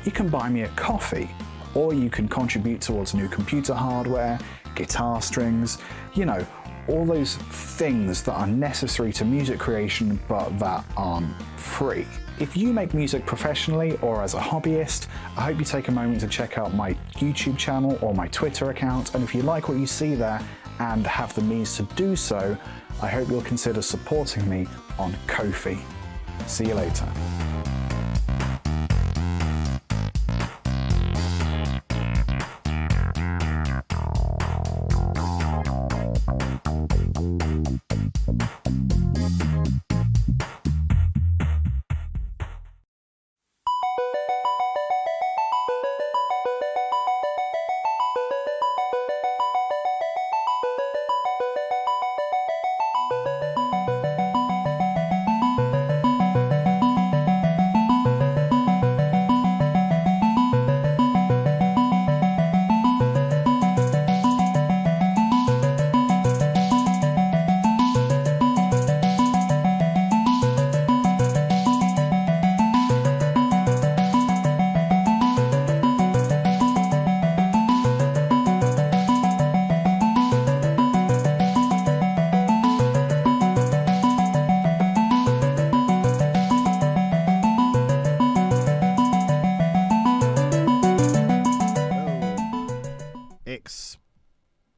you can buy me a coffee, or you can contribute towards new computer hardware, guitar strings, you know, all those things that are necessary to music creation but that aren't free. If you make music professionally or as a hobbyist, I hope you take a moment to check out my YouTube channel or my Twitter account, and if you like what you see there and have the means to do so, I hope you'll consider supporting me on Ko-fi. See you later.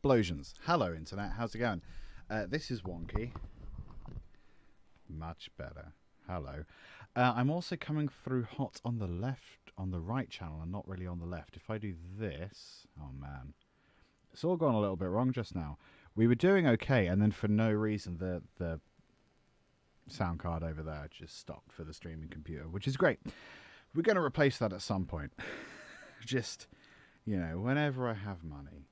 Explosions. Hello internet, how's it going? This is Wonky. Much better. Hello. I'm also coming through hot on the right channel and not really on the left. If I do this, oh man, it's all gone a little bit wrong just now. We were doing okay, and then for no reason the sound card over there just stopped for the streaming computer, which is great. We're going to replace that at some point. Just, you know, whenever I have money.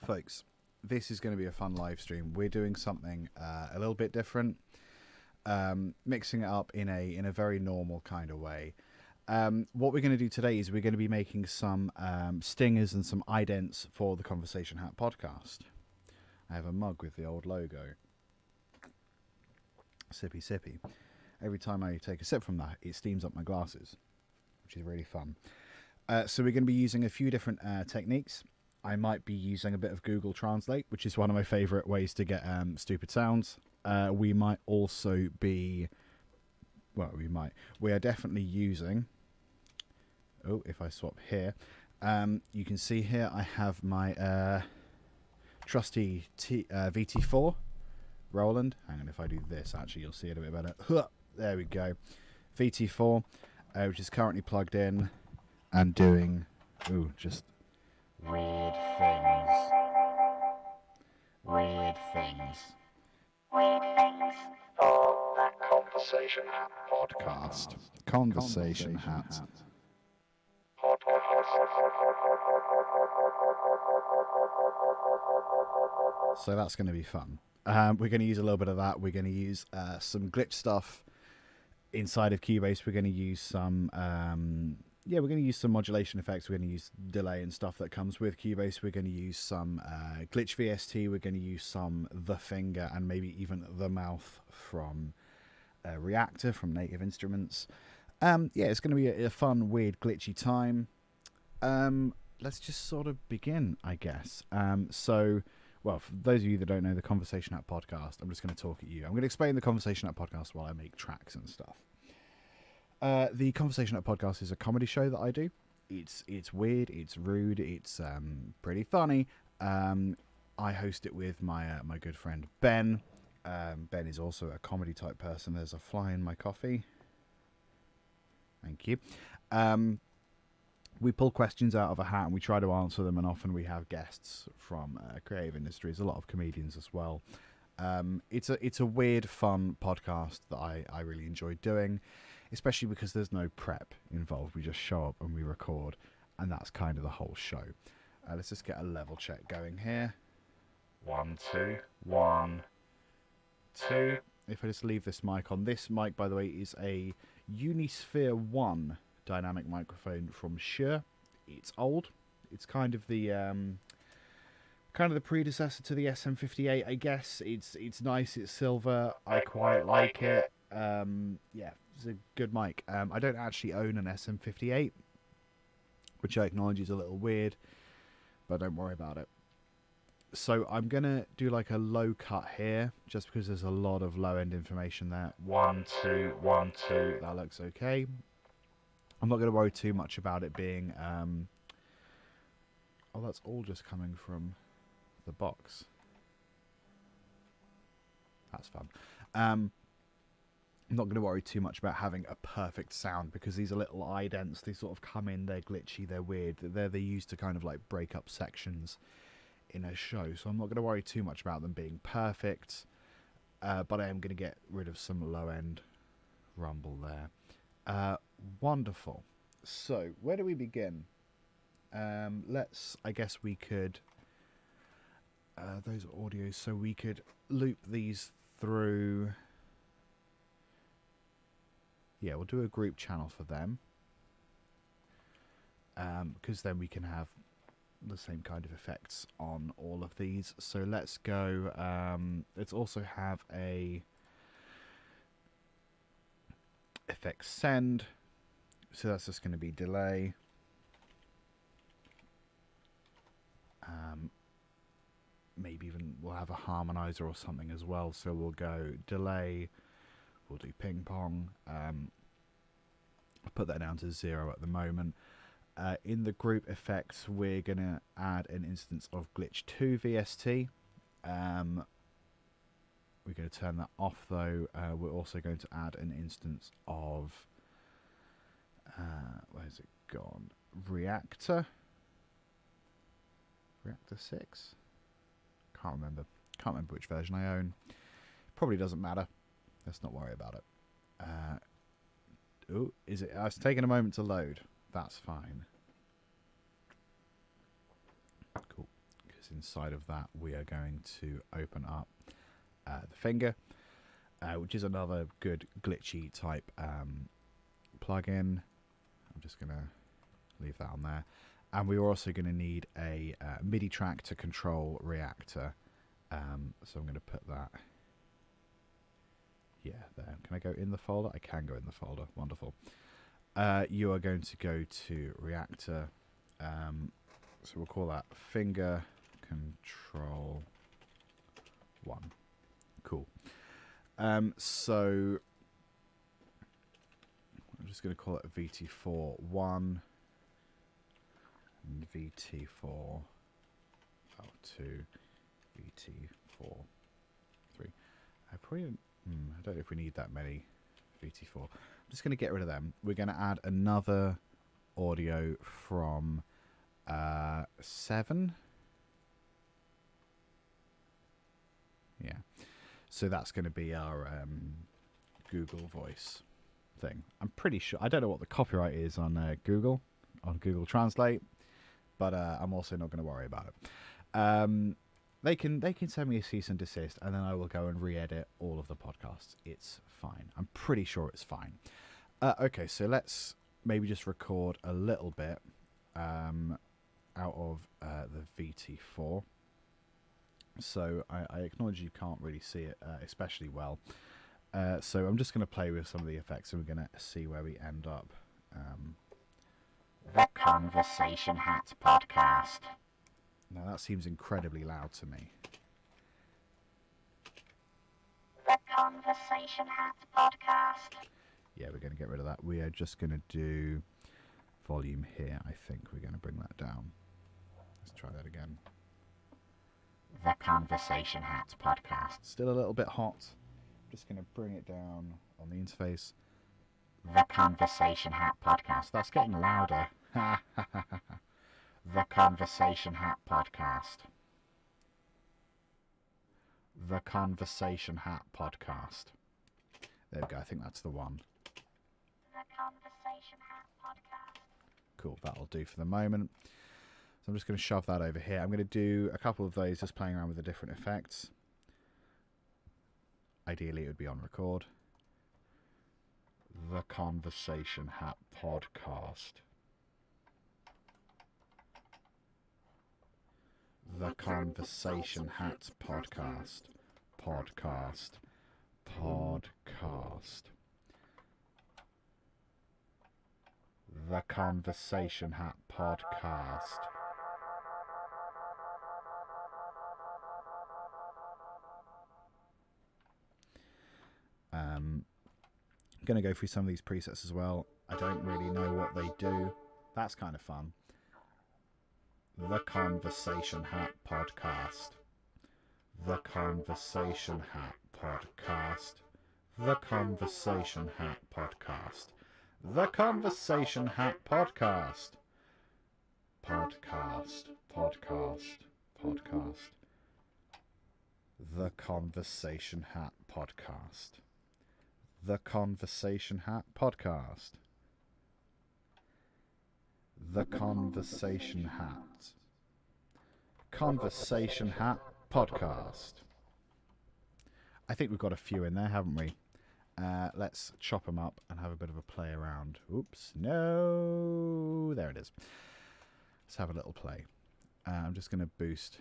Folks, this is going to be a fun live stream. We're doing something a little bit different, mixing it up in a very normal kind of way. What we're going to do today is we're going to be making some stingers and some idents for the Conversation Hat podcast. I have a mug with the old logo. Sippy sippy. Every time I take a sip from that, it steams up my glasses, which is really fun. So we're going to be using a few different techniques. I might be using a bit of Google Translate, which is one of my favorite ways to get stupid sounds. We might also be, well, we are definitely using, oh, if I swap here, you can see here I have my trusty VT4 Roland. Hang on, if I do this, actually, you'll see it a bit better. There we go. VT4, which is currently plugged in and doing, ooh, just weird things. Weird things. Weird things. On that Conversation Hat podcast. Conversation Hat. So that's going to be fun. We're going to use a little bit of that. We're going to use some glitch stuff inside of Cubase. We're going to use some we're going to use some modulation effects. We're going to use delay and stuff that comes with Cubase. We're going to use some glitch VST. We're going to use some The Finger and maybe even The Mouth from Reactor, from Native Instruments. It's going to be a fun, weird, glitchy time. Let's just sort of begin, I guess. Well, for those of you that don't know the Conversation Hat podcast, I'm just going to talk at you. I'm going to explain the Conversation Hat podcast while I make tracks and stuff. The Conversation Hat podcast is a comedy show that I do. It's weird, it's rude, it's pretty funny. I host it with my good friend Ben. Ben is also a comedy type person. There's a fly in my coffee. Thank you. We pull questions out of a hat and we try to answer them, and often we have guests from creative industries, a lot of comedians as well. It's a weird, fun podcast that I really enjoy doing, especially because there's no prep involved. We just show up and we record, and that's kind of the whole show. Let's just get a level check going here. 1, 2, 1, 2. If I just leave this mic on, this mic, by the way, is a Unisphere 1 dynamic microphone from Shure. It's old. It's kind of the predecessor to the SM58, I guess. It's nice. It's silver. I quite like it. Yeah, it's a good mic. I don't actually own an SM58, which I acknowledge is a little weird, but don't worry about it. So I'm going to do like a low cut here, just because there's a lot of low end information there. 1, 2, 1, 2, that looks okay. I'm not going to worry too much about it being... Oh, that's all just coming from the box. That's fun. I'm not going to worry too much about having a perfect sound, because these are little idents. They sort of come in, they're glitchy, they're weird. They're used to kind of like break up sections in a show. So I'm not going to worry too much about them being perfect. But I am going to get rid of some low end rumble there. Wonderful. So where do we begin? I guess we could, those audios, so we could loop these through. Yeah, we'll do a group channel for them, because then we can have the same kind of effects on all of these. So let's go, let's also have a effect send, so that's just going to be delay. Maybe even we'll have a harmonizer or something as well. So we'll go delay, we'll do ping pong. I'll put that down to 0 at the moment. In the group effects, we're going to add an instance of Glitch 2 VST. We're going to turn that off though. We're also going to add an instance of, where's it gone? Reactor 6? Can't remember which version I own. Probably doesn't matter. Let's not worry about it. Oh, is it? It's taking a moment to load. That's fine. Cool. Because inside of that, we are going to open up the finger, which is another good glitchy type plugin. I'm just going to leave that on there. And we're also going to need a MIDI track to control Reactor. So I'm going to put that, yeah, there. Can I go in the folder? I can go in the folder. Wonderful. You are going to go to Reactor. So we'll call that Finger Control 1. Cool. So I'm just going to call it VT4 1. VT4 2, VT4 3. I don't know if we need that many VT4. I'm just going to get rid of them. We're going to add another audio from 7. Yeah. So that's going to be our Google Voice thing. I'm pretty sure. I don't know what the copyright is on Google Translate. But I'm also not going to worry about it. They can send me a cease and desist, and then I will go and re-edit all of the podcasts. It's fine. I'm pretty sure it's fine. Okay, so let's maybe just record a little bit out of the VT4. So I acknowledge you can't really see it especially well. So I'm just going to play with some of the effects, and we're going to see where we end up. The Conversation Hat Podcast. Now that seems incredibly loud to me. The Conversation Hat Podcast. Yeah, we're going to get rid of that. We are just going to do volume here. I think we're going to bring that down. Let's try that again. The Conversation Hat Podcast. Still a little bit hot. Just going to bring it down on the interface. The Conversation Hat Podcast. That's getting louder. The Conversation Hat Podcast. The Conversation Hat Podcast. There we go. I think that's the one. The Conversation Hat Podcast. Cool. That'll do for the moment. So I'm just going to shove that over here. I'm going to do a couple of those, just playing around with the different effects. Ideally, it would be on record. The Conversation Hat Podcast. The Conversation Hat Podcast. Podcast. Podcast. The Conversation Hat Podcast. I'm going to go through some of these presets as well. I don't really know what they do. That's kind of fun. The Conversation Hat Podcast. The Conversation Hat Podcast. The Conversation Hat Podcast. The Conversation Hat Podcast. Podcast. The Conversation Hat Podcast. The Conversation Hat Podcast. The Conversation Hat. Conversation Hat Podcast. I think we've got a few in there, haven't we? Let's chop them up and have a bit of a play around. Oops, no. There it is. Let's have a little play. I'm just going to boost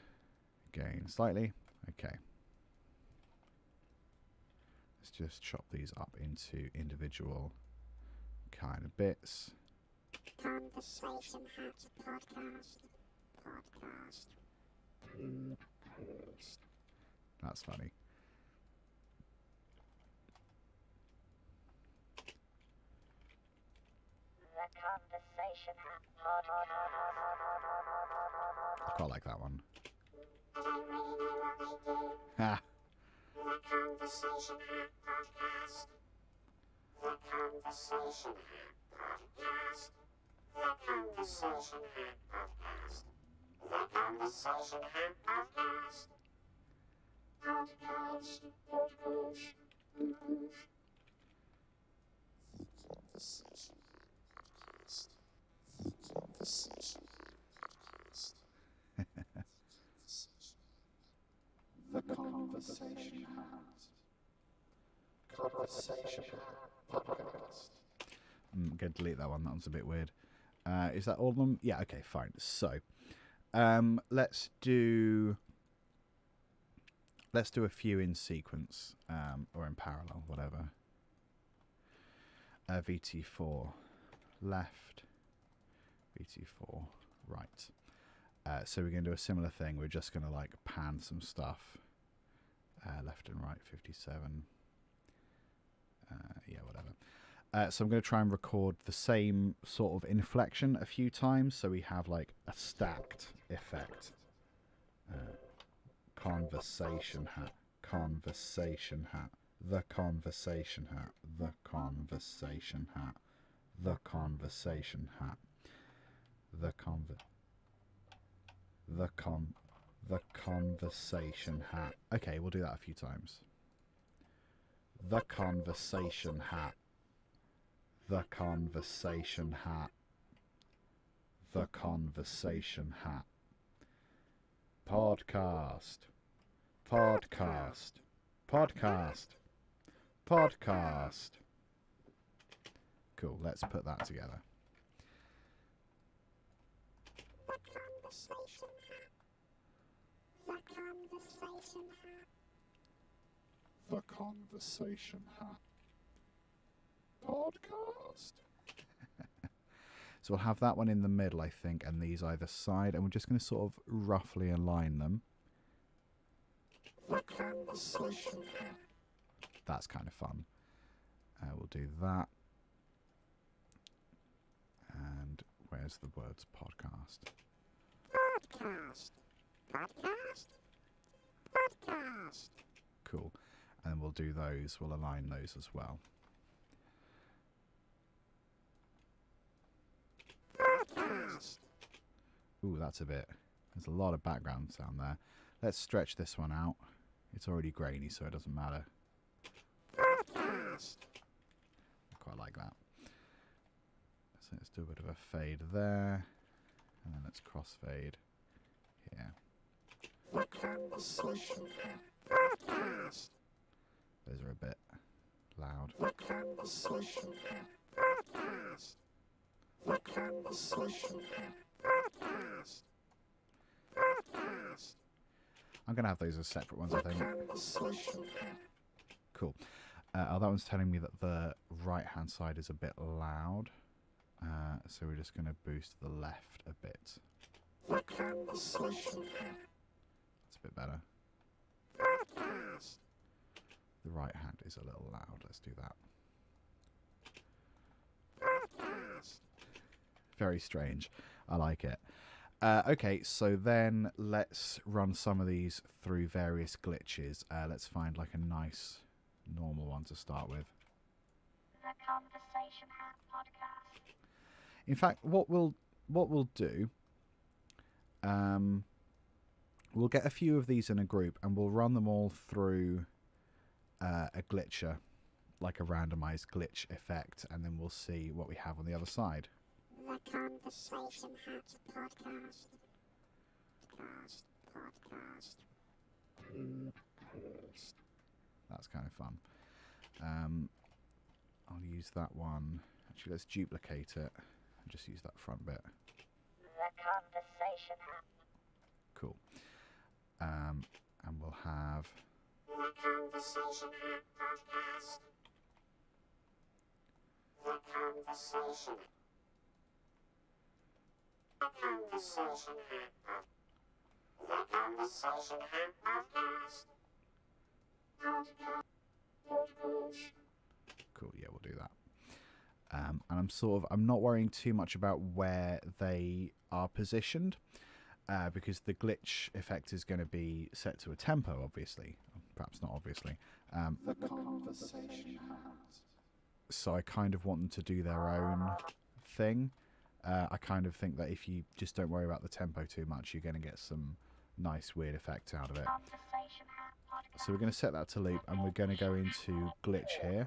gain slightly. Okay. Let's just chop these up into individual kind of bits. Conversation Hat Podcast. That's funny. The Conversation Hat Podcast. I quite like that one. I don't really know what they do. Ha! The Conversation Hat Podcast. The Conversation Hat Podcast. The Conversation Hat Podcast. The Conversation Hat Podcast. Podcast. The Conversation Hat. Conversation Hat Podcast. I'm going to delete that one. That one's a bit weird. Is that all of them? Yeah, okay, fine. So, let's do a few in sequence, or in parallel, whatever. VT4 left, VT4 right. So we're going to do a similar thing. We're just going to like pan some stuff, left and right, 57. Yeah, whatever. So I'm going to try and record the same sort of inflection a few times, so we have like a stacked effect. Conversation Hat, Conversation Hat, the Conversation Hat, the Conversation Hat, the Conversation Hat, the Conversation Hat. Okay, we'll do that a few times. The Conversation Hat. The Conversation Hat. The Conversation Hat. Podcast. Podcast. Podcast. Podcast. Cool, let's put that together. The Conversation Hat. The Conversation Hat. The Conversation Hat Podcast. So we'll have that one in the middle, I think, and these either side, and we're just going to sort of roughly align them. The Conversation Hat. That's kind of fun. We'll do that. And where's the words podcast? Podcast. Podcast. Podcast. Cool. And then we'll do those, we'll align those as well. Podcast. Ooh, that's a bit... There's a lot of background sound there. Let's stretch this one out. It's already grainy, so it doesn't matter. Podcast. I quite like that. So let's do a bit of a fade there. And then let's crossfade here. The Conversation Hat Podcast. Those are a bit loud. The Conversation Hat Podcast. The Conversation Hat Podcast. Podcast. I'm going to have those as separate ones, I think. Conversation Hat. Cool. That one's telling me that the right-hand side is a bit loud. So we're just going to boost the left a bit. The conversation app It's a bit better. podcast. The right hand is a little loud. Let's do that. Podcast. Very strange. I like it. Okay, so then let's run some of these through various glitches. Let's find like a nice normal one to start with. The Conversation App Podcast. In fact, what we'll do, we'll get a few of these in a group and we'll run them all through a glitcher, like a randomized glitch effect, and then we'll see what we have on the other side. The conversation app podcast. Podcast. That's kind of fun. I'll use that one. Actually, let's duplicate it and just use that front bit. The Conversation App. Cool. And we'll have... The conversation app podcast. The conversation. The conversation app. The conversation app podcast. Cool, yeah, we'll do that. And I'm not worrying too much about where they are positioned, because the glitch effect is going to be set to a tempo, obviously. Perhaps not obviously. The conversation app. So I kind of want them to do their own thing. I kind of think that if you just don't worry about the tempo too much, you're going to get some nice weird effects out of it. Conversation App Podcast. So we're going to set that to loop, and we're going to go into glitch here.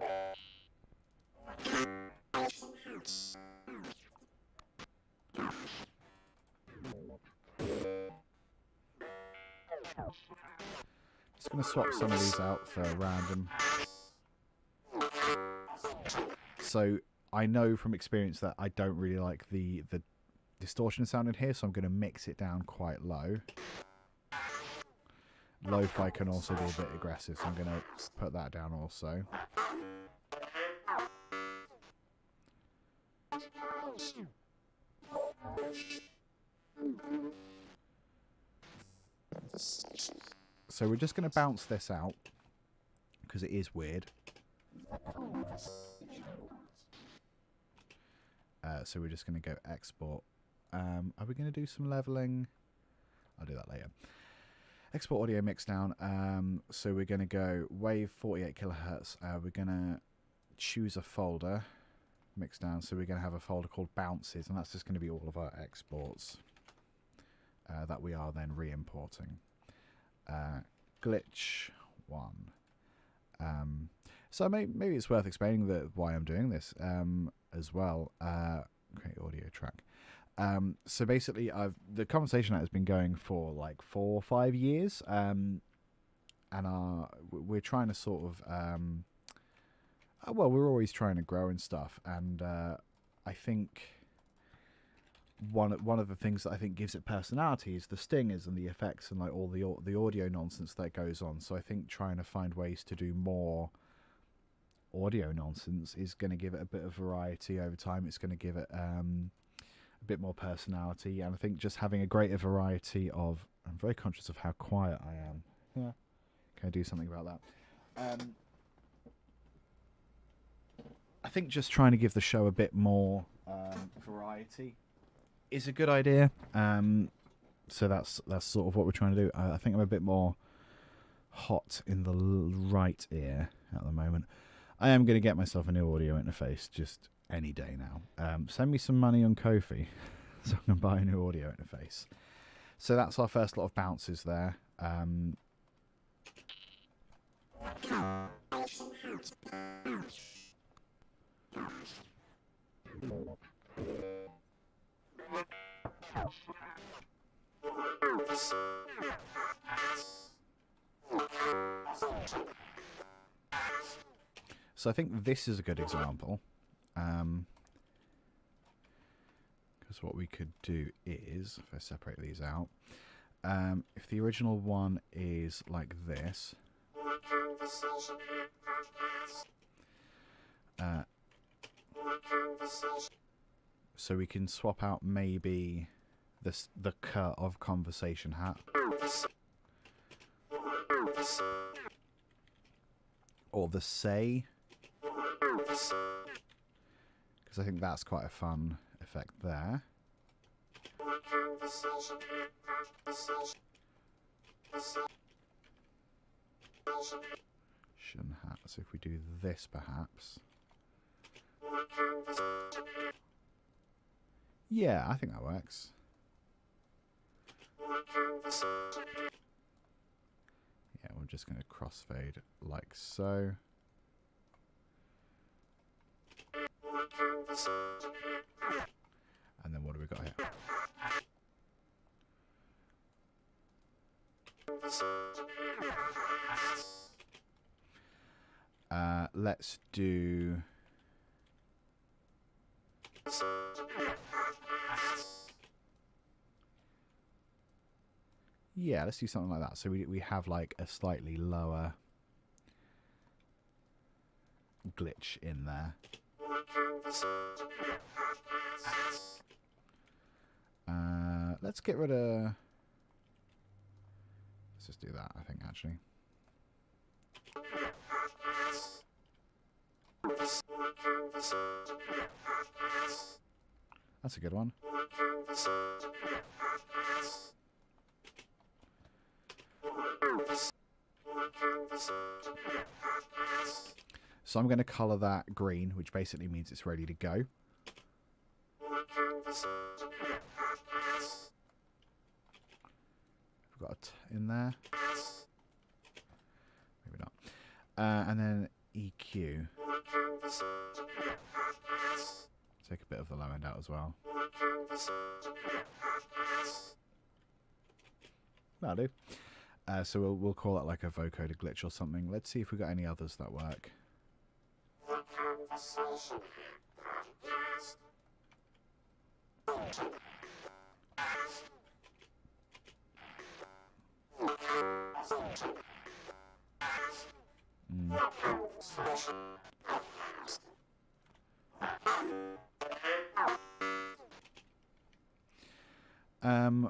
Just going to swap some of these out for random. So I know from experience that I don't really like the distortion sound in here, so I'm going to mix it down quite low. Lo-fi can also be a bit aggressive, so I'm going to put that down also. So we're just going to bounce this out because it is weird. So we're just going to go export. Are we going to do some leveling? I'll do that later. Export audio mix down. So we're going to go wave 48 kilohertz. We're going to choose a folder, mix down. So we're going to have a folder called bounces, and that's just going to be all of our exports that we are then re-importing. Glitch 1. So maybe it's worth explaining why I'm doing this as well. Create audio track. So basically, the conversation has been going for like 4 or 5 years, and we're trying to sort of, we're always trying to grow and stuff, and I think one of the things that I think gives it personality is the stingers and the effects and like all the audio nonsense that goes on. So I think trying to find ways to do more audio nonsense is going to give it a bit of variety over time. It's going to give it a bit more personality, and I think just having a greater variety of... I'm very conscious of how quiet I am. Yeah. Can I do something about that? I think just trying to give the show a bit more variety is a good idea. So that's sort of what we're trying to do. I think I'm a bit more hot in the right ear at the moment. I am going to get myself a new audio interface just any day now. Send me some money on Ko-fi so I can buy a new audio interface. So that's our first lot of bounces there. So I think this is a good example. Because what we could do is, if I separate these out, if the original one is like this, So we can swap out maybe the cut of conversation hat. Or the say. Because I think that's quite a fun effect there. Shun hat. So if we do this perhaps. Yeah, I think that works. Yeah, we're just going to crossfade like so. And then what do we got here? Let's do... Yeah, let's do something like that. So we have like a slightly lower glitch in there. Let's get rid of... Let's just do that, I think, actually. That's a good one. So I'm going to colour that green, which basically means it's ready to go. We've got a T in there. Maybe not. And then EQ. Take a bit of the low end out as well. That'll do. So we'll call that like a vocoder glitch or something. Let's see if we've got any others that work.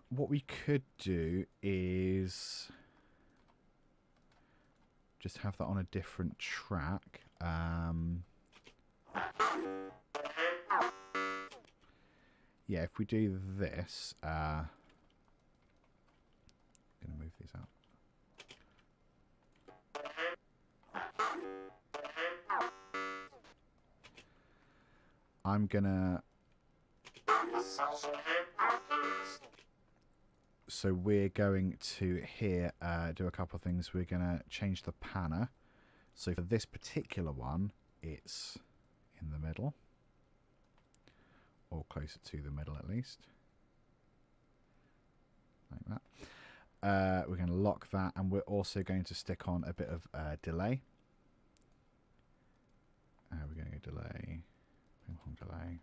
What we could do is just have that on a different track. Yeah, if we do this, I'm going to move these out. I'm going to... So we're going to here do a couple of things. We're going to change the panner. So for this particular one, it's in the middle. Or closer to the middle at least. Like that. We're going to lock that, and we're also going to stick on a bit of delay. We're going to go delay, ping pong delay.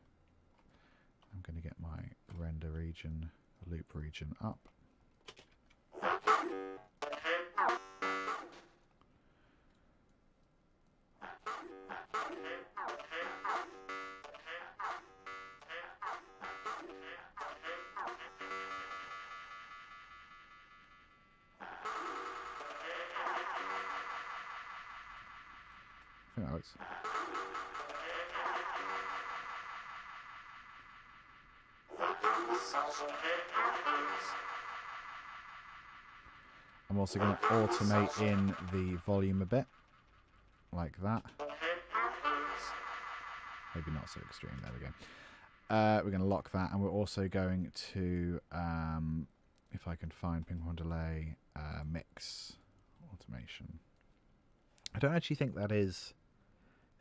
I'm going to get my render region, loop region up. I think that works. I'm also going to automate in the volume a bit, like that. Maybe not so extreme, there we go. We're going to lock that, and we're also going to, if I can find ping pong delay, mix automation. I don't actually think that is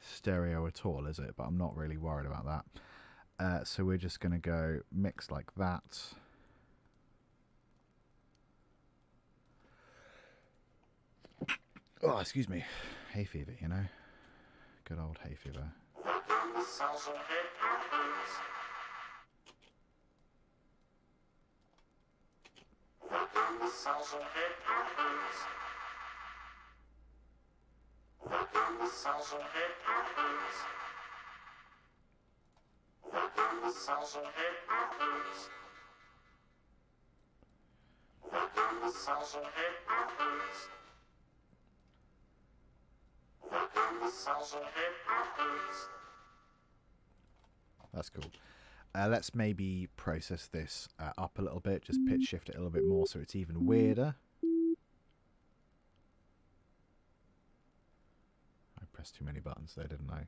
stereo at all, is it? But I'm not really worried about that. So we're just going to go mix like that. Oh, excuse me. Hay fever, you know. Good old hay fever. The conversation happens. The conversation happens. The conversation happens. The conversation happens. That's cool. Let's maybe process this up a little bit, just pitch shift it a little bit more so it's even weirder. I pressed too many buttons there, didn't I?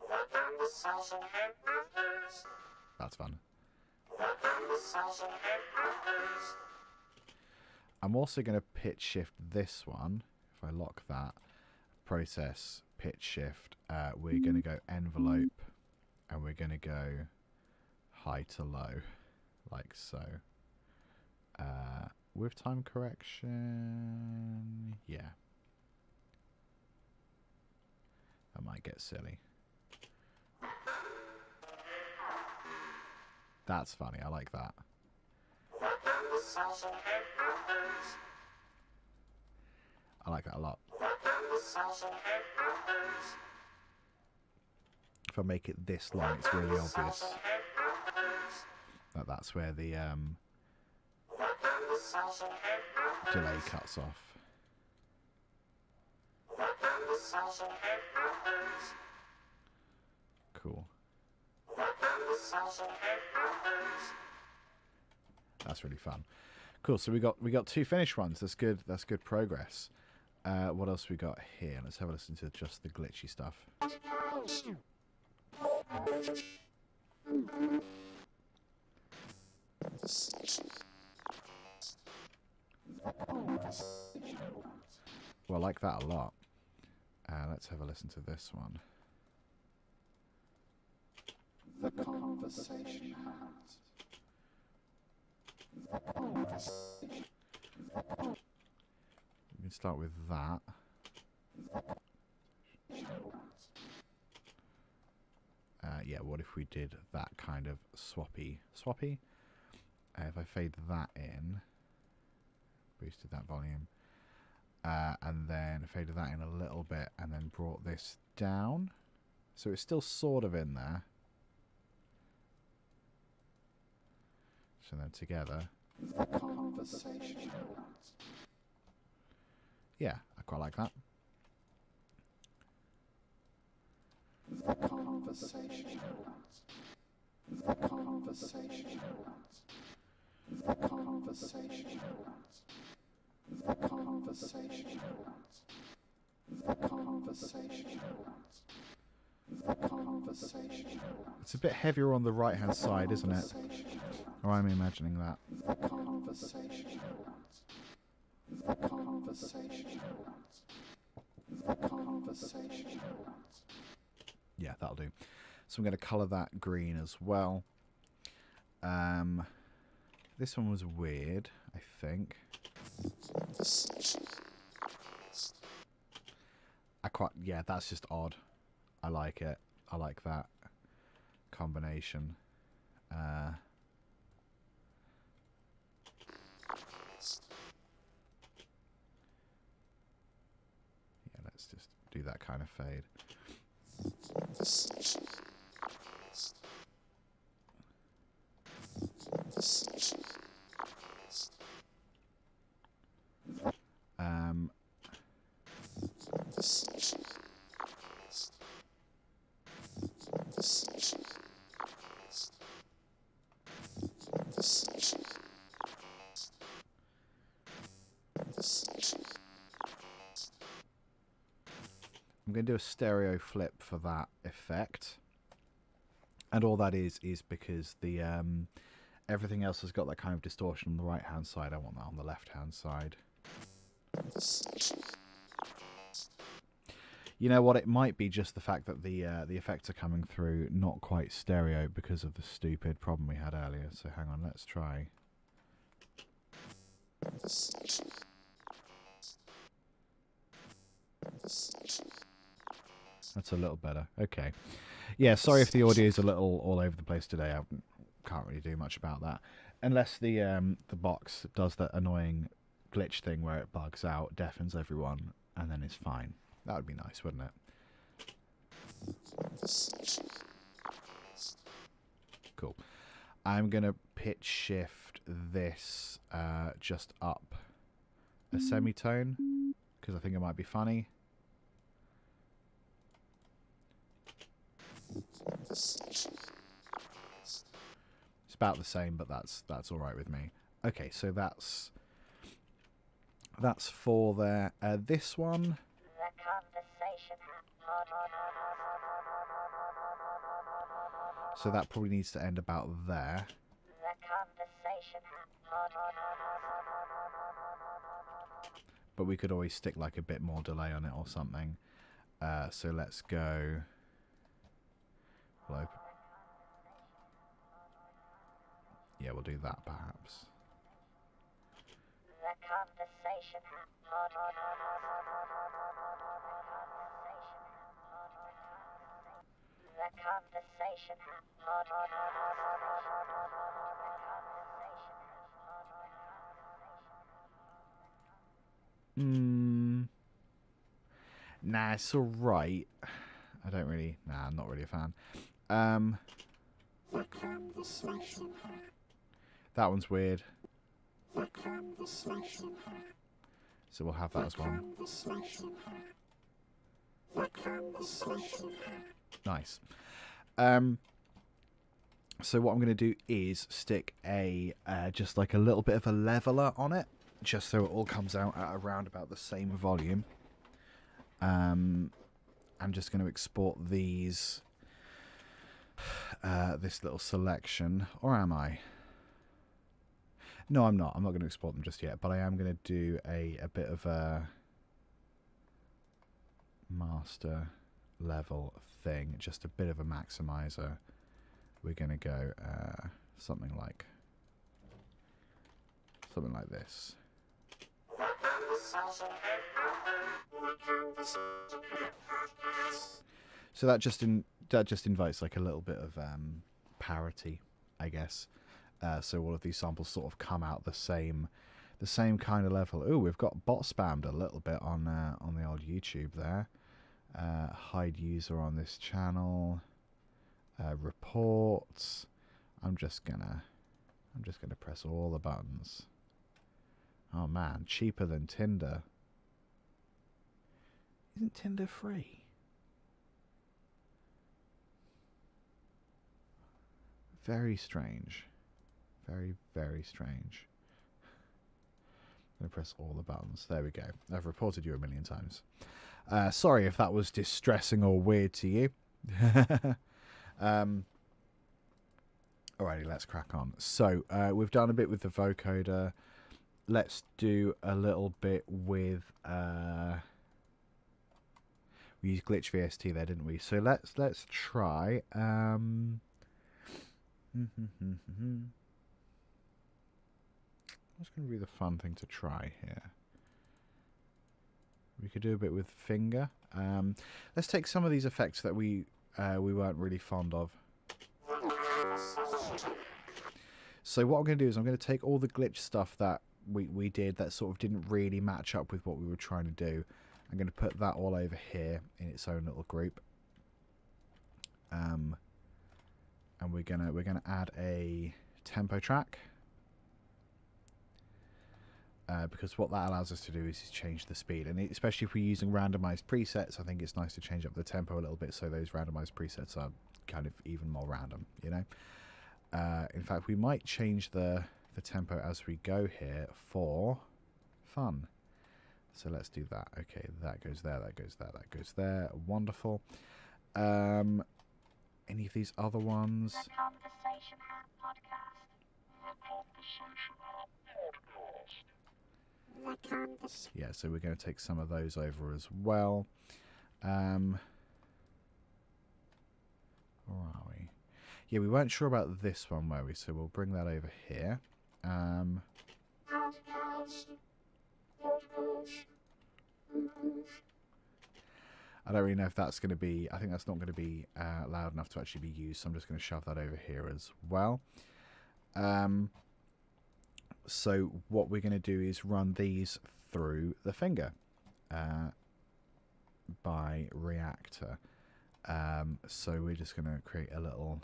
The conversation happens. That's fun. The conversation happens. I'm also going to pitch shift this one. If I lock that, process, pitch shift, we're going to go envelope and we're going to go high to low, like so. With time correction, yeah. That might get silly. That's funny, I like that. The conversation happens. I like that a lot. The conversation happens. If I make it this long, it's really obvious Conversation happens. that that's where the The conversation happens. delay cuts off. The conversation happens. Cool. The conversation happens. That's really fun. Cool. So we got two finished ones. That's good. That's good progress. What else we got here? Let's have a listen to just the glitchy stuff. Well, I like that a lot. Let's have a listen to this one. The conversation hat. We can start with that. Yeah, what if we did that kind of swappy? If I fade that in, boosted that volume, and then faded that in a little bit, and then brought this down, so it's still sort of in there. So then together, The conversation hat. yeah, I quite like that. The conversation hat. The conversation hat. The conversation hat. The conversation hat. The conversation hat. The conversation hat. It's a bit heavier on the right hand side, isn't it? Or I'm imagining that. The conversation hat. The conversation hat. The conversation hat. Yeah, that'll do. So I'm going to colour that green as well. This one was weird, I think. Yeah, that's just odd. I like it. I like that combination. Yeah, let's just do that kind of fade. I'm going to do a stereo flip for that effect, and all that is because the everything else has got that kind of distortion on the right hand side. I want that on the left hand side. You know what? It might be just the fact that the effects are coming through not quite stereo because of the stupid problem we had earlier. So hang on, let's try. That's a little better. Okay. Yeah, sorry if the audio is a little all over the place today. I can't really do much about that. unless the box does that annoying glitch thing where it bugs out, deafens everyone, and then it's fine. That would be nice, wouldn't it? Cool. I'm gonna pitch shift this just up a semitone because I think it might be funny. It's about the same, but that's all right with me. Okay, so that's for there. This one. The conversation So that probably needs to end about there. The conversation But we could always stick like a bit more delay on it or something. So let's go. We'll open. Yeah, we'll do that perhaps. The conversation The conversation Nah, it's alright. I don't really. Nah, I'm not really a fan. The conversation. That one's weird. The conversation. So we'll have that as well. Conversation. The conversation. Nice. So what I'm going to do is stick a just like a little bit of a leveler on it, just so it all comes out at around about the same volume. I'm just going to export these, this little selection, or am I? No, I'm not. I'm not going to export them just yet, but I am going to do a bit of a master level thing, just a bit of a maximizer. We're going to go something like this. So that just invites like a little bit of parity, I guess. So all of these samples sort of come out the same kind of level. Ooh, we've got bot spammed a little bit on the old YouTube there. Hide user on this channel. Reports. I'm just gonna press all the buttons. Oh man, cheaper than Tinder. Isn't Tinder free? Very strange. Very, very strange. I'm going to press all the buttons. There we go. I've reported you a million times. Sorry if that was distressing or weird to you. Alrighty, let's crack on. So, we've done a bit with the vocoder. Let's do a little bit with... we used Glitch VST there, didn't we? So let's try... What's going to be the fun thing to try here? We could do a bit with finger. Let's take some of these effects that we weren't really fond of. So what I'm going to do is I'm going to take all the glitch stuff that we did that sort of didn't really match up with what we were trying to do. I'm going to put that all over here in its own little group. And we're gonna add a tempo track. Because what that allows us to do is change the speed, and especially if we're using randomized presets, I think it's nice to change up the tempo a little bit so those randomized presets are kind of even more random, you know. In fact, we might change the tempo as we go here for fun. So let's do that. Okay, that goes there, that goes there, that goes there. Wonderful. Any of these other ones? The Conversation Hat Podcast. The conversation. Yeah, so we're going to take some of those over as well. Where are we? Yeah, we weren't sure about this one, were we? So we'll bring that over here. I don't really know if that's going to be... I think that's not going to be loud enough to actually be used, so I'm just going to shove that over here as well. So what we're going to do is run these through the finger by Reactor. So we're just going to create a little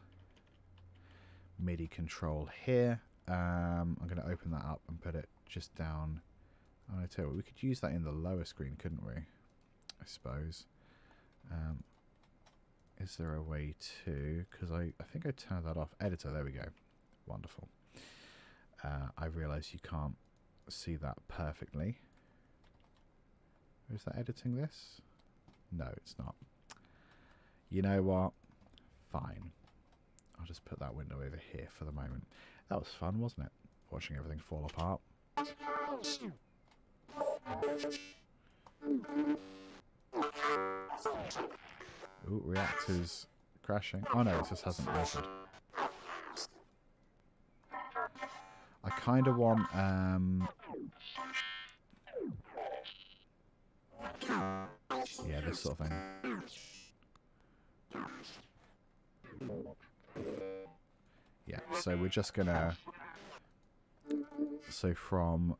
MIDI control here. I'm going to open that up and put it just down. I'm going to tell you what, we could use that in the lower screen, couldn't we? I suppose. Is there a way to... Because I think I turned that off. Editor, there we go. Wonderful. I realise you can't see that perfectly. Is that editing this? No, it's not. You know what? Fine. I'll just put that window over here for the moment. That was fun, wasn't it? Watching everything fall apart. Ooh, Reactor's crashing. Oh no, it just hasn't opened. I kind of want... yeah, this sort of thing. Yeah, so we're just gonna... So from...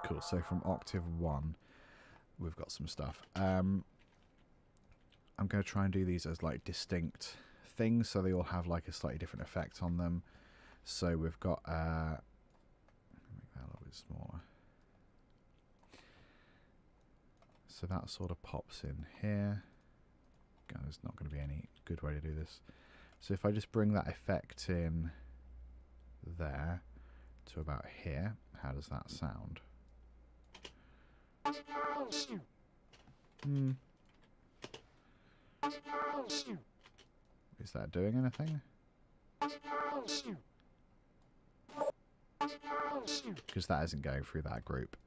Cool, so from octave 1, we've got some stuff. I'm going to try and do these as like distinct things, so they all have like a slightly different effect on them. So we've got... make that a little bit smaller. So that sort of pops in here. God, there's not going to be any good way to do this. So if I just bring that effect in there to about here, how does that sound? Is that doing anything? Because that isn't going through that group.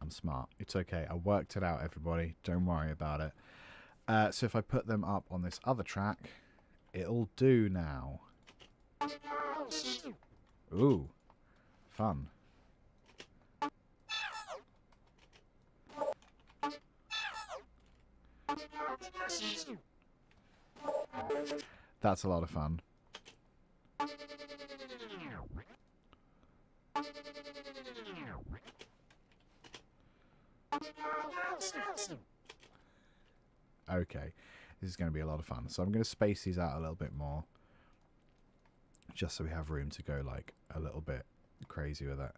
I'm smart. It's okay. I worked it out, everybody. Don't worry about it. So if I put them up on this other track, it'll do now. Ooh. Fun. That's a lot of fun. Okay, this is going to be a lot of fun. So I'm going to space these out a little bit more, just so we have room to go like a little bit crazy with it.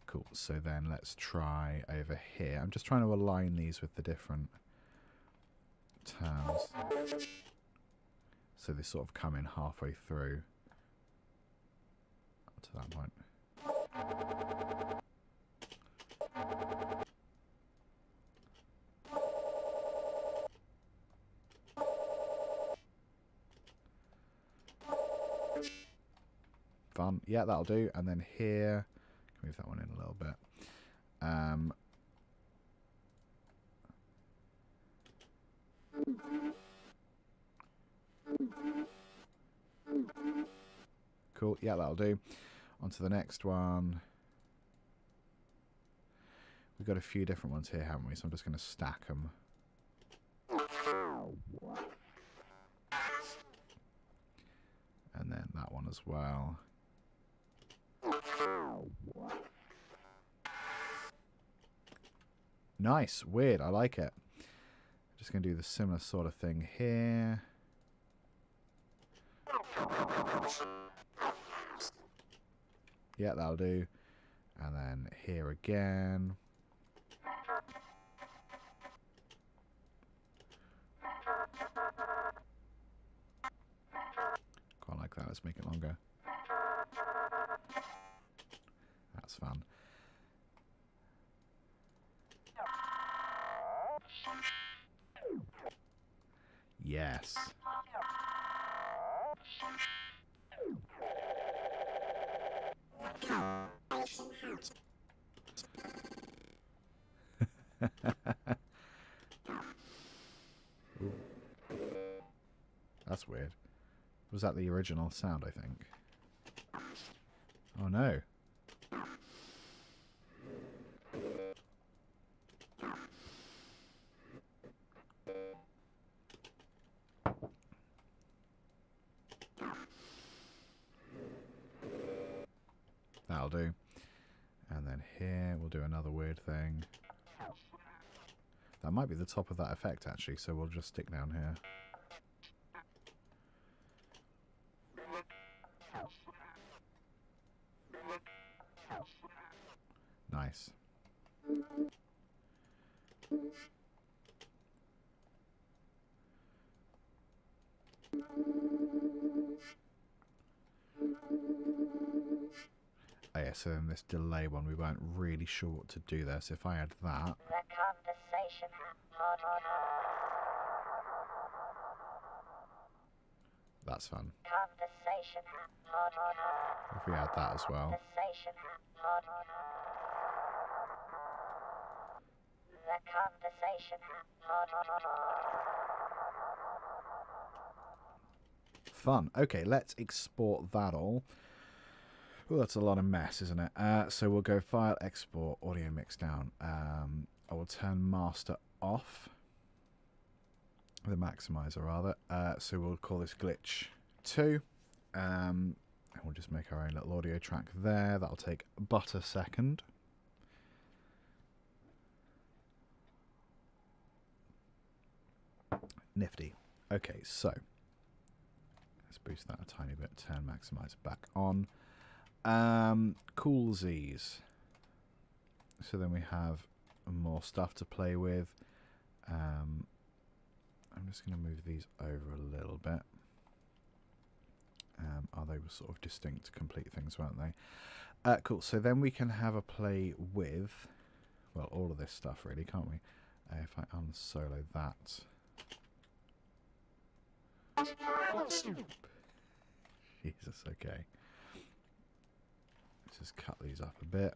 Cool, so then let's try over here. I'm just trying to align these with the different terms. So they sort of come in halfway through up to that point. Fun. Yeah, that'll do. And then here... Move that one in a little bit. Cool. Yeah, that'll do. On to the next one. We've got a few different ones here, haven't we? So I'm just going to stack them. And then that one as well. Nice, weird, I like it. Just going to do the similar sort of thing here. Yeah, that'll do. And then here again. Quite like that, let's make it longer. That's fun. Yes. Was that the original sound, I think? Oh no. That'll do. And then here we'll do another weird thing. That might be the top of that effect actually, so we'll just stick down here. Nice. Oh yeah, so then this delay one, we weren't really sure what to do there, so if I add that... The conversation podcast. That's fun. Conversation podcast. If we add that as well. Conversation podcast. The conversation podcast. Fun. Okay, let's export that all. Oh, that's a lot of mess, isn't it? So we'll go File, Export, Audio Mix Down. I will turn Master off. The Maximizer, rather. So we'll call this Glitch 2. And we'll just make our own little audio track there. That'll take but a second. Nifty. Okay, so let's boost that a tiny bit. Turn Maximizer back on. Coolsies. So then we have more stuff to play with. I'm just going to move these over a little bit. They were sort of distinct, complete things, weren't they? Cool. So then we can have a play with, well, all of this stuff, really, can't we? If I unsolo that. Jesus, okay. Let's just cut these up a bit.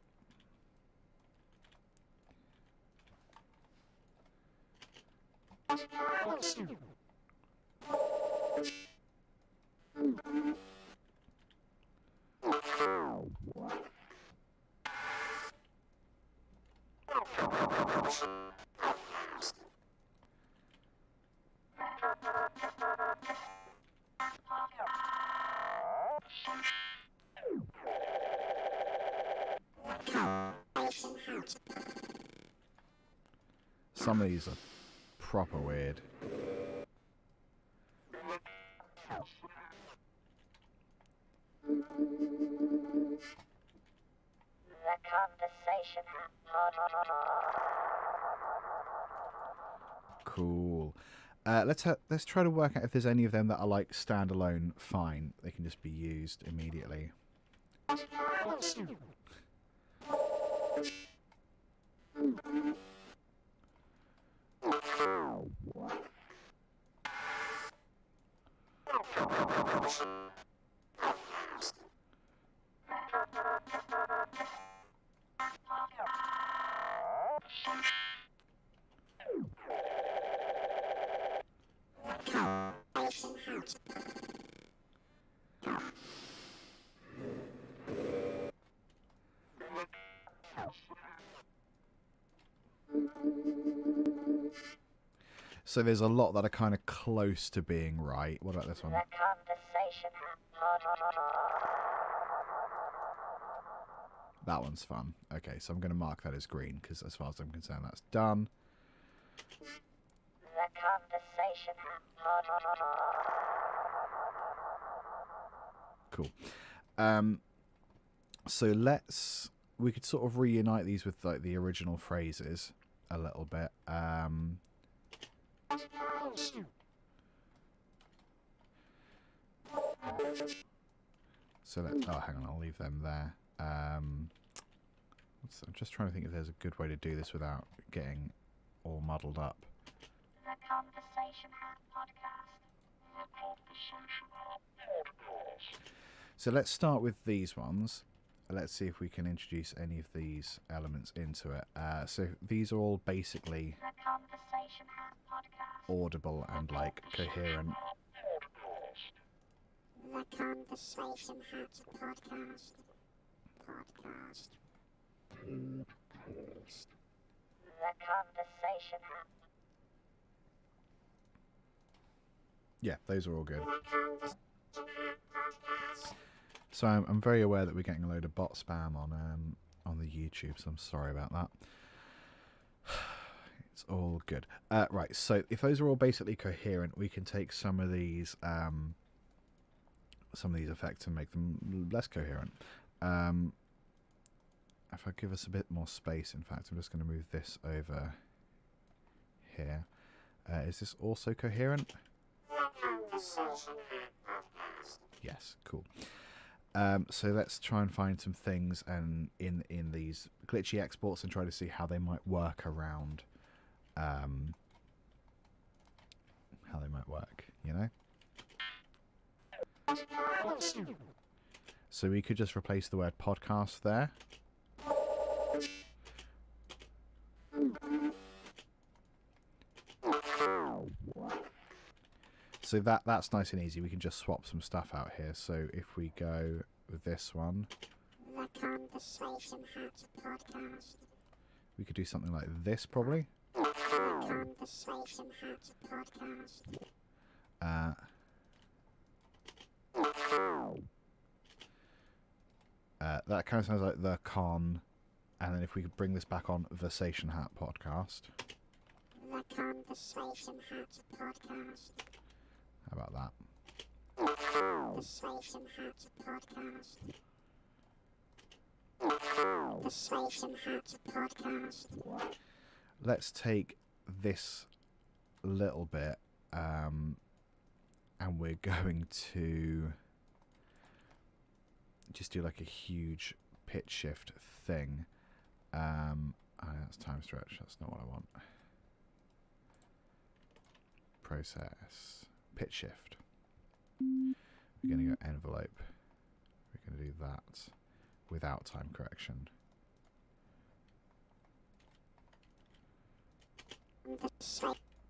Some of these are proper weird. The conversation podcast. Cool. Let's try to work out if there's any of them that are like standalone. Fine, they can just be used immediately. So there's a lot that are kind of close to being right. What about this one? The conversation podcast. That one's fun. Okay, so I'm going to mark that as green because as far as I'm concerned, that's done. The conversation podcast. Cool. So we could sort of reunite these with like the original phrases a little bit. So hang on, I'll leave them there. I'm just trying to think if there's a good way to do this without getting all muddled up. The conversation podcast. The conversation podcast. So let's start with these ones. Let's see if we can introduce any of these elements into it. So these are all basically The conversation podcast. audible and like coherent. The Conversation Hat Podcast. Podcast. The Conversation Hat. Yeah, those are all good. The Conversation Hat Podcast. So I'm very aware that we're getting a load of bot spam on the YouTube, so I'm sorry about that. It's all good. Right, so if those are all basically coherent, we can take some of these effects and make them less coherent. If I give us a bit more space, in fact, I'm just going to move this over here. Is this also coherent? The Conversation Hat Podcast. Yes, cool. So let's try and find some things and in these glitchy exports and try to see how they might work around, how they might work, you know? So we could just replace the word podcast there. So that's nice and easy. We can just swap some stuff out here. So if we go with this one, The Conversation Hat Podcast. we could do something like this probably. The Conversation Hat Podcast. That kind of sounds like the con. And then if we could bring this back on, Versation Hat Podcast. The Conversation Hat Podcast. How about that? The Conversation Hat Podcast. The Conversation Hat Podcast. Let's take this little bit, and we're going to just do like a huge pitch shift thing. That's time stretch. That's not what I want. Process. Pitch shift. We're going to go envelope. We're going to do that without time correction.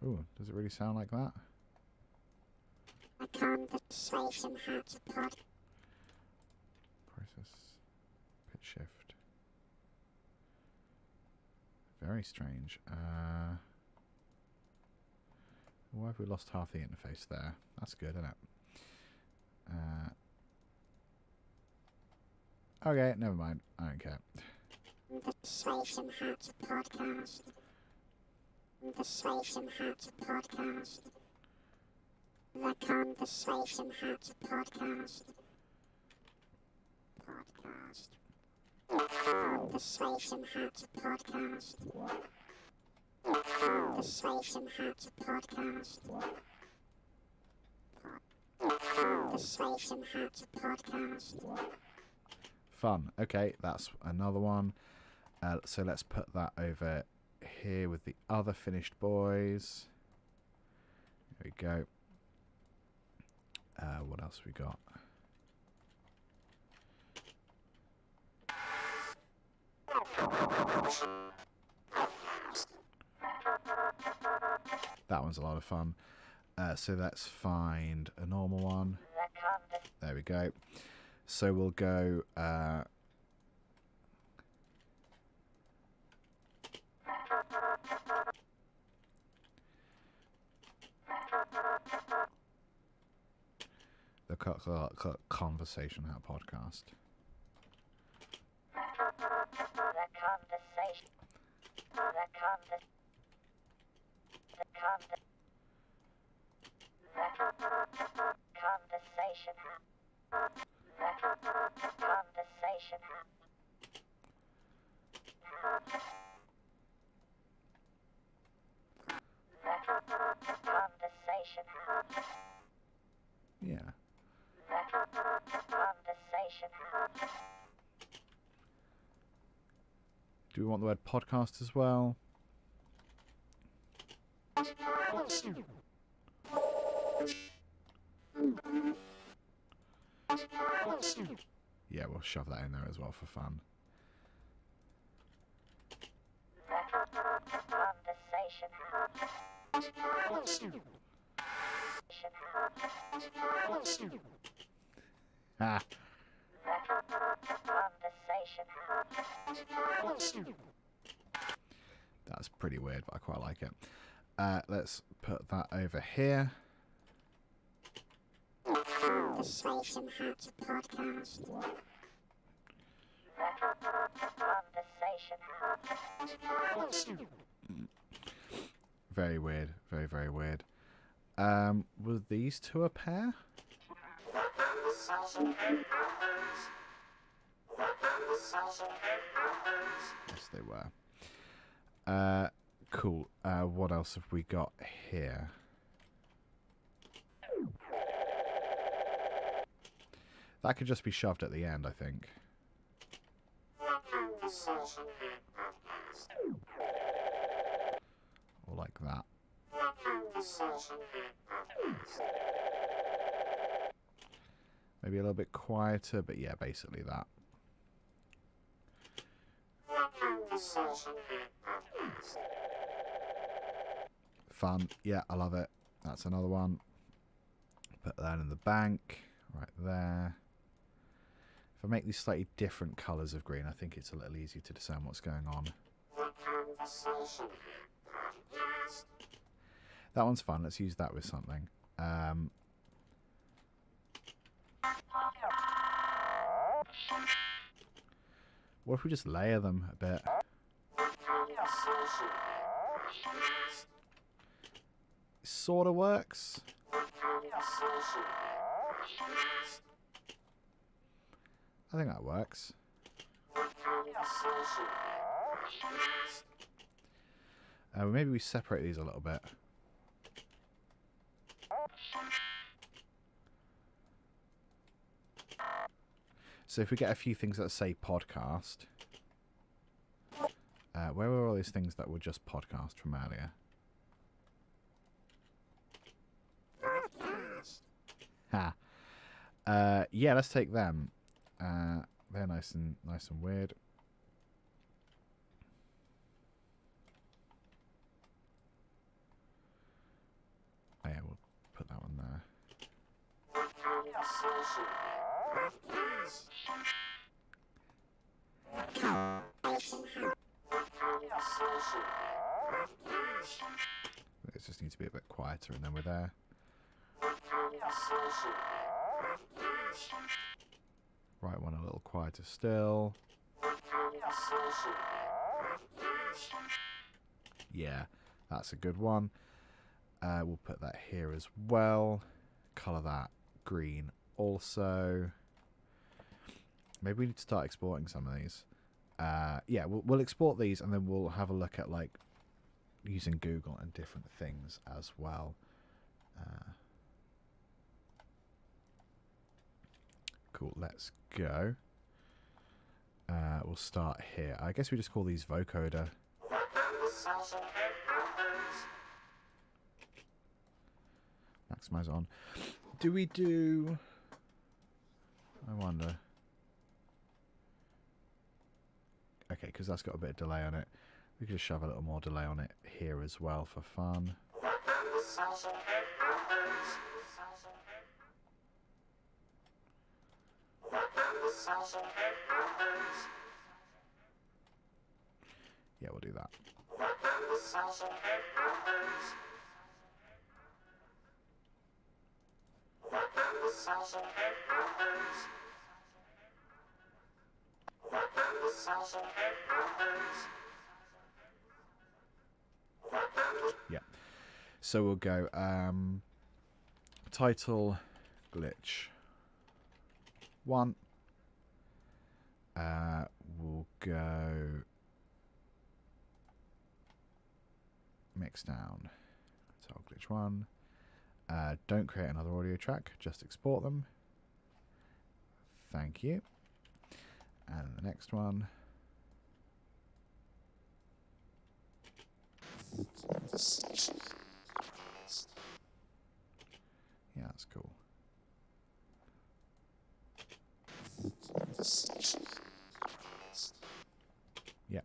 Ooh, does it really sound like that? The Conversation Hat Podcast. Process. Pitch shift. Very strange. Why have we lost half the interface there? That's good, isn't it? Okay, never mind. I don't care. The Conversation Hat Podcast. The Conversation Hat Podcast. The Conversation Hat Podcast. Podcast. The Conversation Hat Podcast. The Conversation Hat Podcast. The Conversation Hat Podcast. Fun. Okay, that's another one. So let's put that over here with the other finished boys. There we go. What else we got? That one's a lot of fun. So let's find a normal one. There we go. So we'll go the Conversation Hat Podcast. Yeah. Do we want the word podcast as well? Yeah, we'll shove that in there as well for fun. Ah. Conversation hat. That's pretty weird, but I quite like it. Let's put that over here. Conversation Hat Podcast. Conversation hat. Very weird. Very, very weird. Were these two a pair? Yes, they were. Cool. What else have we got here? That could just be shoved at the end, I think. Or like that. Maybe a little bit quieter, but yeah, basically that. Fun. Yeah, I love it. That's another one. Put that in the bank. Right there. If I make these slightly different colours of green, I think it's a little easier to discern what's going on. That one's fun. Let's use that with something. What if we just layer them a bit? Sort of works. I think that works. Maybe we separate these a little bit. So if we get a few things that say podcast, where were all these things that were just podcast from earlier? Ha. Yeah, let's take them. They're nice and weird. Oh, yeah, we'll put that one there. It just needs to be a bit quieter, and then we're there. Right one a little quieter still. Yeah, that's a good one. We'll put that here as well. Colour that green also. Maybe we need to start exporting some of these. Yeah, we'll export these, and then we'll have a look at like using Google and different things as well. Cool, let's go. We'll start here. I guess we just call these vocoder. Maximize on. Do we do... I wonder. Okay, because that's got a bit of delay on it. We could just shove a little more delay on it here as well for fun. Yeah, we'll do that. Yeah. So we'll go title glitch 1. We'll go mix down. Title glitch 1. Don't create another audio track, just export them. Thank you. And the next one. Yeah, that's cool. Yeah.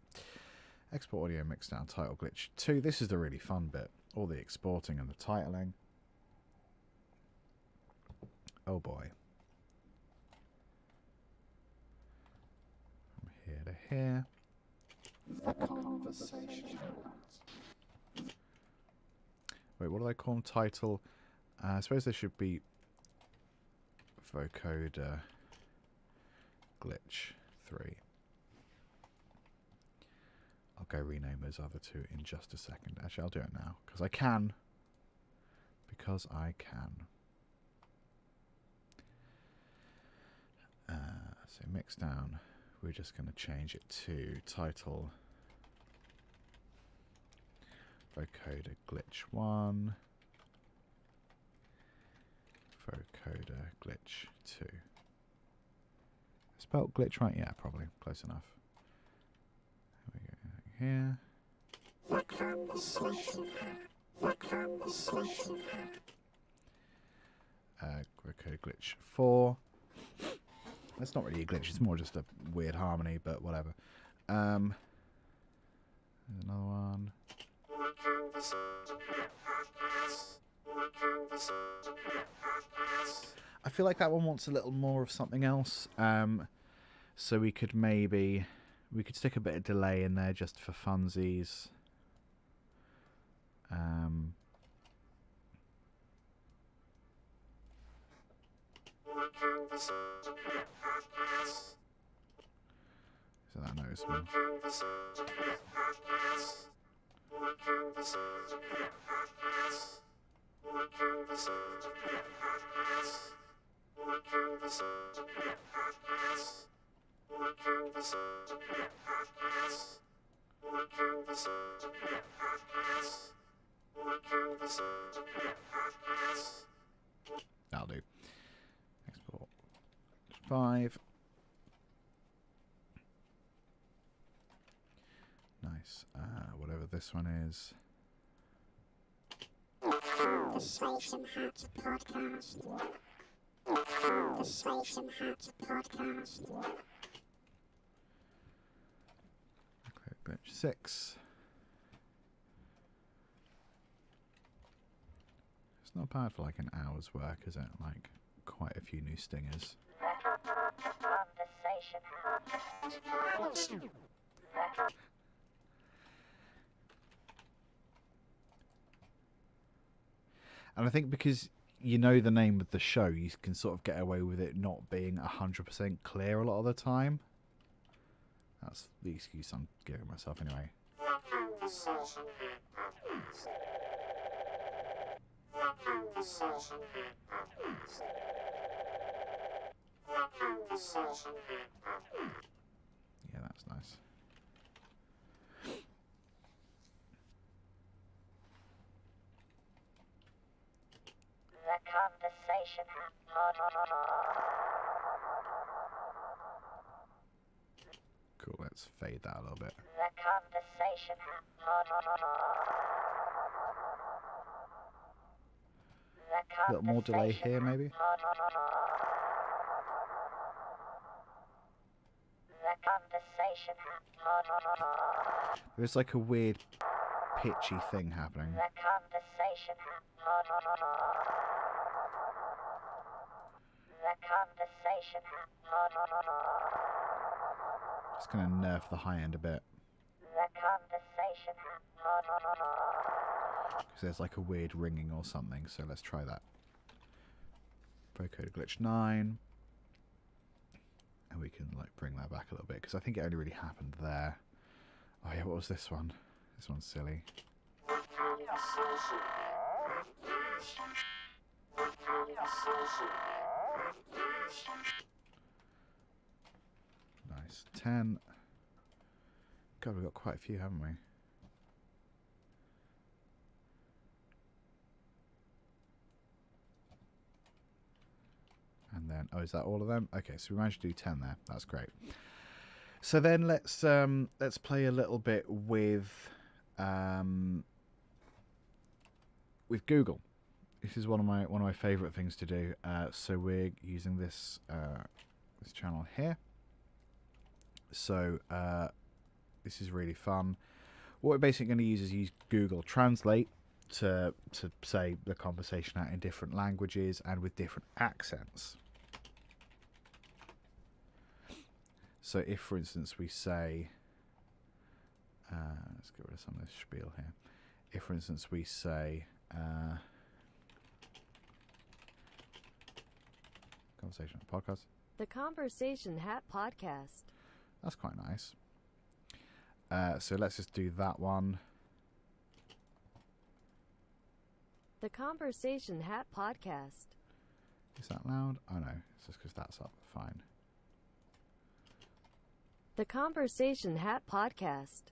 Export audio mix down title glitch 2. This is the really fun bit. All the exporting and the titling. Oh boy. here. The conversation. Wait, what do they call them? Title. I suppose they should be vocoder glitch 3. I'll go rename those other two in just a second. Actually, I'll do it now because I can. Because I can. So mix down. We're just going to change it to title vocoder glitch 1. Vocoder glitch 2. Spelled glitch right? Yeah, probably. Close enough. Here. The conversation. The conversation. Vocoder glitch 4. That's not really a glitch, it's more just a weird harmony, but whatever. There's another one. I feel like that one wants a little more of something else. So we could stick a bit of delay in there just for funsies. So that noticeable. That'll do. Export 5. Nice. Whatever this one is. Conversation Hat Podcast. Conversation Hat Podcast. Glitch 6. It's not bad for like an hour's work, is it? Like quite a few new stingers. Conversation. And I think because you know the name of the show, you can sort of get away with it not being 100% clear a lot of the time. That's the excuse I'm giving myself anyway. Yeah, that's nice. Conversation. Cool, let's fade that a little bit. The conversation. A little more delay here, maybe? The conversation. There's like a weird pitchy thing happening. The conversation. The conversation. Just gonna nerf the high end a bit. The conversation. Because there's like a weird ringing or something, so let's try that. Vocoder glitch 9. And we can like bring that back a little bit, because I think it only really happened there. Oh yeah, what was this one? This one's silly. Nice. 10. God, we've got quite a few, haven't we? And then, oh, is that all of them? Okay, so we managed to do 10 there. That's great. So then let's play a little bit with Google. This is one of my favorite things to do. So we're using this this channel here. So this is really fun. What we're basically going to use is use Google Translate to say the conversation out in different languages and with different accents. So if, for instance, we say, let's get rid of some of this spiel here. If, for instance, we say, Conversation Hat Podcast. The Conversation Hat Podcast. That's quite nice. So let's just do that one. The Conversation Hat Podcast. Is that loud? Oh no, it's just because that's up. Fine. The Conversation Hat Podcast.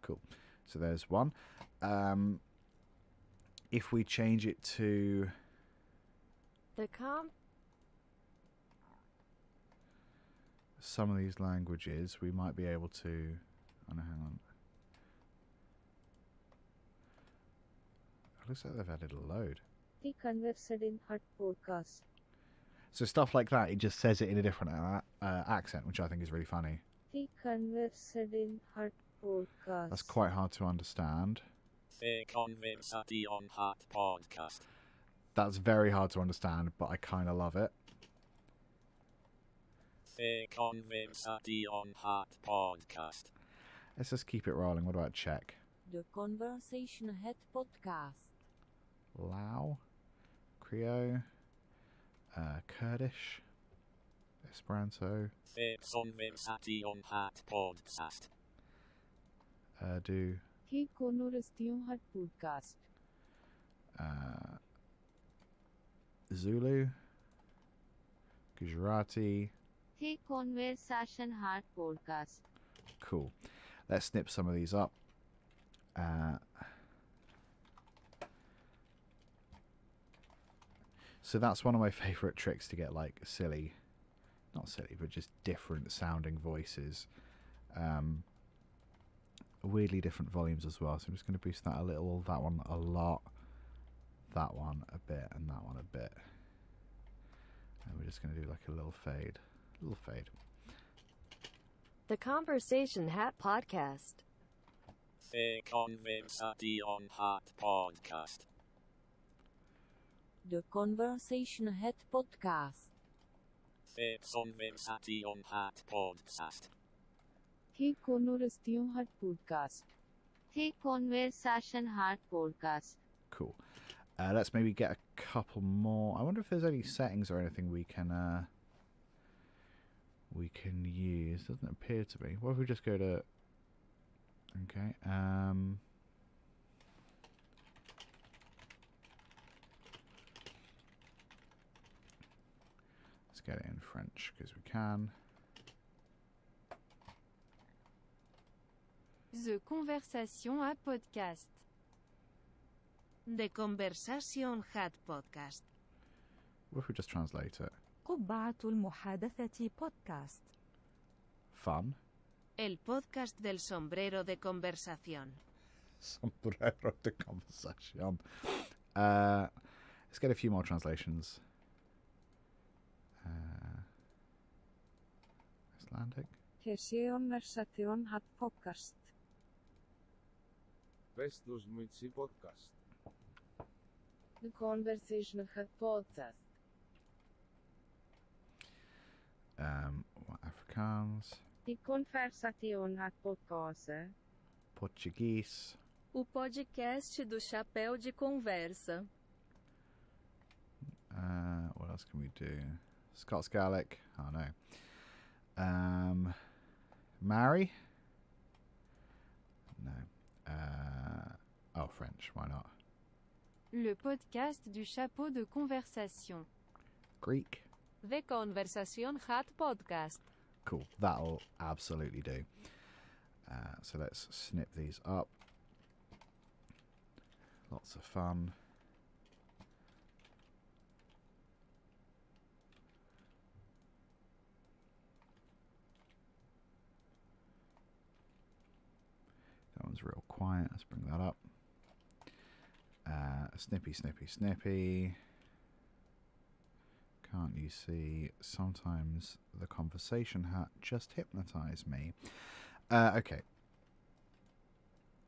Cool. So there's one. If we change it to some of these languages, we might be able to. Oh no, hang on. It looks like they've added a load. The Conversation Hat Podcast. So stuff like that, it just says it in a different accent, which I think is really funny. The Conversation Hat Podcast. That's quite hard to understand. The Conversation Hat Podcast. That's very hard to understand, but I kind of love it. The Conversation Hat Podcast. Let's just keep it rolling. What about Czech? The Conversation Hat Podcast. Lao, Creole, Kurdish, Esperanto, The Conversation Hat Podcast. Urdu, The Conversation Hat Podcast. Zulu, Gujarati. The Conversation Hat Podcast. Cool. Let's snip some of these up. So that's one of my favourite tricks to get like silly, not silly, but just different sounding voices. Weirdly different volumes as well. So I'm just going to boost that a little, that one a lot, that one a bit, and that one a bit. And we're just going to do like a little fade. The Conversation Hat Podcast. The Conversation Hat Podcast. The Conversation Hat Podcast. The Conversation Hat Podcast. The Conversation Hat Podcast. The Conversation Hat Podcast. Cool. Let's maybe get a couple more. I wonder if there's any settings or anything we can use. Doesn't appear to be. What if we just go to? Okay. Let's get it in French because we can. The Conversation Hat Podcast. The Conversation Hat Podcast. What if we just translate it? قبعة المحادثة بودكاست. Fun. El podcast del sombrero de conversación. Sombrero de conversación. Let's get a few more translations. Icelandic. The Conversation Hat Podcast. Vestus Muitsi Podcast. The Conversation Hat Podcast. Afrikaans. The Conversation Hat Podcast. Portuguese. O podcast do chapéu de conversa. What else can we do? Scots Gaelic. Oh no. Mary? No. French. Why not? Le podcast du chapeau de conversation. Greek. The Conversation Hat Podcast. Cool. That'll absolutely do. So let's snip these up. Lots of fun. That one's real quiet. Let's bring that up. Snippy, snippy, snippy. Can't you see? Sometimes the conversation hat just hypnotized me. Okay.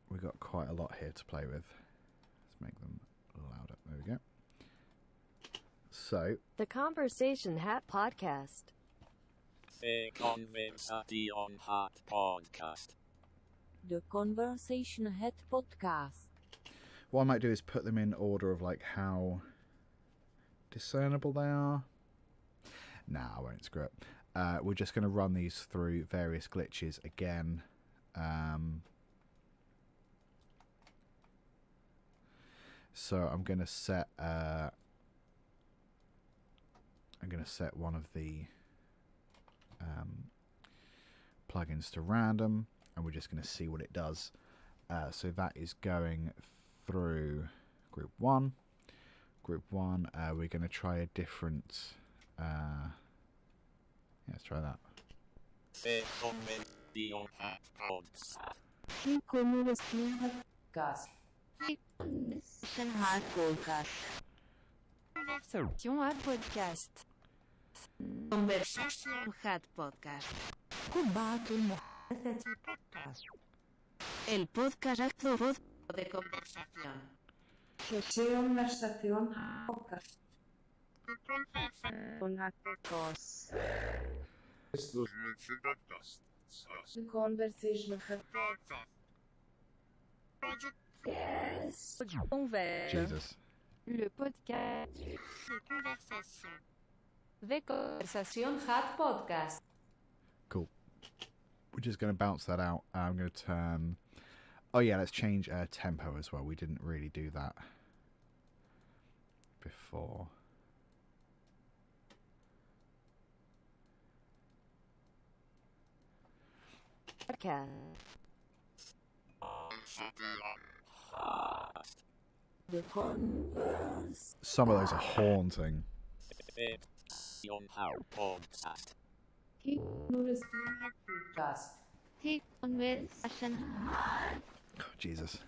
We've got quite a lot here to play with. Let's make them louder. There we go. So. The Conversation Hat Podcast. The Conversation Hat Podcast. The Conversation Hat Podcast. What I might do is put them in order of like how discernible they are. Nah, I won't screw it. We're just going to run these through various glitches again. So I'm going to set one of the plugins to random, and we're just going to see what it does. So that is going through group 1. Group 1, we're going to try a different... let's try that. The Conversation Hat Podcast. The Conversation Hat Podcast. Conversation Hat Podcast. Conversation Hat Podcast. قبعة المحادثة بودكاست. El podcast acto voz de conversación. Conversation Hat Podcast. Conversation Hat Podcast. Estos Musical Podcast. The Conversation Hat Podcast. Jesus. Le podcast. The Conversation Hat Podcast. Cool. We're just going to bounce that out. I'm going to turn... Oh yeah, let's change tempo as well. We didn't really do that before. Podcast. The Conversation Some of those are haunting. The Podcast. The Conversation Hat Podcast. The Conversation Oh, Jesus.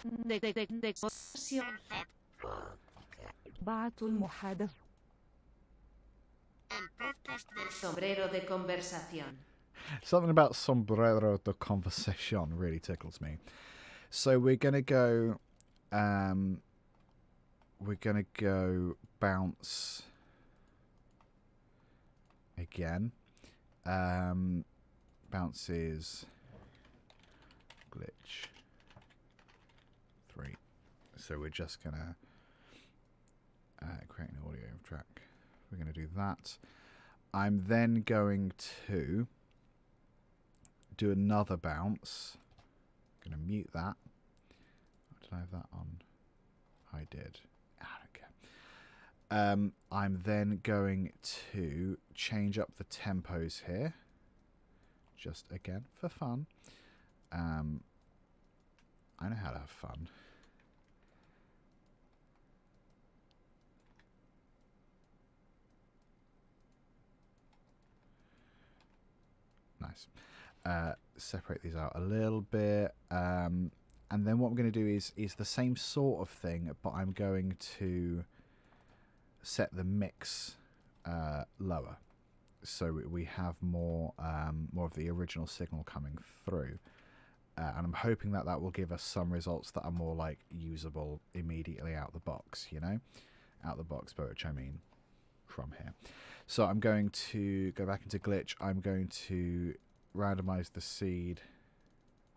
The Conversation Hat قبعة المحادثة. Sombrero de conversación. Something about sombrero de conversation really tickles me. So we're gonna go bounce again. Bounce is glitch 3. So we're just gonna create an audio track. We're gonna do that. I'm then going to do another bounce. I'm going to mute that. Did I have that on? I did. I don't care. I'm then going to change up the tempos here. Just again for fun. I know how to have fun. Nice. Separate these out a little bit, and then what I'm going to do is the same sort of thing, but I'm going to set the mix lower, so we have more of the original signal coming through, and I'm hoping that will give us some results that are more like usable immediately out the box, out the box, by which I mean from here. So I'm going to go back into glitch. I'm going to randomize the seed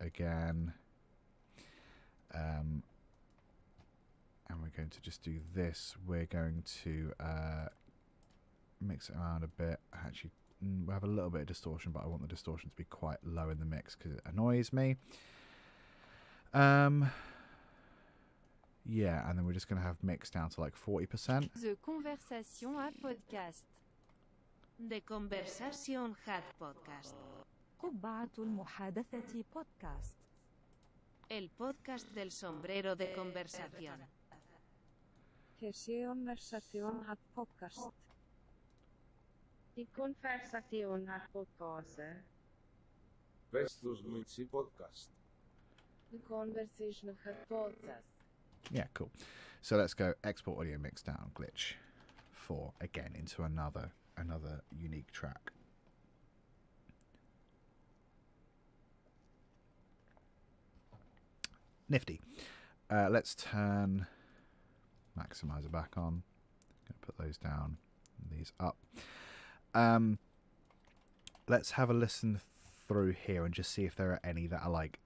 again, and we're going to just do this. We're going to mix it around a bit. Actually, we have a little bit of distortion, but I want the distortion to be quite low in the mix because it annoys me. Yeah, and then we're just going to have mix down to like 40%. The Conversation Hat Podcast. The Conversation Hat Podcast. قبعة المحادثة بودكاست. El podcast del sombrero de conversación. Conversation Hat Podcast. The Conversation Hat Podcast. Estos Musical Podcast. The Conversation Hat Podcast. Yeah, cool. So let's go export audio mix down glitch 4 again into another unique track. Nifty. Let's turn maximizer back on. Gonna put those down these up. Let's have a listen through here and just see if there are any that are like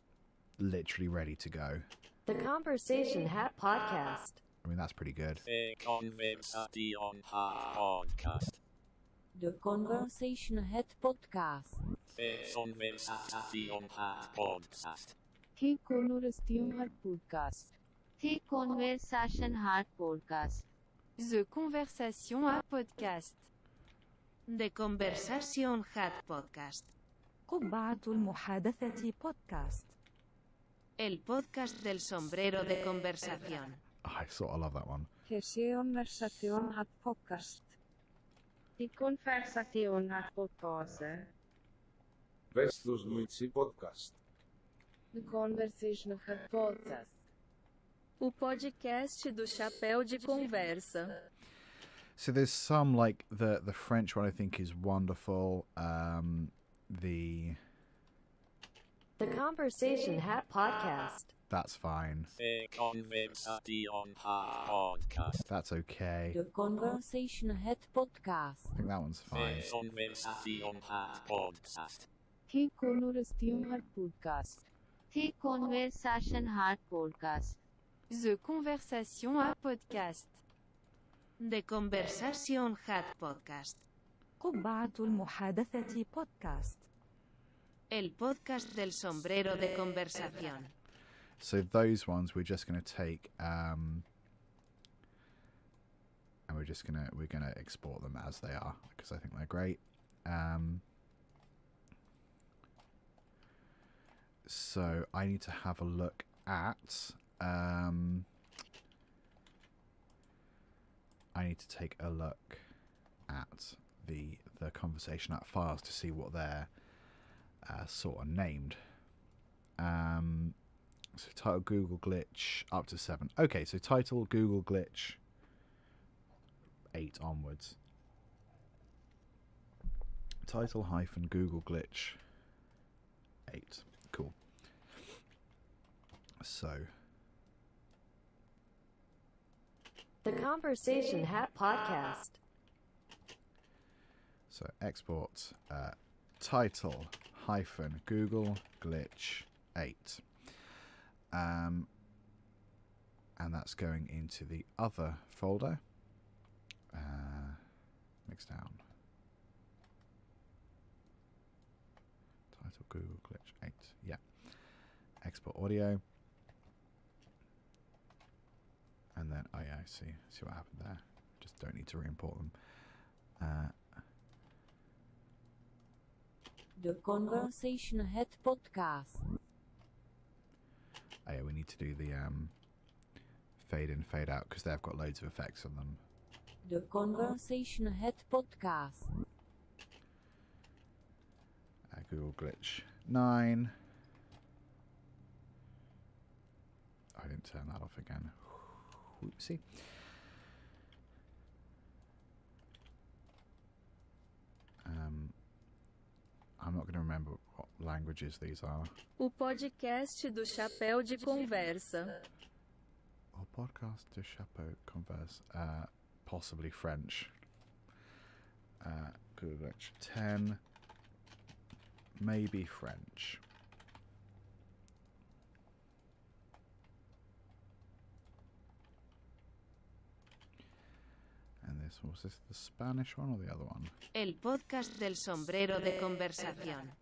literally ready to go. The Conversation Hat Podcast. I mean, that's pretty good. The Conversation Hat Podcast. The Conversation Hat Podcast. The Conversation Hat Podcast. The Conversation Hat Podcast. The Conversation Hat Podcast. The Conversation Hat Podcast. The Conversation Hat Podcast. قبعة المحادثة بودكاست. El podcast del sombrero de conversación. I sort of love that one. The Conversation Hat Podcast. The Conversation Hat Podcast. Vestus Glitchy Podcast. The Conversation Hat Podcast. O podcast do chapéu de conversa. So there's some like the French one I think is wonderful. The Conversation Hat Podcast. That's fine. The Conversation Hat Podcast. That's okay. The Conversation Hat Podcast. I think that one's fine. The Conversation Hat Podcast. The Conversation Hat Podcast. The Conversation Hat Podcast. The Conversation Hat Podcast. The Conversation Hat Podcast. قبعة المحادثة بودكاست. El podcast del sombrero de conversación. So those ones we're just going to take and we're gonna export them as they are because I think they're great. So I need to have a look at I need to take a look at the conversation app files to see what they're sort of named. So title Google Glitch up to 7. Okay, so title Google Glitch 8 onwards. Title hyphen Google Glitch 8. Cool. So The Conversation Hat Podcast. So export title hyphen Google Glitch 8. And that's going into the other folder. Mix down. Title Google Glitch 8. Yeah. Export audio. And then, oh yeah, I see what happened there. Just don't need to re-import them. The Conversation Hat Podcast. Oh yeah, we need to do the fade in, fade out because they've got loads of effects on them. The Conversation Hat Podcast. Google Glitch 9. I didn't turn that off again. Whoopsie. I'm not going to remember what languages these are. O podcast do chapéu de conversa. Oh, podcast de chapeau converse. Possibly French. Google Glitch 10. Maybe French. And this, was this the Spanish one or the other one? El podcast del sombrero de conversación.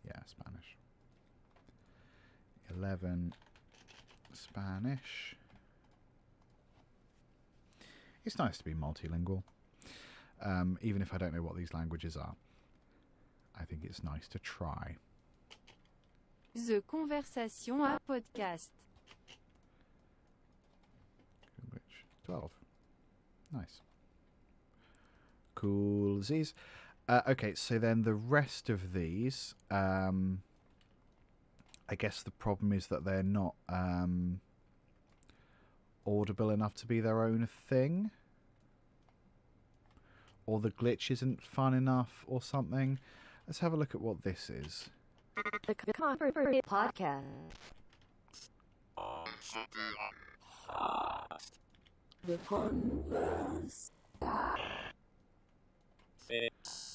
Yeah, Spanish. 11 Spanish. It's nice to be multilingual. Even if I don't know what these languages are. I think it's nice to try. The Conversation Hat Podcast. 12. Nice. Cool. Z's. Okay, so then the rest of these, I guess the problem is that they're not audible enough to be their own thing. Or the glitch isn't fun enough or something. Let's have a look at what this is. The Conversation Podcast. The Converse.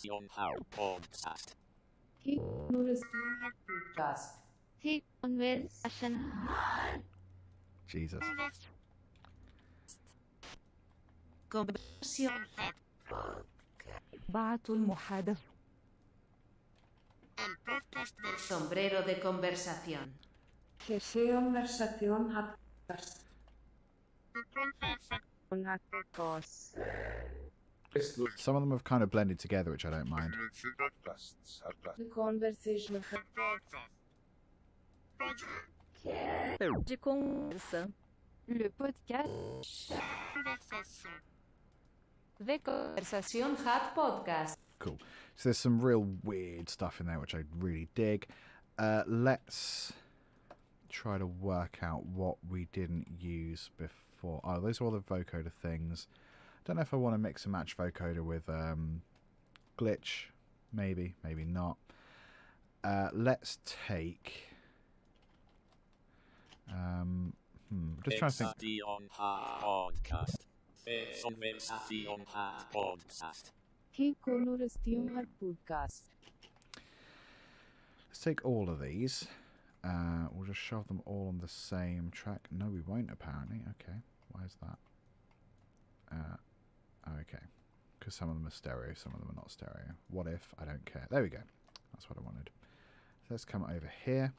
Conversation Hat Podcast. Tecnologia Podcast. Conversation. Jesus. Conversación. بعت المحادثة. El podcast del sombrero de conversación. Conversation Hat Podcast. Some of them have kind of blended together, which I don't mind. The Conversation Hat De conversa. Le podcast. The Conversation Hat Podcast. Cool. So there's some real weird stuff in there, which I really dig. Let's try to work out what we didn't use before. Oh, those are all the vocoder things. Don't know if I want to mix and match vocoder with glitch. Maybe, maybe not. Let's take... just trying to think. Conversation Hat Podcast. Conversation Hat Podcast. Conversation Hat Podcast. Let's take all of these. We'll just shove them all on the same track. No, we won't, apparently. Okay, why is that? Okay, because some of them are stereo, some of them are not stereo. What if? I don't care. There we go. That's what I wanted. So let's come over here.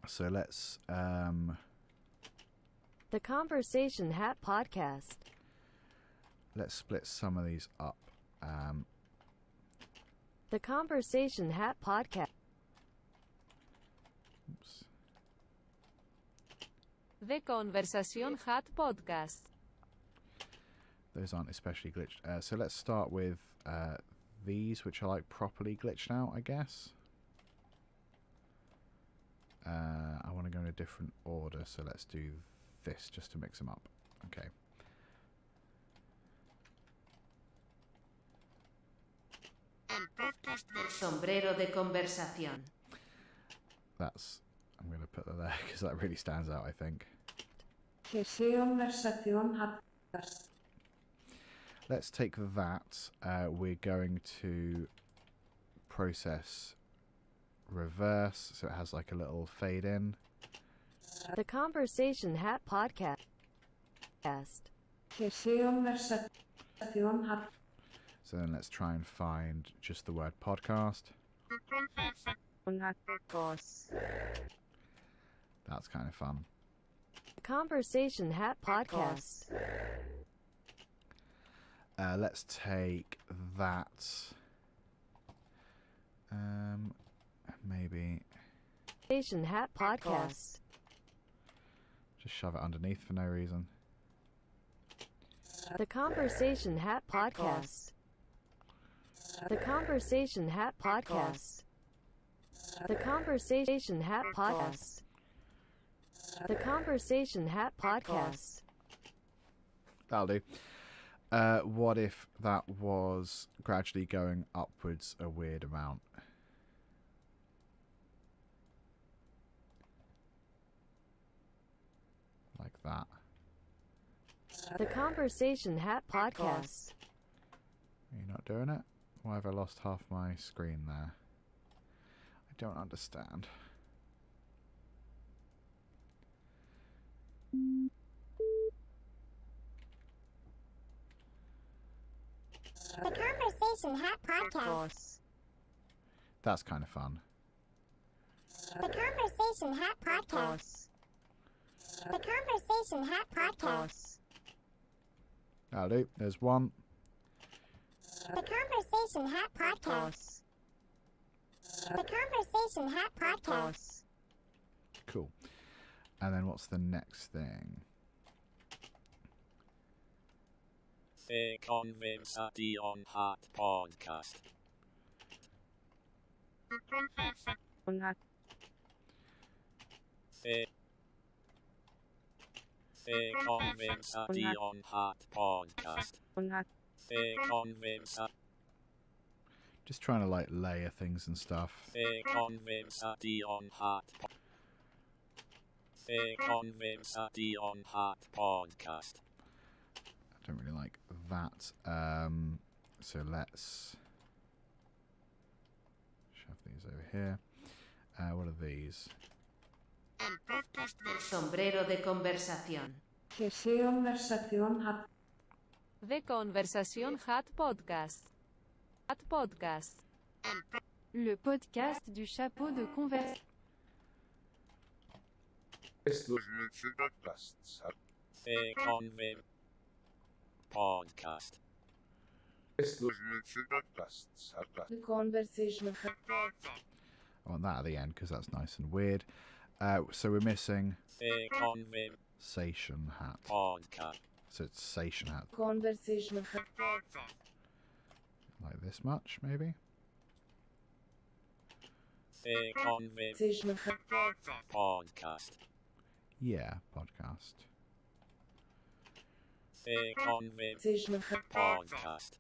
So let's... The Conversation Hat Podcast. let's split some of these up. The Conversation Hat Podcast. Oops. The Conversation Hat Podcast. Those aren't especially glitched. So let's start with these, which are like properly glitched out, I guess. I want to go in a different order, so let's do this just to mix them up. Okay. El podcast del sombrero de conversación. That's... I'm going to put that there because that really stands out, I think. Conversation Hat Podcast. Let's take that. We're going to process reverse, so it has like a little fade in. The Conversation Hat Podcast. Conversation Hat. So then let's try and find just the word podcast. That's kind of fun. The Conversation Hat Podcast. Let's take that. Maybe Conversation Hat Podcast. just shove it underneath for no reason. The Conversation Hat Podcast. The Conversation Hat Podcast. The Conversation Hat Podcast. The Conversation Hat Podcast. That'll do. What if that was gradually going upwards a weird amount? Like that. The Conversation Hat Podcast. Are you not doing it? Why have I lost half my screen there? I don't understand. The Conversation Hat Podcast. That's kind of fun. The Conversation Hat Podcast. The Conversation Hat Podcast. That'll do. There's one. The Conversation Hat Podcast. The Conversation Hat Podcast. Cool. And then what's the next thing? The Conversation Hat Podcast. The Conversation Hat Podcast. The Conversation. Just trying to like layer things and stuff. The Conversation Hat. The Conversation Hat Podcast. I don't really like that. So let's here. What are these? El podcast del sombrero de conversación. The Conversation Hat Podcast. Le podcast du chapeau de conversation. Estos multipodcasts are The Convim Podcast. Estos multipodcasts are The Conversation I want that at the end because that's nice and weird. So we're missing The Convim Sation Hat. Podcast. So it's Sation Hat. Conversation Like this much, maybe? The Convim Podcast. Yeah, podcast. The Convim Podcast.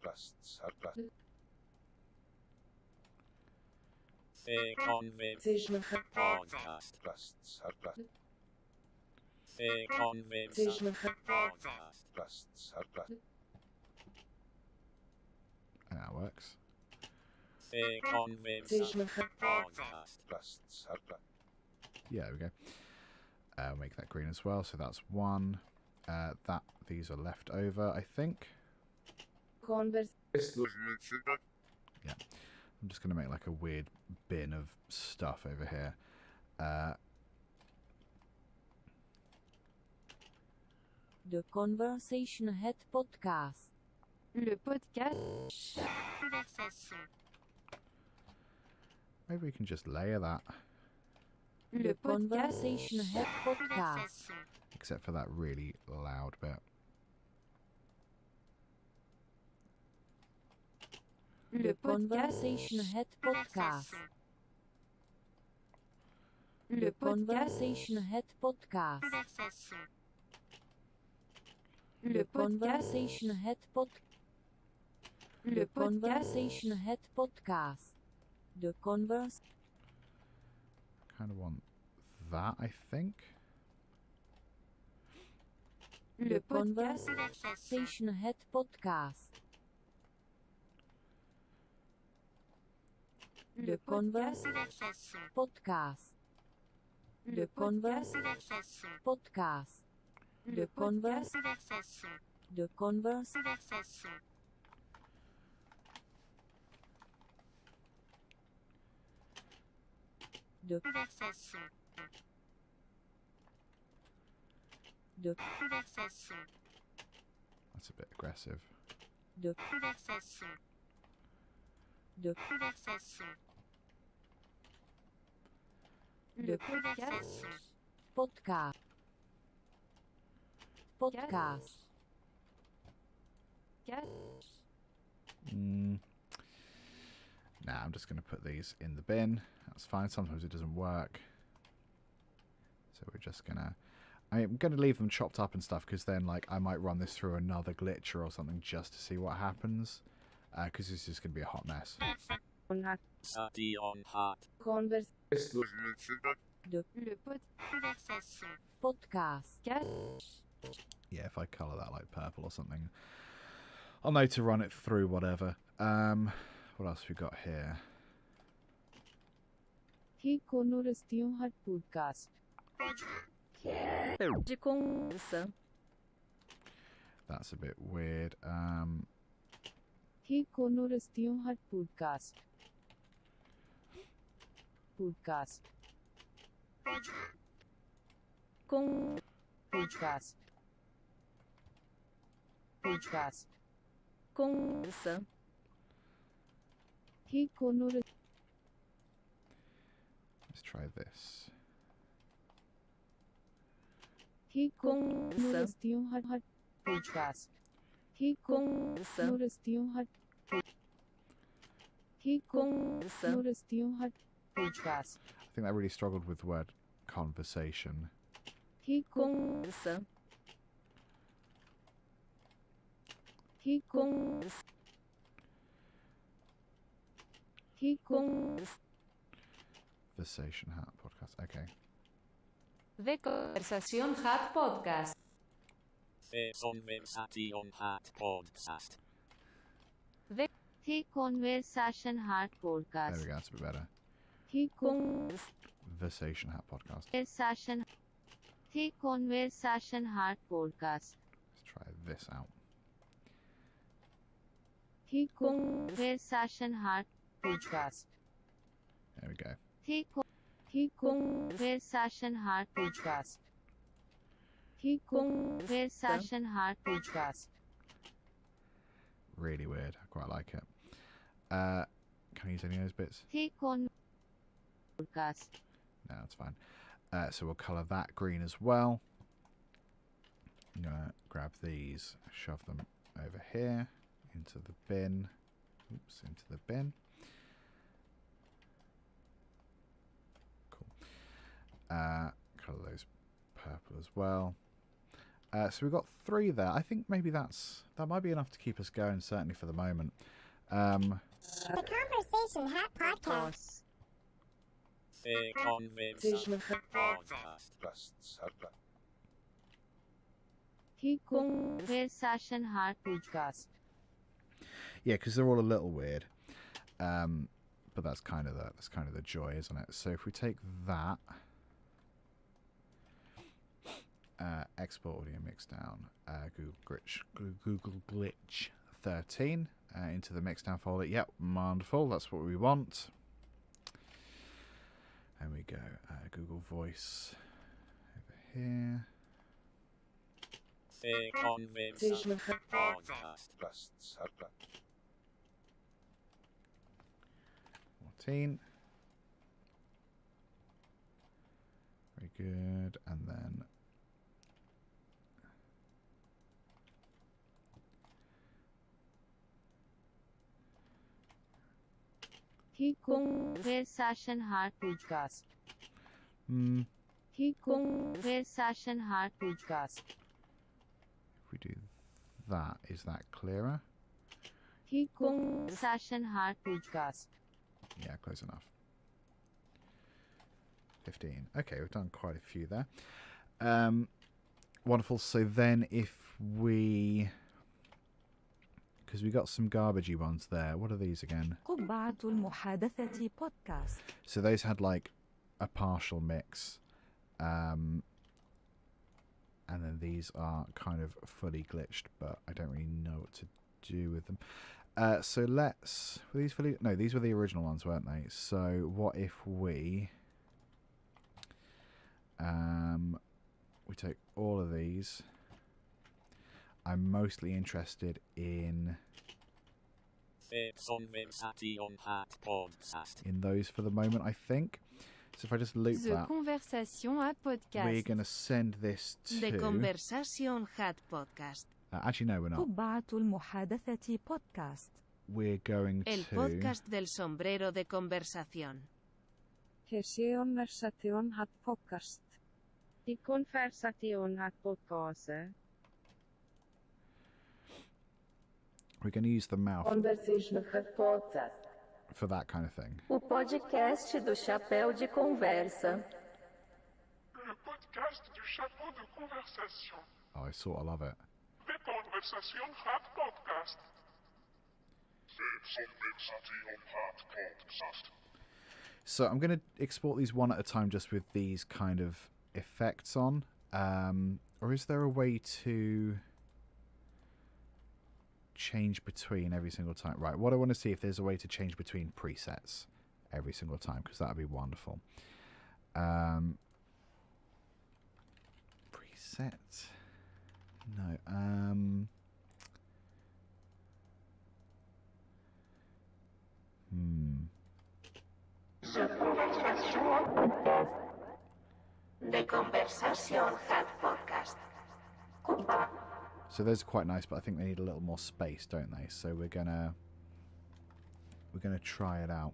podcasts are class. The Convim Podcast. Podcasts are class. The Convim Podcast. Podcasts are class. And that works. The Convim Podcast. Podcasts are class. Yeah, there we go. Make that green as well. So that's one. These are left over, I think. Estos multipodcasts Yeah. I'm just going to make like a weird bin of stuff over here. The Conversation Hat Podcast. Le podcast. Maybe we can just layer that. The Conversation Hat Podcast. Except for that really loud bit. The Conversation Hat Podcast. The Conversation Hat Podcast. Le Conversation Hat Podcast. Le Conversation Hat Podcast. The Converse. Kind of want that, I think. Le Conversation Hat Podcast. Le Conversation Podcast. Le Conversation Podcast. Le Conversation. The Converse. The The That's a bit aggressive. The The The podcast. Podcast. Podcast. Nah, I'm just going to put these in the bin. That's fine. Sometimes it doesn't work. So we're just going to... I'm going to leave them chopped up and stuff because then like I might run this through another glitcher or something just to see what happens. Because this is going to be a hot mess. Estos multipodcasts The podcast. Yeah, if I colour that like purple or something, I'll know to run it through whatever. What else we got here? Que Conversation Hat Podcast. De conversa. That's a bit weird. Que Conversation Hat Podcast. Podcast. Com. Podcast. Podcast. Conversa. Que Conversation. Let's try this. Que Conversation Hat Podcast. Que Conversation Hat. Que Conversation Hat Podcast. I think I really struggled with the word conversation. Que Conversa. Que Conversa. Que Conversation Hat Podcast. Okay. The Conversation Hat Podcast. The Conversation Hat Podcast. The Conversation Hat Podcast. There we go. That's a bit better. The Conversation Hat Podcast. The Conversation Hat Podcast. Let's try this out. The Conversation Hat Podcast. There we go. The Conversation Hat Podcast. The Conversation Hat Podcast. Really weird. I quite like it. Can I use any of those bits? The Podcast. No, that's fine. So we'll colour that green as well. I'm going to grab these, shove them over here into the bin. Oops, into the bin. Cool. Colour those purple as well. So we've got 3 there. I think maybe that might be enough to keep us going, certainly for the moment. The Conversation Hat Podcast. The Conversation Podcast. The Conversation Hat Podcast. Yeah, because they're all a little weird. But that's kind of the joy, isn't it? So if we take that, export audio mix down, Google Glitch 13 into the mixdown folder. Yep, wonderful. That's what we want. And we go Google Voice over here. The Conversation Podcast. 14. Very good. And then The Conversation Hat Podcast. The Conversation Hat Podcast. if we do that, is that clearer? The Conversation Hat Podcast. Yeah, close enough. 15. Okay, we've done quite a few there. Wonderful. So then if we... because we got some garbagey ones there. What are these again? قبعة المحادثة podcast. So those had like a partial mix. And then these are kind of fully glitched, but I don't really know what to do with them. So let's... were these fully... no, these were the original ones, weren't they? So what if we... we take all of these. I'm mostly interested in those for the moment, I think. So if I just loop The that, Conversation Hat Podcast. we're going to send this to... The Conversation Hat Podcast. actually, no, we're not. قبعة المحادثة podcast. We're going El to... podcast del sombrero de conversación. Conversation Hat Podcast. The Conversation Hat Podcast. We're going to use the mouth Conversation Hat Podcast. for that kind of thing. O podcast do Chapéu de Conversa. Le podcast du chapeau de conversation. Oh, I sort of love it. The Conversation Hat Podcast. The Conversation Hat Podcast. So I'm going to export these one at a time just with these kind of effects on. Or is there a way to change between every single time? Right, what I want to see if there's a way to change between presets every single time, because that would be wonderful. Preset? No. The Conversation Hat Podcast. So those are quite nice, but I think they need a little more space, don't they? So we're gonna try it out.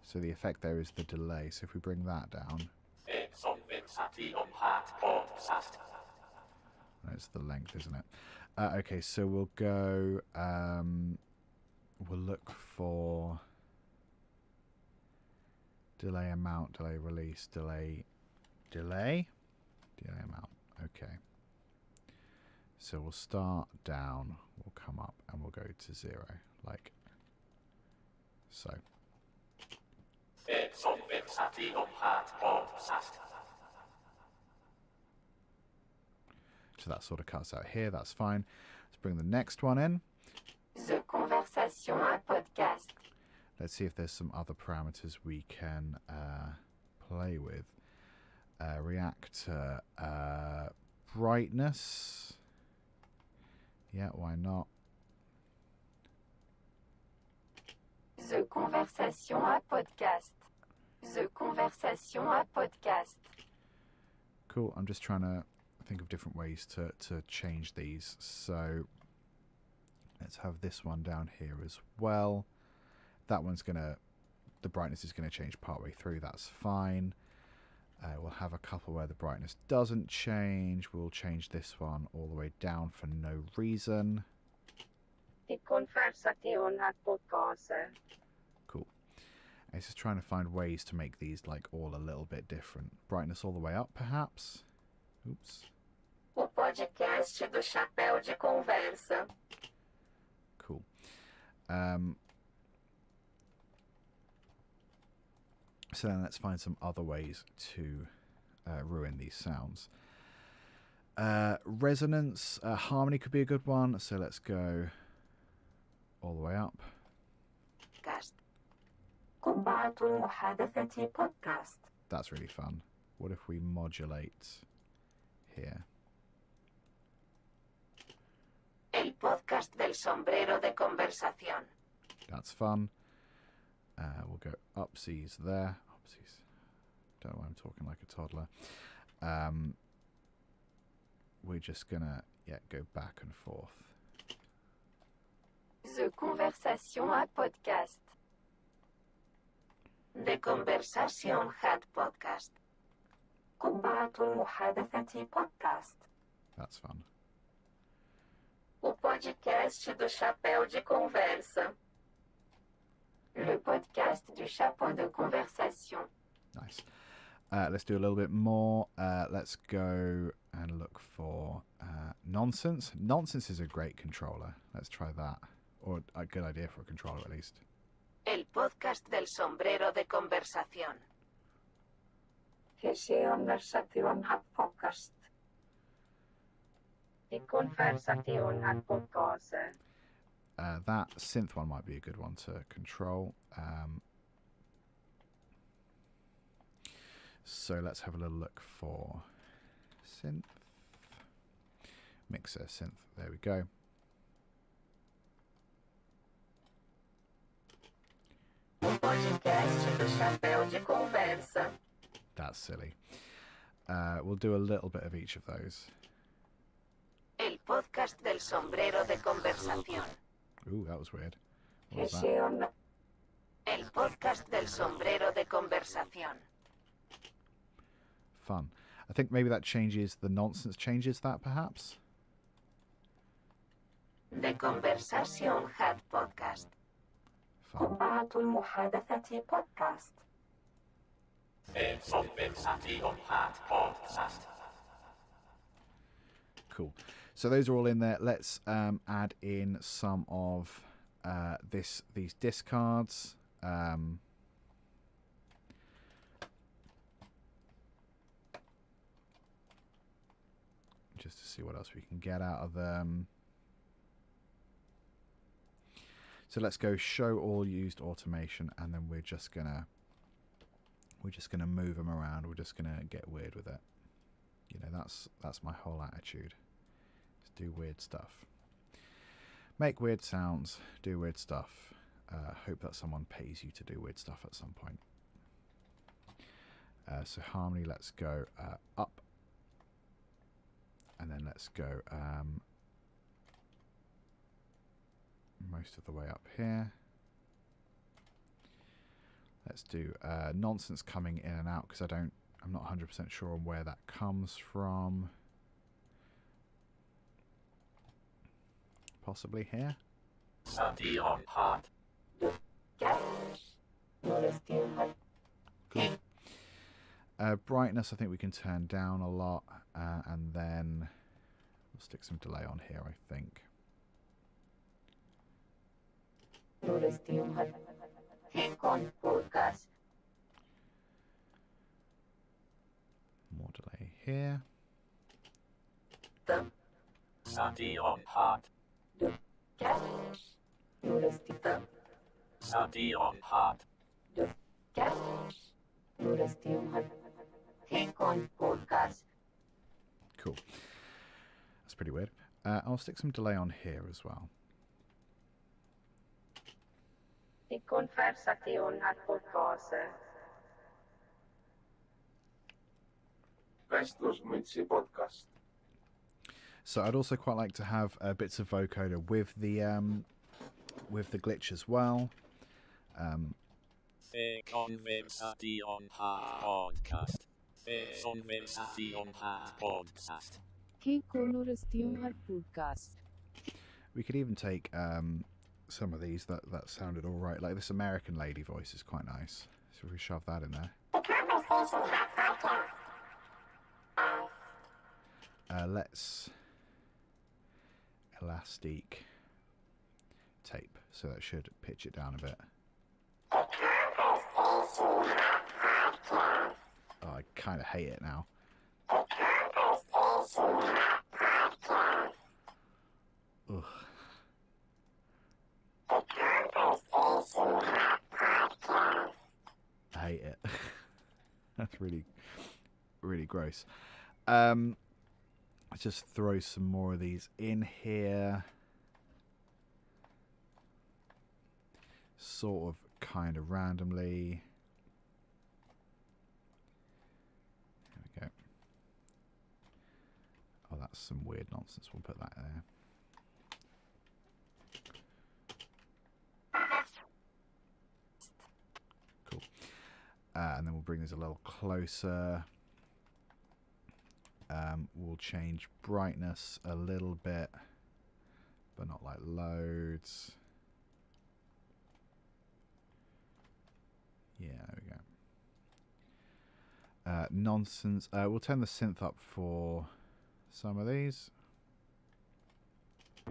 So the effect there is the delay. So if we bring that down, it's the length, isn't it? Okay, so we'll go. We'll look for delay amount, delay release, delay amount. Okay. So we'll start down, we'll come up, and we'll go to 0, like so. So that sort of cuts out here, that's fine. Let's bring the next one in. The Conversation Podcast. Let's see if there's some other parameters we can play with. Reactor brightness. Yeah, why not? The Conversation Podcast. The Conversation Podcast. Cool. I'm just trying to think of different ways to change these. So let's have this one down here as well. That one's the brightness is gonna change partway through. That's fine. We'll have a couple where the brightness doesn't change. We'll change this one all the way down for no reason. Cool. It's just trying to find ways to make these like all a little bit different. Brightness all the way up, perhaps. Oops. O podcast do Chapéu de Conversa. Cool. So then let's find some other ways to ruin these sounds. Resonance, harmony could be a good one. So let's go all the way up. That's really fun. What if we modulate here? El podcast del sombrero de conversación. That's fun. We'll go upsies there. Upsies. Don't know why I'm talking like a toddler. We're just gonna go back and forth. The Conversation Podcast. The Conversation Hat Podcast. قبعة المحادثة Podcast. That's fun. O podcast do Chapéu de Conversa. Le podcast du chapeau de conversation. Nice. Let's do a little bit more. Let's go and look for nonsense. Nonsense is a great controller. Let's try that. Or a good idea for a controller at least. El podcast del sombrero de conversación. Conversation Hat Podcast. The Conversation Hat Podcast. That synth one might be a good one to control. So let's have a little look for synth. Mixer synth. There we go. O podcast do Chapéu de Conversa. That's silly. We'll do a little bit of each of those. El podcast del sombrero de conversación. Ooh, that was weird. What was that? El podcast del sombrero de conversación. Fun. I think maybe that changes the nonsense. Changes that perhaps. The Conversation Hat Podcast. Fun. قبعة المحادثة Podcast. Cool. So those are all in there. Let's add in some of these discards. Just to see what else we can get out of them. So let's go show all used automation, and then we're just gonna move them around. We're just gonna get weird with it. You know, that's my whole attitude. Just do weird stuff. Make weird sounds, do weird stuff. Hope that someone pays you to do weird stuff at some point. So harmony, let's go up. And then let's go most of the way up here. Let's do nonsense coming in and out, because I'm not 100% sure on where that comes from. Possibly here. Cool. Brightness I think we can turn down a lot, and then We'll stick some delay on here, I think. More delay here. Sati on part. Sati on part. Cool. That's pretty weird. I'll stick some delay on here as well. Conversation podcast. Podcast. So I'd also quite like to have bits of vocoder with the glitch as well. Conversation podcast. Conversation podcast. Podcast. We could even take some of these that sounded all right. Like this American lady voice is quite nice. So if we shove that in there. Let's elastic tape, so that should pitch it down a bit. Oh, I kind of hate it now. Ugh. I hate it. That's really, really gross. Let's just throw some more of these in here. Sort of, kind of randomly. There we go. Oh, that's some weird nonsense. We'll put that there. Cool. And then we'll bring this a little closer. We'll change brightness a little bit, but not like loads. Yeah, there we go. Nonsense. We'll turn the synth up for some of these.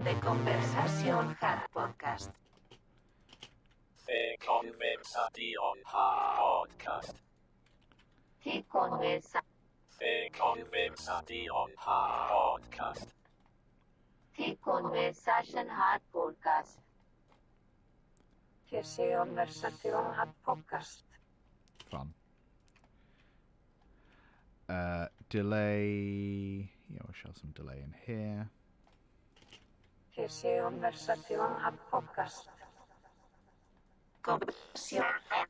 The Conversation Hat Podcast. The Conversation Podcast. The Conversation. The Conversation Podcast. The Conversation Hat Podcast. The Conversation Hat Podcast. Fun. Delay. Yeah, we'll show some delay in here. The Conversation Hat Podcast. Conversation Hat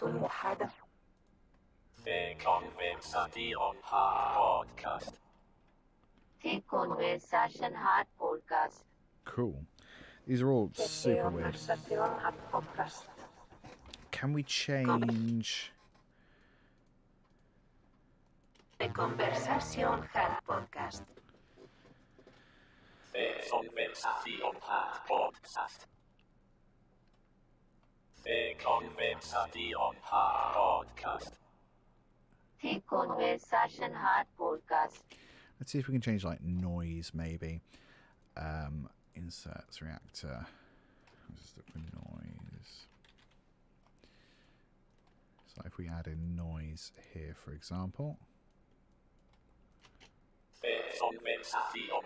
Podcast. The Conversation Podcast. The Conversation Hat Podcast. Cool. These are all super weird. Can we change? The Conversation Hat Podcast. The Conversation Podcast. The Conversation Podcast. The Conversation Hat Podcast. Let's see if we can change like noise maybe. Inserts reactor. Let's just look for noise. So if we add in noise here, for example. The Conversation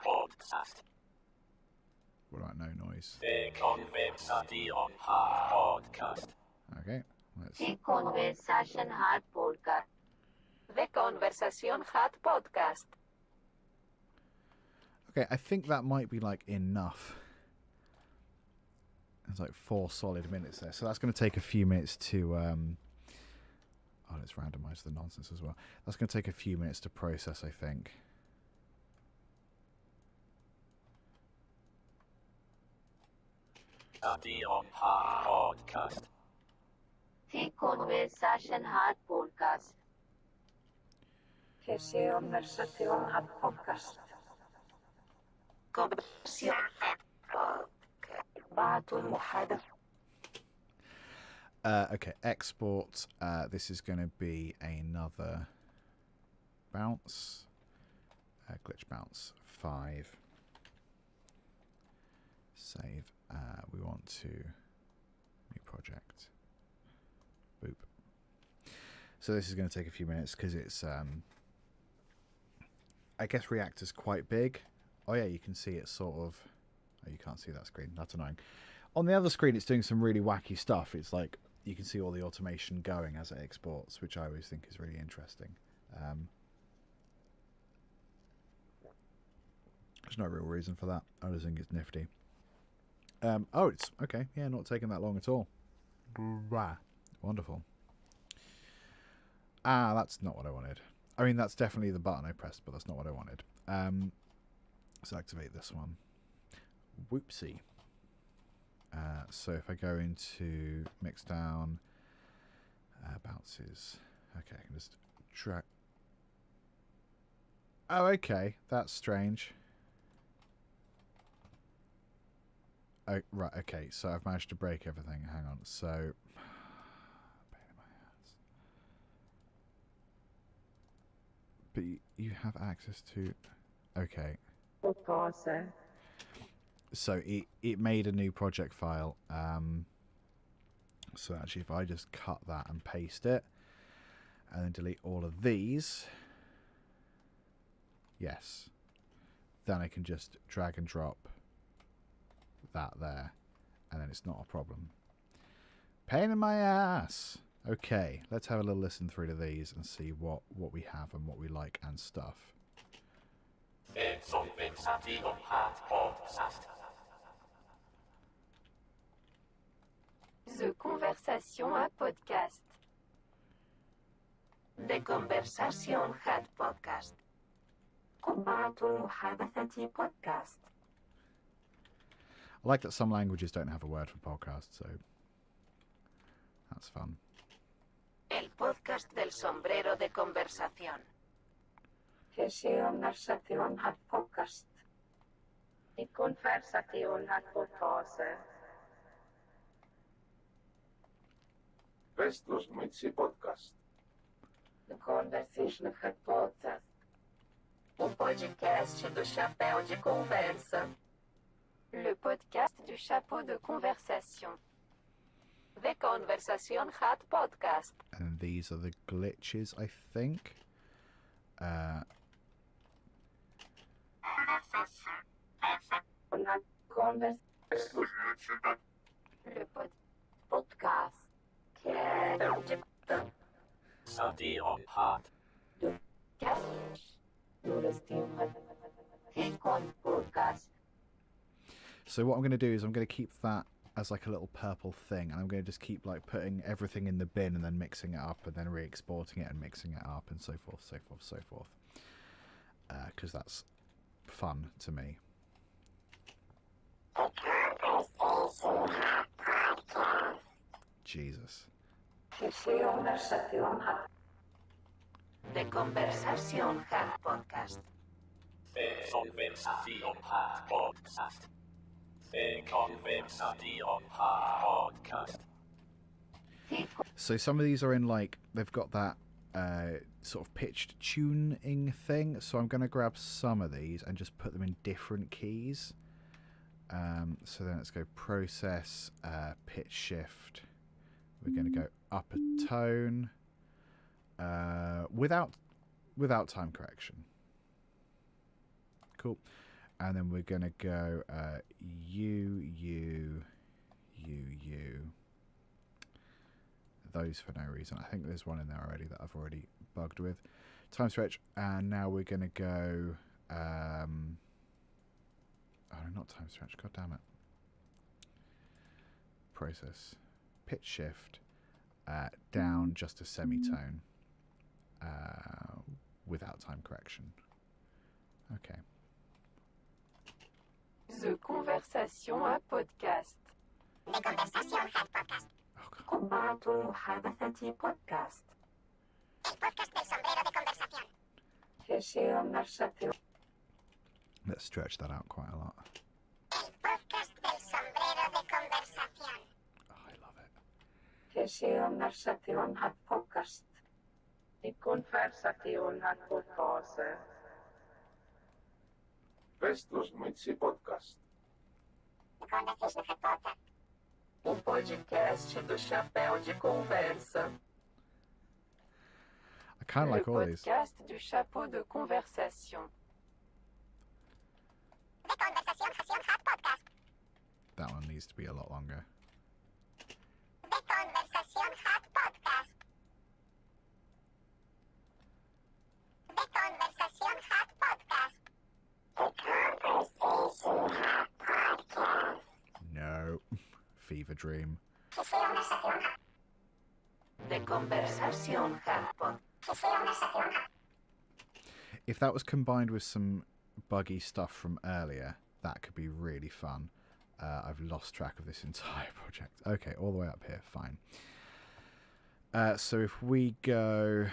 Podcast. What about no noise? The Conversation Podcast. Okay, let's. The Conversation Hat Podcast. The Conversation Hat Podcast. Okay, I think that might be like enough. There's like 4 solid minutes there, so that's going to take a few minutes to. Oh, let's randomize the nonsense as well. That's going to take a few minutes to process, I think. Conversation Podcast. The Conversation Hat Podcast. The Conversation Hat Podcast. Conversation Hat Podcast. Okay, export. This is going to be another bounce. glitch bounce 5. Save. We want to new project. Boop. So this is going to take a few minutes because it's I guess Reactor's quite big. Oh yeah, you can see it sort of. Oh, you can't see that screen. That's annoying. On the other screen, it's doing some really wacky stuff. It's like you can see all the automation going as it exports, which I always think is really interesting. There's no real reason for that. I just think it's nifty. Oh, it's okay. Yeah, not taking that long at all. Wonderful. That's not what I wanted. I mean, that's definitely the button I pressed, but that's not what I wanted. Let's activate this one. Whoopsie. So if I go into Mixdown, bounces. Okay, I can just drag. Oh, okay. That's strange. Oh, right, okay. So I've managed to break everything. Hang on. So, pain in my ass. But you have access to. Okay. So it made a new project file. So actually, if I just cut that and paste it, and then delete all of these, yes, then I can just drag and drop that there, and then it's not a problem. Pain in my ass. Okay, let's have a little listen through to these and see what we have and what we like and stuff. The Conversation à Podcast. The Conversation Hat Podcast. قبعة المحادثة Podcast. I like that some languages don't have a word for podcast, so that's fun. El podcast del sombrero de conversación. Conversation hat podcast. Die Conversation hat Podcast. Restos Mitzi Podcast. The Conversation hat Podcast. O podcast do chapéu de conversa. Le podcast du chapeau de conversation. The Conversation Hat Podcast. And these are the glitches, I think. Le podcast. So what I'm going to do is I'm going to keep that as like a little purple thing, and I'm going to just keep like putting everything in the bin and then mixing it up and then re-exporting it and mixing it up and so forth, so forth, so forth. Because that's fun to me. Jesus. The Conversation Hat Podcast. The Conversation Hat Podcast. The Conversation Hat Podcast. So some of these are in like, they've got that sort of pitched tuning thing. So I'm going to grab some of these and just put them in different keys. So then let's go process, pitch shift. We're going to go up a tone without time correction. Cool. And then we're going to go U. Those for no reason. I think there's one in there already that I've already bugged with. Time stretch. And now we're going to go... oh, not time stretch. God damn it. Process. Pitch shift. Down just a semitone. Without time correction. Okay. The Conversation à Podcast. The Conversation Hat Podcast. قبعة المحادثة Podcast. El podcast del sombrero de conversación. Let's stretch that out quite a lot. El podcast del sombrero de conversación. Oh, I love it. Conversation hat Podcast. Die Conversation hat Podcast. Restos Glitchy Podcast. O podcast do chapéu de conversa. I kind of like all Le these. podcast du chapeau de conversation. That one needs to be a lot longer. No. Fever dream. De conversación hot podcast. If that was combined with some buggy stuff from earlier, that could be really fun. I've lost track of this entire project. Okay, all the way up here, fine. So if we go...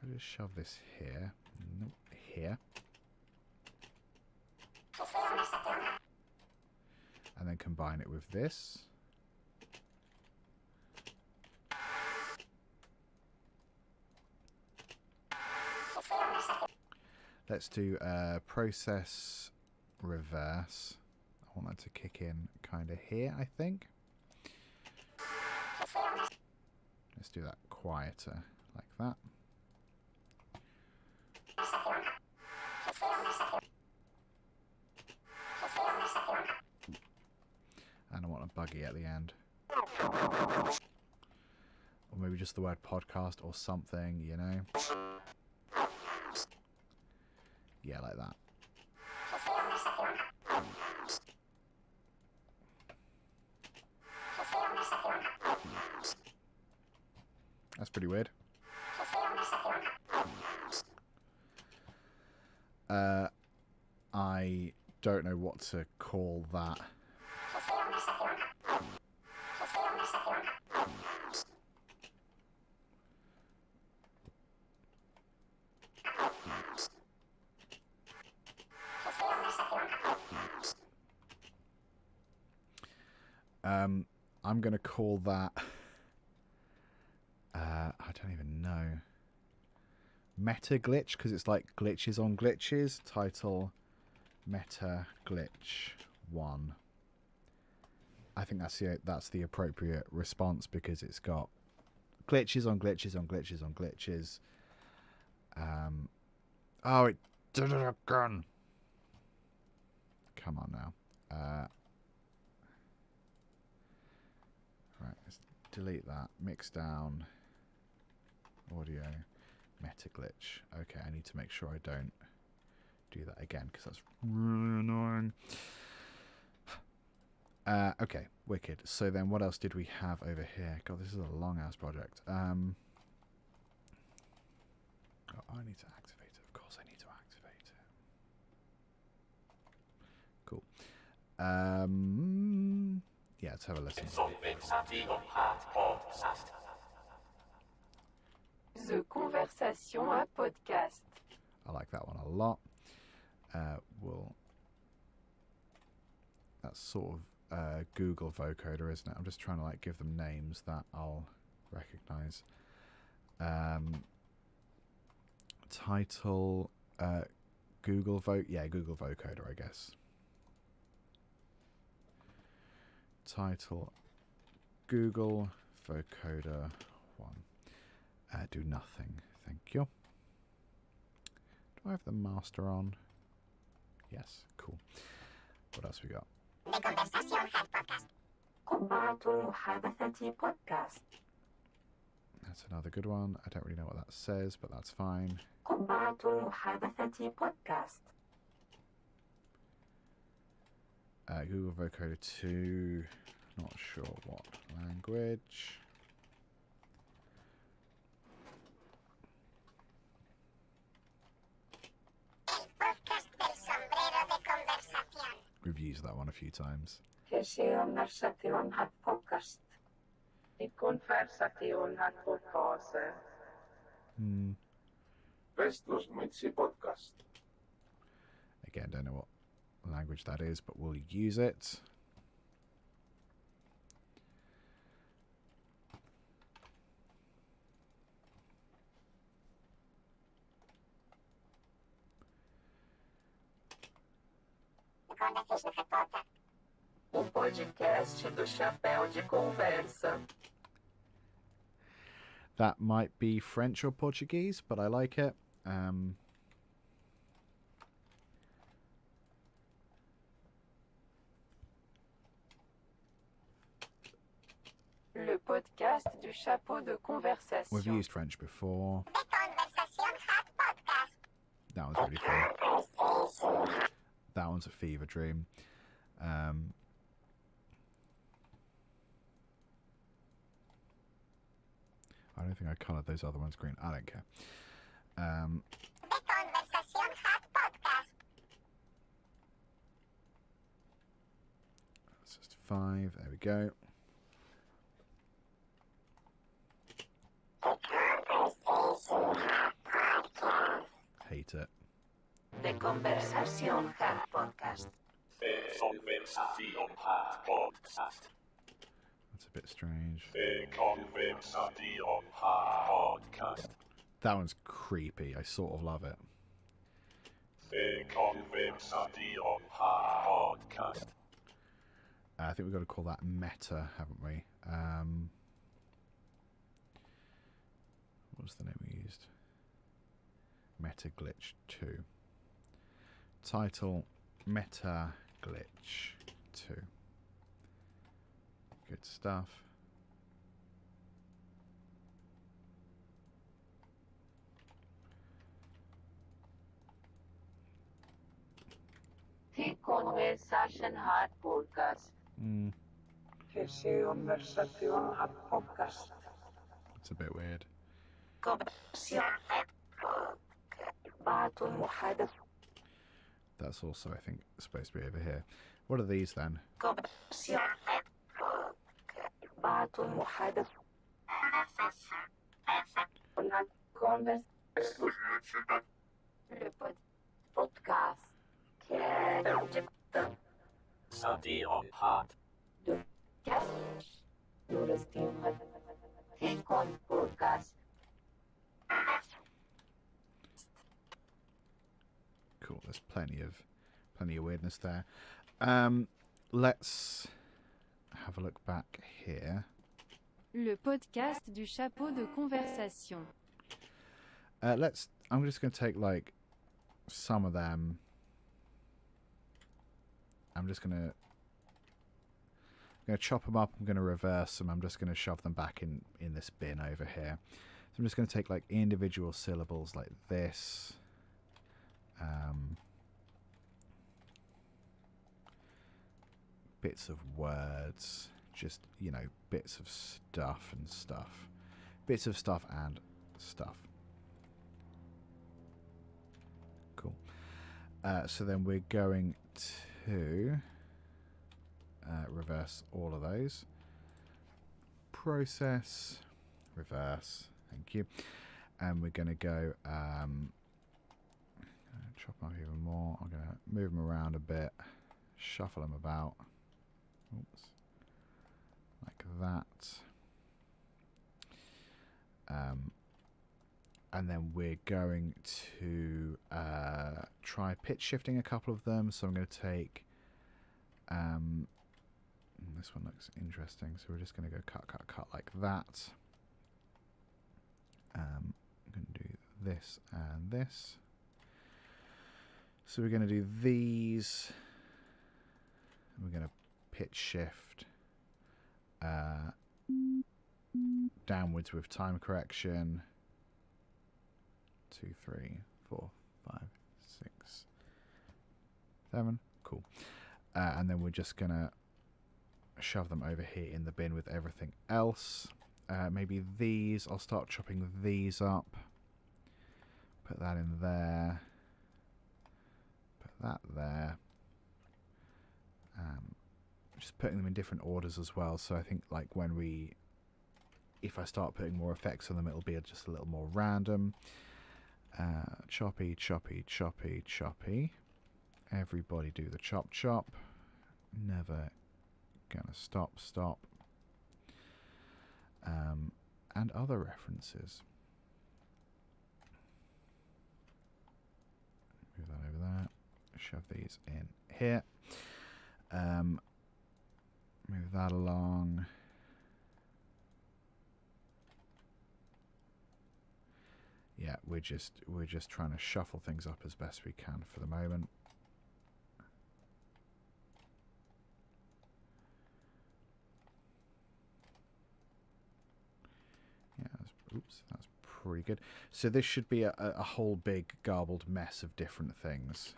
I'll just shove this here. Nope, here. And then combine it with this. Let's do process reverse. I want that to kick in kind of here, I think. Let's do that quieter, like that. And I want a buggy at the end. Or maybe just the word podcast or something, you know? Yeah, like that. That's pretty weird. I don't know what to call that. I'm going to call that... I don't even know. Meta glitch, because it's like glitches on glitches. Title Meta Glitch 1. I think that's the appropriate response because it's got glitches on glitches on glitches on glitches. Oh, it did it again. Come on now. Right, let's delete that. Mix down. Audio. Meta glitch. Okay, I need to make sure I don't do that again because that's really annoying. Okay, wicked. So then what else did we have over here? God, this is a long ass project. Oh, I need to activate it. Of course I need to activate it. Cool. Yeah, let's have a listen. The conversation à podcast. I like that one a lot. That's sort of Google vocoder, isn't it? I'm just trying to like give them names that I'll recognize. Title Google Google vocoder, I guess. Title Google vocoder 1. Do nothing, thank you. Do I have the master on? Yes, cool. What else we got? That's another good one. I don't really know what that says, but that's fine. Google vocoder 2. Not sure what language. We've used that one a few times. Conversation at podcast. De conversación at podcast. Restos Glitchy Podcast. Again, don't know what language that is, but we'll use it. Conversation Podcast. O podcast do chapéu de conversa. That might be French or Portuguese, but I like it. Le podcast du chapeau de conversation. We've used French before. The Conversation Hot Podcast. That one's really fun. That one's a fever dream. I don't think I coloured those other ones green. I don't care. The Conversation Hot Podcast. That's just 5. There we go. Hate it. The Conversation Hot Podcast. The Conversation Hot Podcast. That's a bit strange. The Conversation Hot Podcast. That one's creepy. I sort of love it. The Conversation Hot Podcast. I think we've got to call that meta, haven't we? What was the name we used? Meta Glitch 2. Title Meta Glitch 2. Good stuff. The Conversation Hot Podcast. Conversation Hot Podcast. It's a bit weird. Conversation بعض المحادثة. That's also, I think, supposed to be over here. What are these then? Conversation بعض المحادثة. Le podcast. Sadion Hot. Podcast. Cool. There's plenty of weirdness there. Let's have a look back here. Le podcast du chapeau de conversation. I'm just going to take like some of them. I'm going to chop them up. I'm going to reverse them. I'm just going to shove them back in this bin over here. So I'm just going to take like individual syllables like this. Bits of words, just, bits of stuff and stuff. Bits of stuff and stuff. Cool. So then we're going to reverse all of those. Process, reverse, thank you. And we're going to go chop them up even more. I'm going to move them around a bit, shuffle them about. Oops. Like that. And then we're going to try pitch shifting a couple of them. So I'm going to take this one looks interesting, so we're just going to go cut like that. I'm going to do this and this. So we're going to do these. We're going to pitch shift downwards with time correction. 2, 3, 4, 5, 6, 7. Cool. And then we're just going to shove them over here in the bin with everything else. Maybe these. I'll start chopping these up. Put that in there. Put that there. Just putting them in different orders as well. So I think like if I start putting more effects on them, it'll be just a little more random. Choppy, choppy, choppy, choppy. Everybody do the chop chop. Never gonna stop. And other references. Move that over there. shove these in here. Move that along. Yeah, we're just trying to shuffle things up as best we can for the moment. Yeah, that's pretty good. So this should be a whole big garbled mess of different things.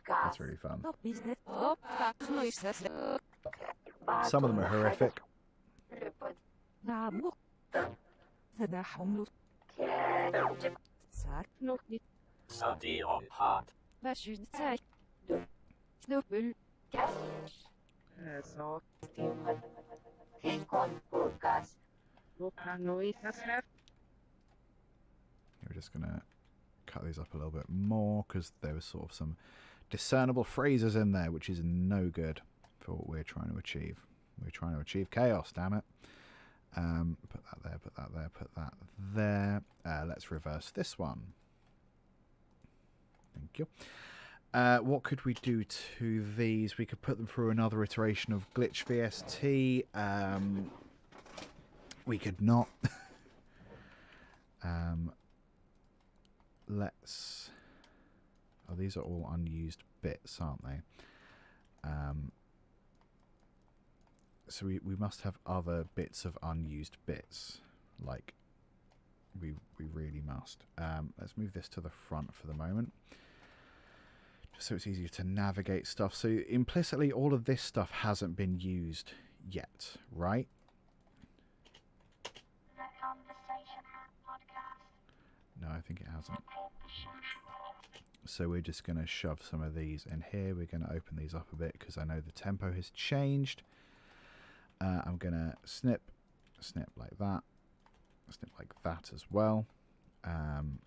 That's really fun. Some of them are horrific. Sunday on part. We're just going to cut these up a little bit more because there was sort of some discernible phrases in there, which is no good for what we're trying to achieve. We're trying to achieve chaos, damn it. Put that there, put that there, put that there. Let's reverse this one. Thank you. What could we do to these? We could put them through another iteration of Glitch VST. We could not. Let's... Oh, these are all unused bits, aren't they? So we must have other bits of unused bits. Like, we really must. Let's move this to the front for the moment. Just so it's easier to navigate stuff. So implicitly, all of this stuff hasn't been used yet, right? No, I think it hasn't. So we're just going to shove some of these in here. We're going to open these up a bit because I know the tempo has changed. I'm going to snip like that, snip like that as well. And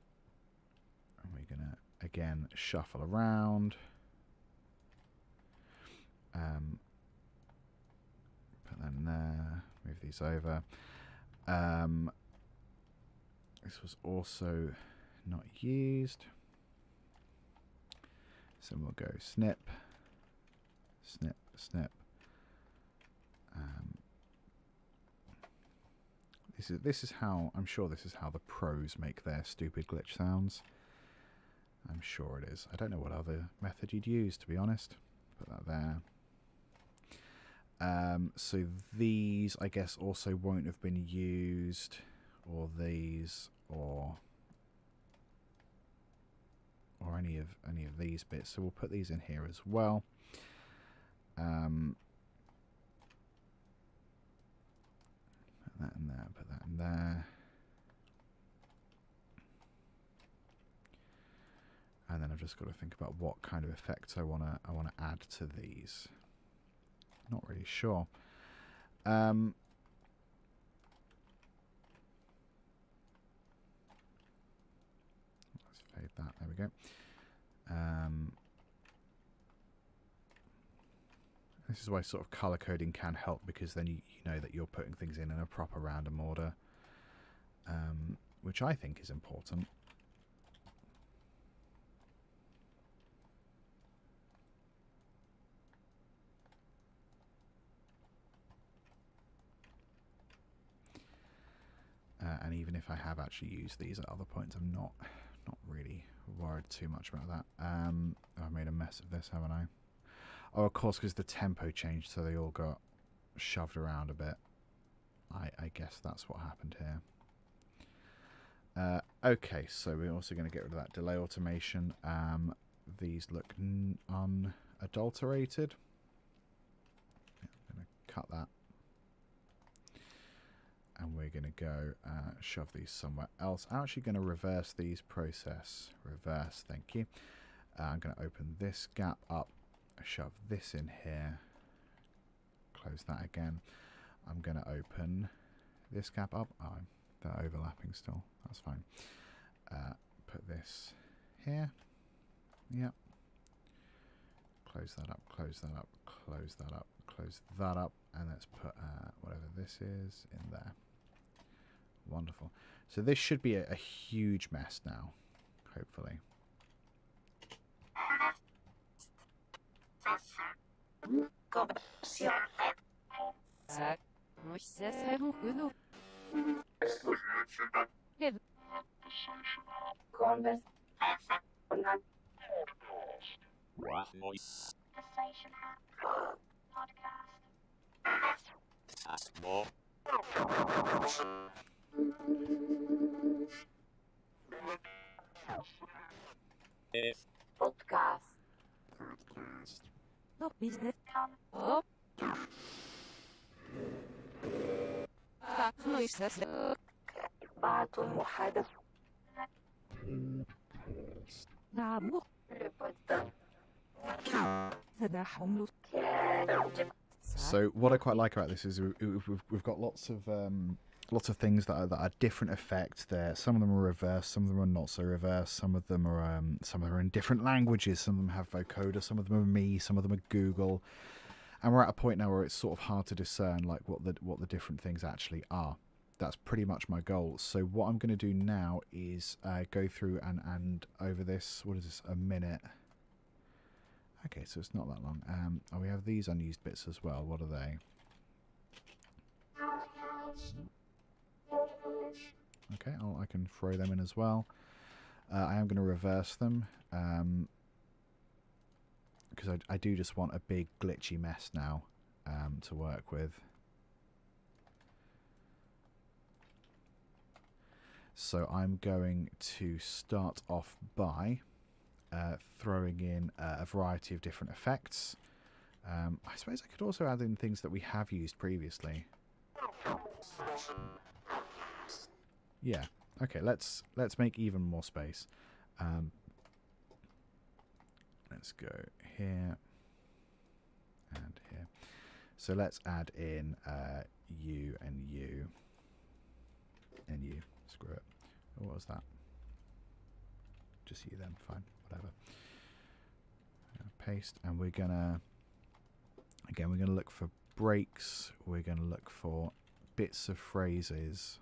we're going to, again, shuffle around. Put that in there, move these over. This was also not used. So we'll go snip, snip, snip. This is how, I'm sure this is how the pros make their stupid glitch sounds. I'm sure it is. I don't know what other method you'd use, to be honest. Put that there. So these, I guess, also won't have been used, or these, or any of these bits. So we'll put these in here as well. Put that in there, put that in there. And then I've just got to think about what kind of effects I wanna add to these. Not really sure. Let's fade that. There we go. This is why sort of color coding can help, because then you know that you're putting things in a proper random order, which I think is important. And even if I have actually used these at other points, I'm not really worried too much about that. I've made a mess of this, haven't I? Oh, of course, because the tempo changed, so they all got shoved around a bit. I guess that's what happened here. Okay, so we're also going to get rid of that delay automation. These look unadulterated. I'm going to cut that. And we're going to go shove these somewhere else. I'm actually going to reverse these process. Reverse, thank you. I'm going to open this gap up, shove this in here, close that again. I'm going to open this gap up. Oh, they're overlapping still. That's fine. Put this here. Yep. Close that up, close that up, close that up, close that up, and let's put whatever this is in there. Wonderful. So this should be a huge mess now, hopefully. Podcast. Top business. بعض المحادثة. نعم. Le podcast. تداحم. So what I quite like about this is we've got lots of things that are different effects there. Some of them are reverse, some of them are not so reverse. Some of them are in different languages. Some of them have vocoder, some of them are me, some of them are Google. And we're at a point now where it's sort of hard to discern like what the different things actually are. That's pretty much my goal. So what I'm going to do now is go through and over this. What is this? A minute. Okay, so it's not that long. Oh, we have these unused bits as well. What are they? Okay, I can throw them in as well. I am going to reverse them because I do just want a big glitchy mess now to work with. So I'm going to start off by throwing in a variety of different effects. I suppose I could also add in things that we have used previously. Yeah. Okay. Let's make even more space. Let's go here and here. So let's add in you and you and you. Screw it. Oh, what was that? Just you then. Fine. Whatever. Paste, and we're gonna look for breaks. We're gonna look for bits of phrases.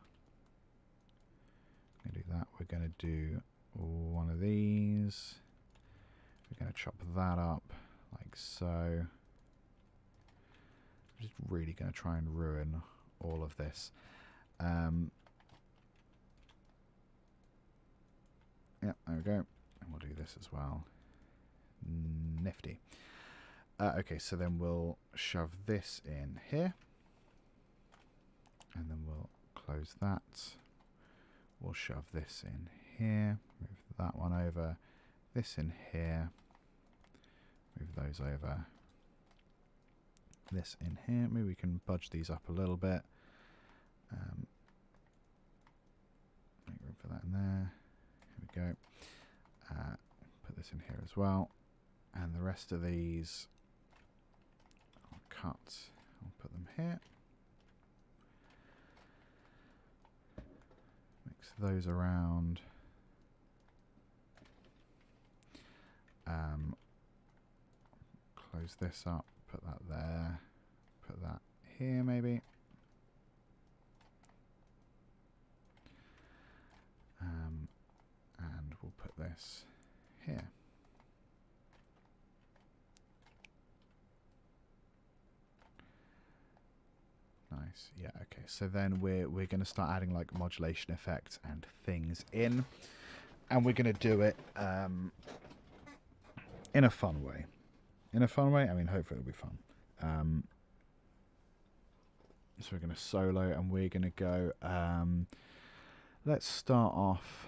We're gonna do that. We're gonna do one of these. We're gonna chop that up like so. I'm just really gonna try and ruin all of this. Yeah, there we go. And we'll do this as well. Nifty. Okay, so then we'll shove this in here. And then we'll close that. We'll shove this in here. Move that one over. This in here. Move those over. This in here. Maybe we can budge these up a little bit. Make room for that in there. Here we go. Put this in here as well. And the rest of these I'll cut. I'll put them here. Mix those around. Close this up. Put that there. Put that here maybe. And we'll put this here. Nice. Yeah, okay. So then we're going to start adding like modulation effects and things in. And we're going to do it in a fun way. In a fun way? I mean, hopefully it'll be fun. So we're going to solo and we're going to go... let's start off...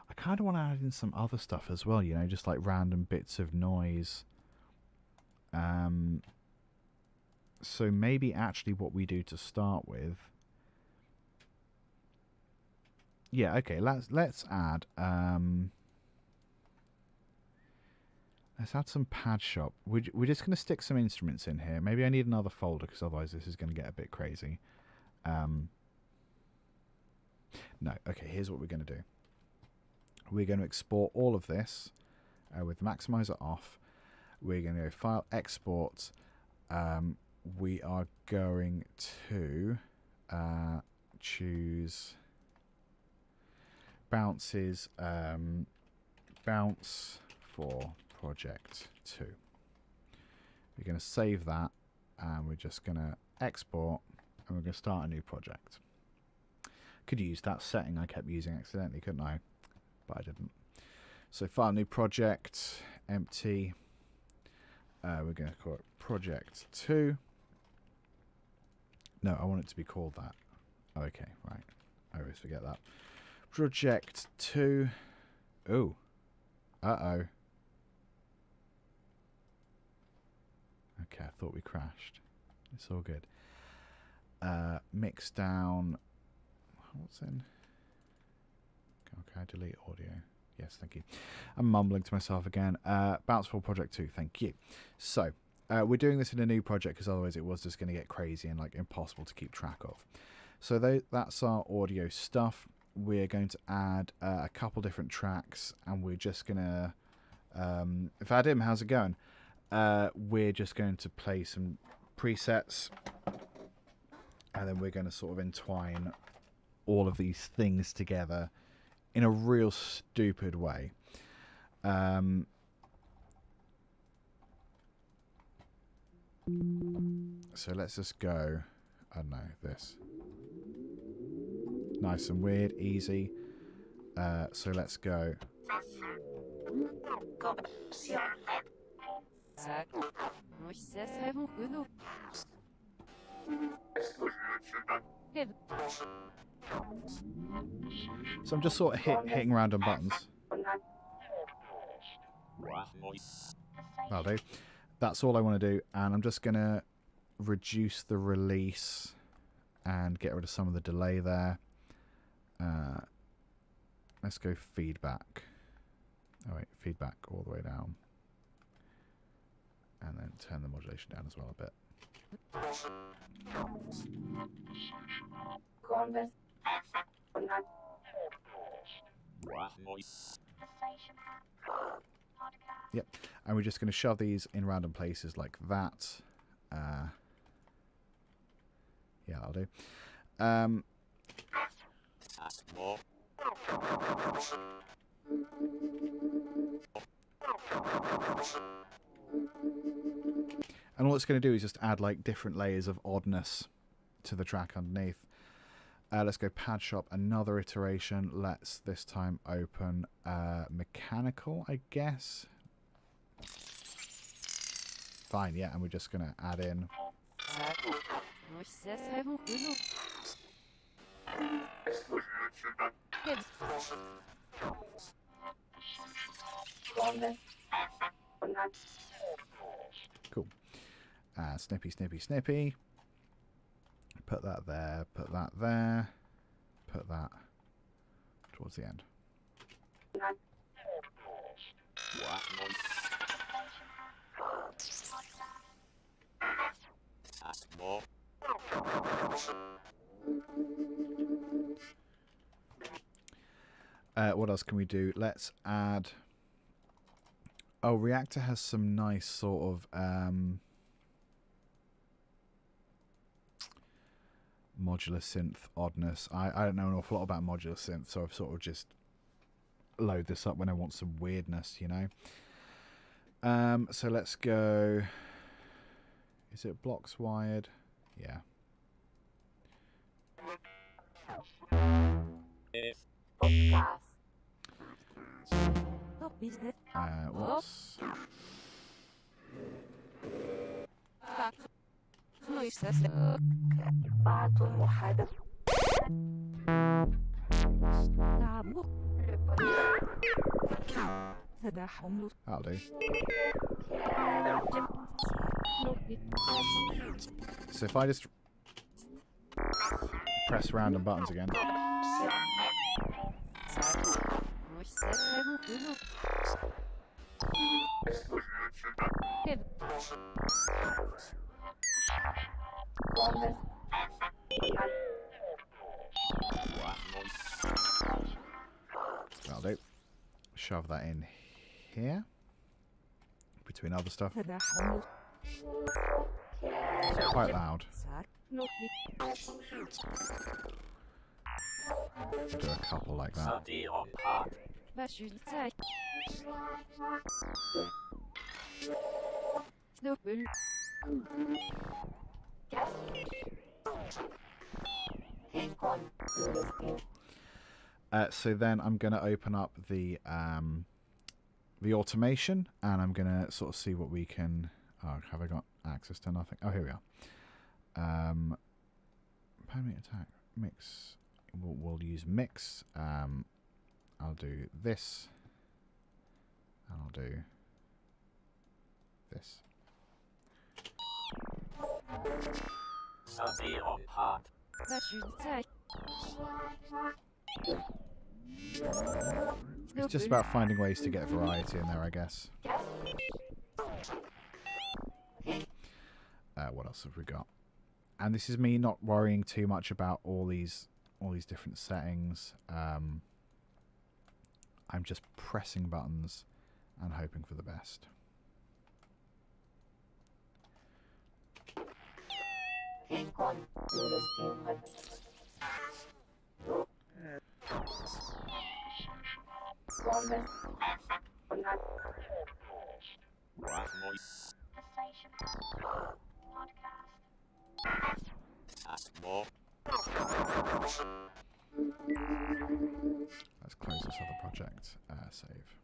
I kind of want to add in some other stuff as well, you know, just like random bits of noise. So maybe actually what we do to start with... Yeah, okay, let's add... let's add some pad shop. We're just going to stick some instruments in here. Maybe I need another folder because otherwise this is going to get a bit crazy. No, okay, here's what we're going to do. we're going to export all of this with the maximizer off. We're going to go File, Export. We are going to choose bounces, bounce for project 2. We're going to save that, and we're just going to export, and we're going to start a new project. Could use that setting I kept using accidentally, couldn't I? But I didn't. So File, New Project, empty. We're going to call it Project 2. No, I want it to be called that. Okay, right. I always forget that. Project 2. Ooh. Uh-oh. Okay, I thought we crashed. It's all good. Mix down. What's in? Okay, delete audio. Yes, thank you. I'm mumbling to myself again. Bounce for Project 2, thank you. So, we're doing this in a new project because otherwise it was just going to get crazy and like impossible to keep track of. So that's our audio stuff. We're going to add a couple different tracks, and we're just going to... Vadim, how's it going? We're just going to play some presets, and then we're going to sort of entwine all of these things together in a real stupid way. So let's just go, I don't know, this. Nice and weird, easy. So let's go. So I'm just sort of hitting random buttons. That'll do. That's all I want to do, and I'm just going to reduce the release and get rid of some of the delay there. Let's go feedback. Oh wait, feedback all the way down. And then turn the modulation down as well a bit. Yep, and we're just going to shove these in random places like that. Yeah, I'll do. And all it's going to do is just add like different layers of oddness to the track underneath. Let's go pad shop, another iteration. Let's this time open mechanical, I guess. Fine, yeah, and we're just going to add in. Cool. Snippy, snippy, snippy. Put that there, put that there, put that towards the end. What else can we do? Let's add... Oh, Reactor has some nice sort of... modular synth oddness. I don't know an awful lot about modular synth, so I've sort of just load this up when I want some weirdness, you know. So let's go. Is it blocks wired? Yeah. What's That'll do. So if I just press random buttons again. That'll do. shove that in here between other stuff. It's quite loud. Do a couple like that. So then I'm going to open up the automation, and I'm going to sort of see what we can... Oh, have I got access to nothing? Oh, here we are. Permanent attack, mix. We'll use mix. I'll do this. And I'll do this. It's just about finding ways to get variety in there, I guess. What else have we got? And this is me not worrying too much about all these different settings. I'm just pressing buttons and hoping for the best. Let's close this other project. Save.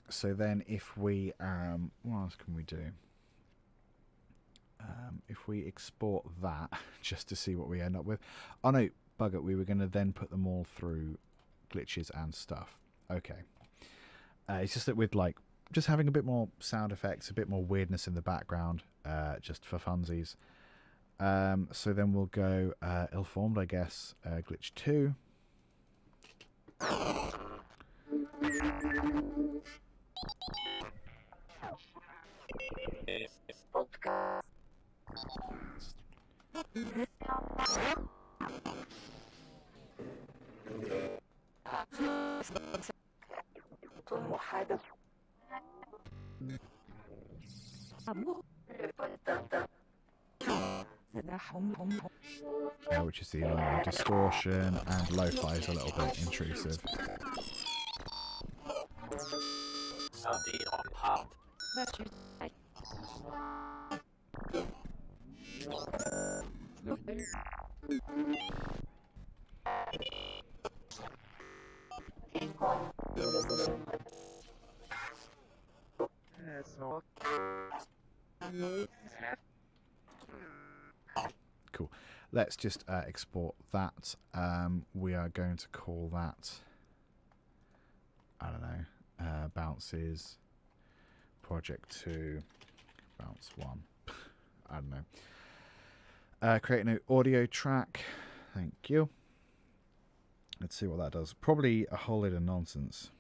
So then if we what else can we do? If we export that just to see what we end up with. Oh no, bugger, we were going to then put them all through glitches and stuff. Okay. It's just that with like just having a bit more sound effects, a bit more weirdness in the background, just for funsies. So then we'll go ill-formed, I guess, glitch 2. Which is the distortion, and lo-fi is a little bit intrusive. Cool. Let's just export that. We are going to call that, I don't know, bounces, project 2, bounce 1. I don't know. Create a new audio track. Thank you. Let's see what that does. Probably a whole lot of nonsense.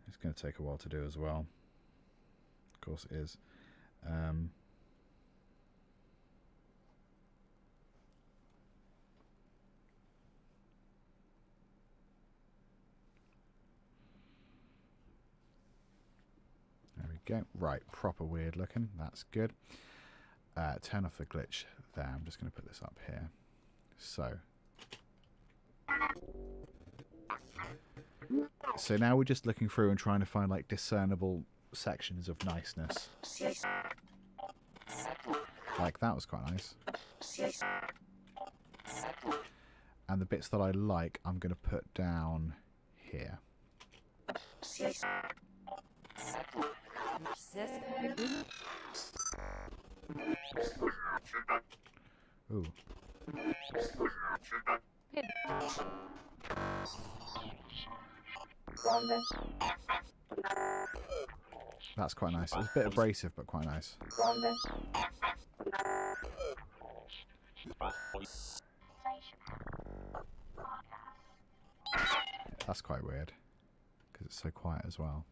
It's going to take a while to do as well. Of course it is. There we go. Right, proper weird looking. That's good. Turn off the glitch there. I'm just going to put this up here. So now we're just looking through and trying to find like discernible sections of niceness. Like that was quite nice. And the bits that I like, I'm going to put down here. Ooh. That's quite nice. It's a bit abrasive, but quite nice. That's quite weird. because it's so quiet as well.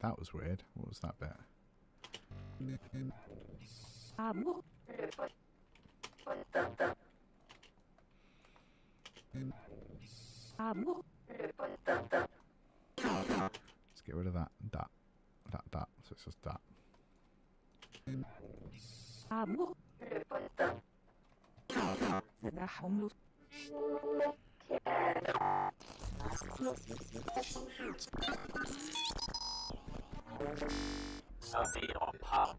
That was weird. What was that bit? Let's get rid of that. That. So it's just that. Soaring part.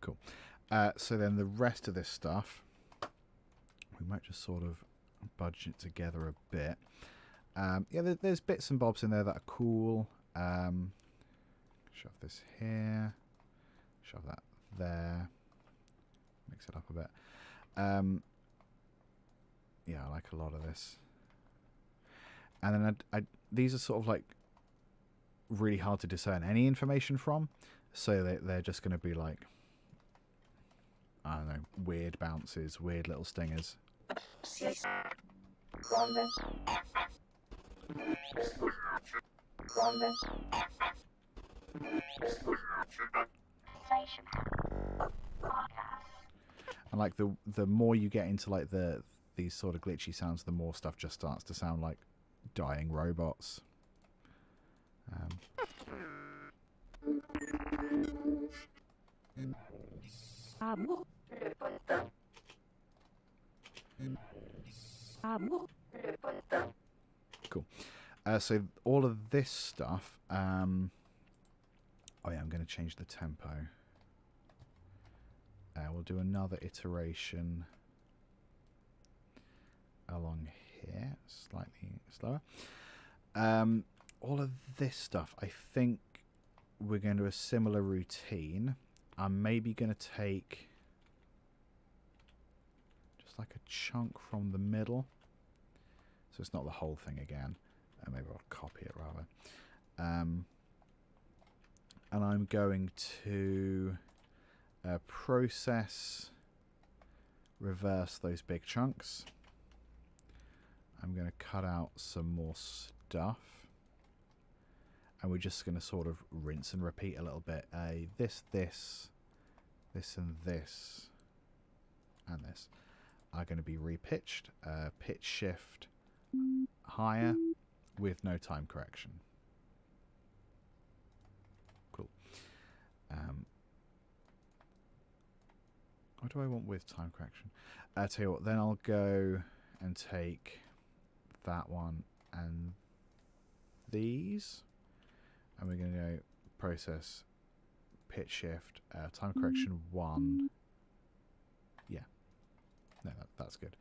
Cool. So then the rest of this stuff, we might just sort of budge it together a bit. Yeah, there's bits and bobs in there that are cool. Shove this here. Shove that there. Mix it up a bit. Yeah, I like a lot of this. And then these are sort of like really hard to discern any information from. So they're just going to be like, I don't know, weird bounces, weird little stingers. And like the more you get into like these sort of glitchy sounds, the more stuff just starts to sound like dying robots. Cool. So all of this stuff. Oh yeah, I'm going to change the tempo. We'll do another iteration along here, slightly slower. All of this stuff, I think we're going to do a similar routine. I'm maybe going to take just like a chunk from the middle, so it's not the whole thing again. Maybe I'll copy it rather. And I'm going to process, reverse those big chunks. I'm going to cut out some more stuff. And we're just going to sort of rinse and repeat a little bit. This, and this, and this are going to be repitched. Pitch shift higher with no time correction. Cool. What do I want with time correction? I'll tell you what, then I'll go and take that one and these. And we're going to go process, pitch shift, time correction 1. Yeah. No, that's good.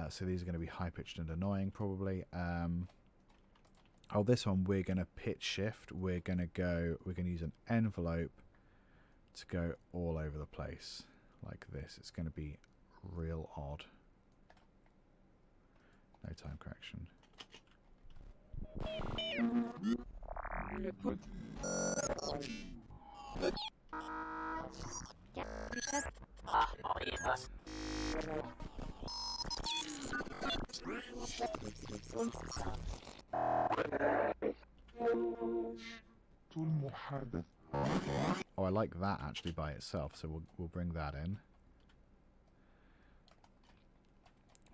So these are going to be high pitched and annoying probably. This one we're going to pitch shift. We're going to use an envelope to go all over the place like this. It's going to be real odd. No time correction. Oh, I like that actually by itself, so we'll bring that in.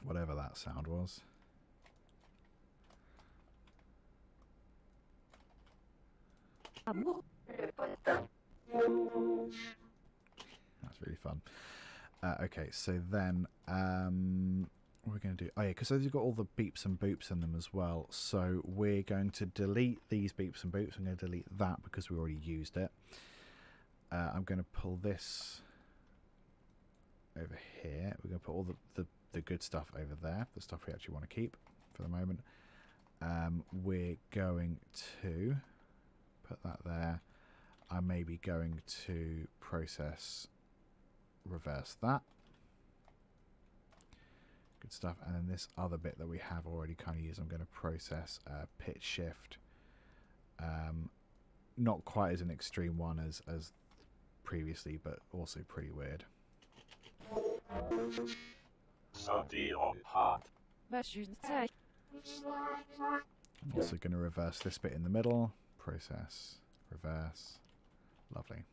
Whatever that sound was. That's really fun. Okay, so then What we're going to do? Oh yeah, because they've got all the beeps and boops in them as well. So we're going to delete these beeps and boops. I'm going to delete that because we already used it. I'm going to pull this over here. We're going to put all the good stuff over there, the stuff we actually want to keep for the moment. We're going to put that there. I'm maybe going to process reverse that. Good stuff. And then this other bit that we have already kind of used, I'm going to process pitch shift. Not quite as an extreme one as previously, but also pretty weird. Soaring part. I'm also going to reverse this bit in the middle. Process, reverse. Lovely.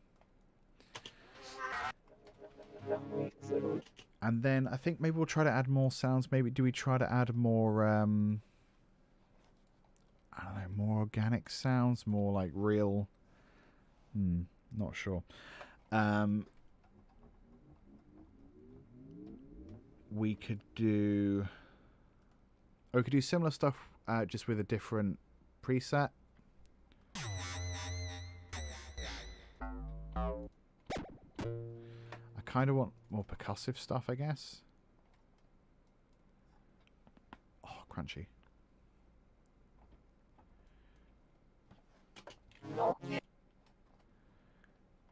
And then I think maybe we'll try to add more sounds. Maybe do we try to add more, I don't know, more organic sounds, more like real. Not sure. We could do. Or we could do similar stuff, just with a different preset. I kind of want more percussive stuff, I guess. Oh, crunchy.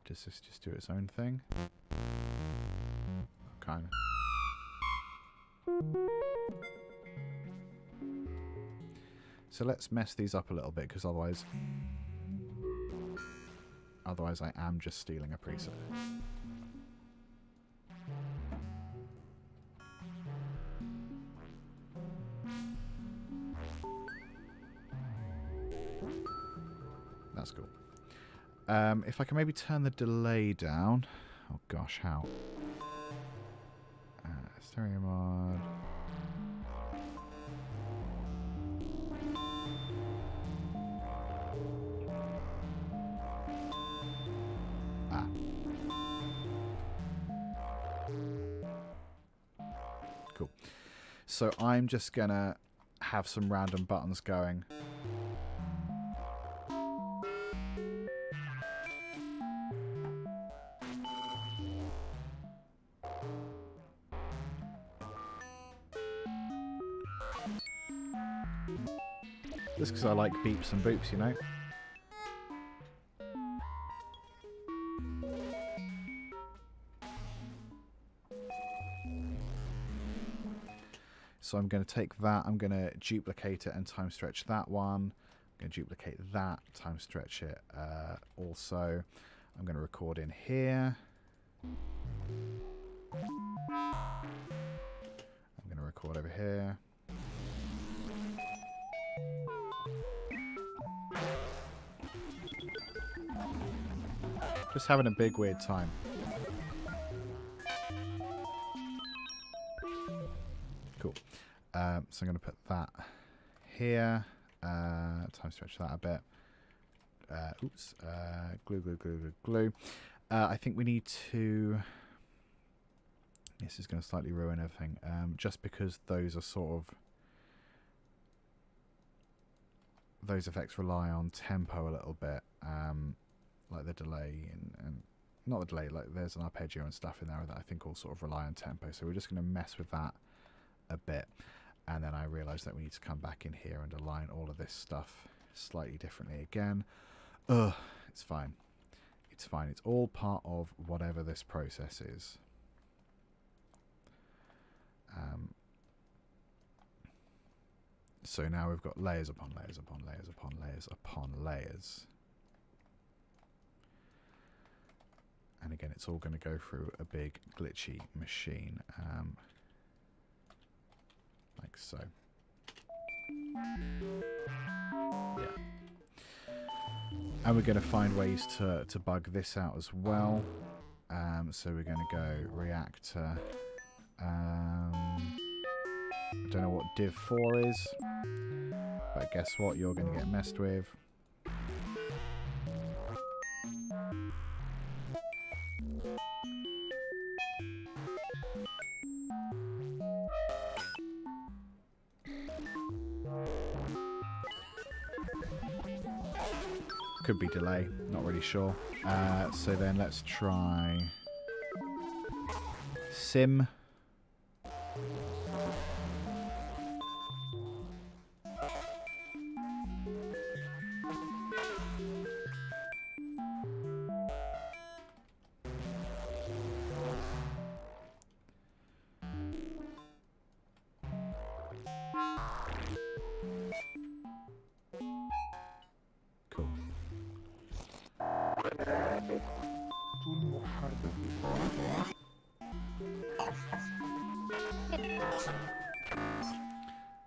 Does this just do its own thing? Kind of. So let's mess these up a little bit, because otherwise I am just stealing a preset. That's cool. If I can maybe turn the delay down. Oh gosh, how? Stereo mod. Cool. So I'm just gonna have some random buttons going. Just because I like beeps and boops, you know. So I'm going to take that, I'm going to duplicate it and time stretch that one. I'm going to duplicate that, time stretch it also. I'm going to record in here. I'm going to record over here. Just having a big weird time. Cool. So I'm going to put that here. Time stretch that a bit. Glue. I think we need to. This is going to slightly ruin everything. Just because those are sort of. Those effects rely on tempo a little bit. Like the delay and not the delay, like there's an arpeggio and stuff in there that I think all sort of rely on tempo. So we're just going to mess with that a bit. And then I realised that we need to come back in here and align all of this stuff slightly differently again. It's fine. It's fine. It's all part of whatever this process is. So now we've got layers upon layers upon layers upon layers upon layers. And again, it's all going to go through a big glitchy machine, like so. Yeah. And we're going to find ways to bug this out as well. So we're going to go reactor. I don't know what div 4 is, but guess what? You're going to get messed with. Could be delay, not really sure. So then let's try sim. Cool.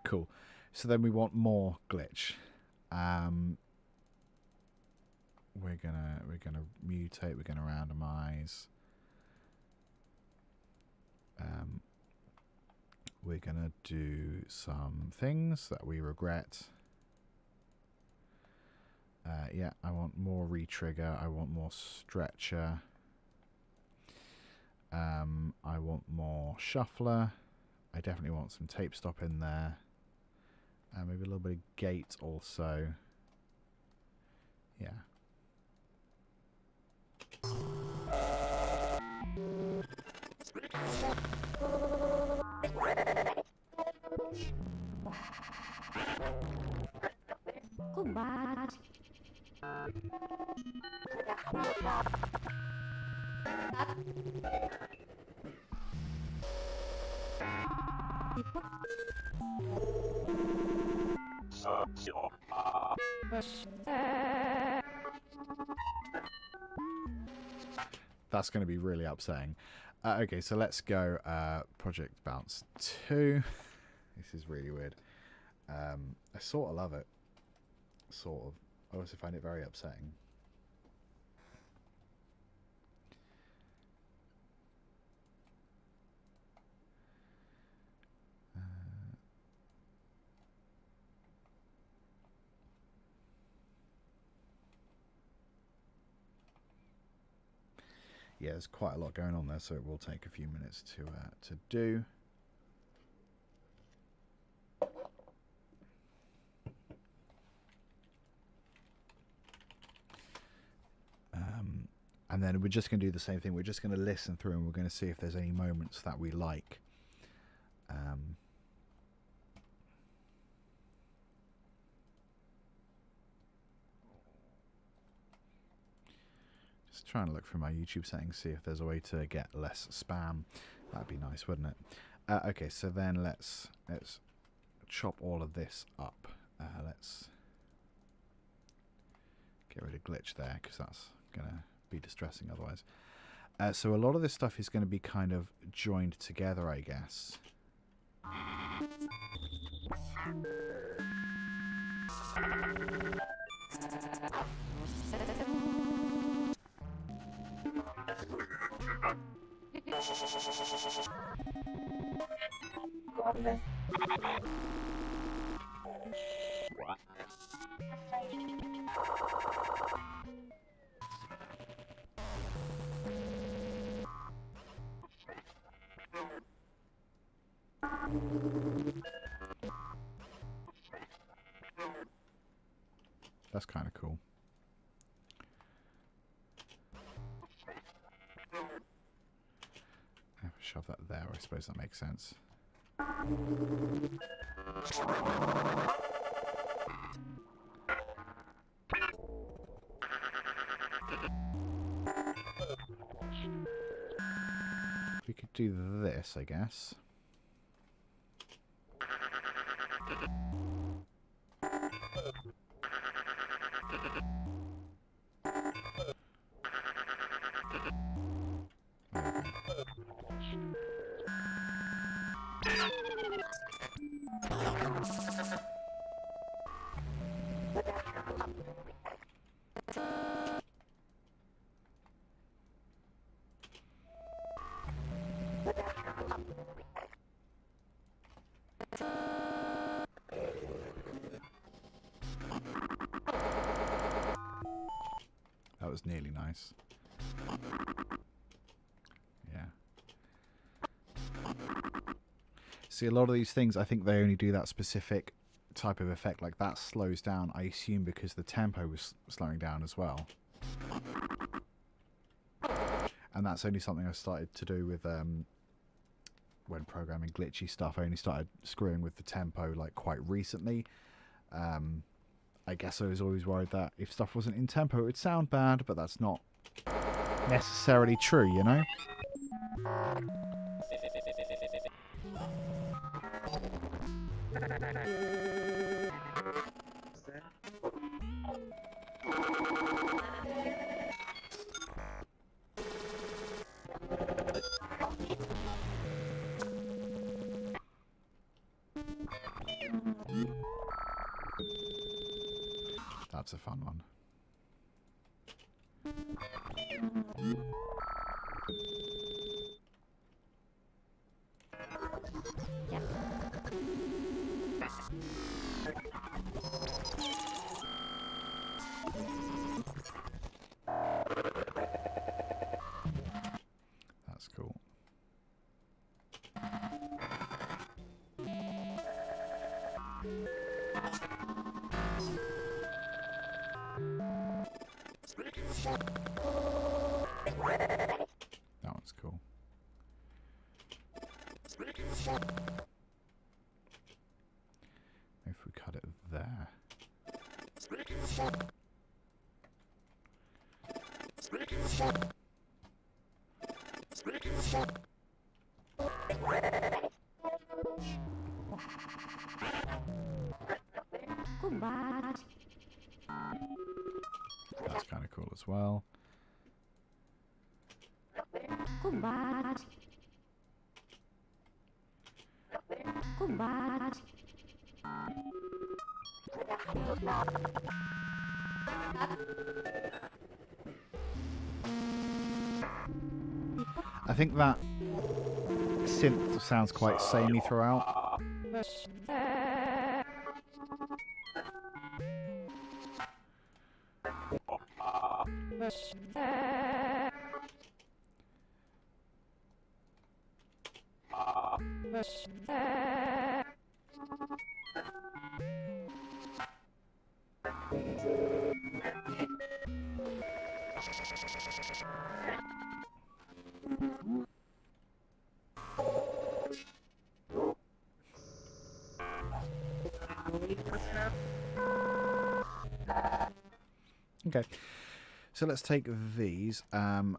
Cool. So then we want more glitch. We're gonna mutate. We're gonna randomize. We're gonna do some things that we regret. Yeah, I want more retrigger. I want more stretcher. I want more shuffler. I definitely want some tape stop in there. Maybe a little bit of gate also. Yeah. That's going to be really upsetting. Okay, so let's go Project Bounce 2. This is really weird. I sort of love it. Sort of. I also find it very upsetting. Yeah, there's quite a lot going on there, so it will take a few minutes to do. And then we're just going to do the same thing. We're just going to listen through and we're going to see if there's any moments that we like. Just trying to look through my YouTube settings, see if there's a way to get less spam. That'd be nice, wouldn't it? Okay, so then let's chop all of this up. Let's get rid of glitch there, because that's going to be distressing otherwise. So a lot of this stuff is going to be kind of joined together, I guess. That's kind of cool. Shove that there, I suppose that makes sense. We could do this, I guess. That was nearly nice. Yeah. See, a lot of these things, I think they only do that specific type of effect like that slows down, I assume because the tempo was slowing down as well. And that's only something I started to do with when programming glitchy stuff. I only started screwing with the tempo like quite recently. I guess I was always worried that if stuff wasn't in tempo it would sound bad, but that's not necessarily true, you know? That's a fun one. That's cool. That one's cool. If we cut it there. That's kind of cool as well. I think that synth sounds quite samey throughout. Okay, so let's take these, and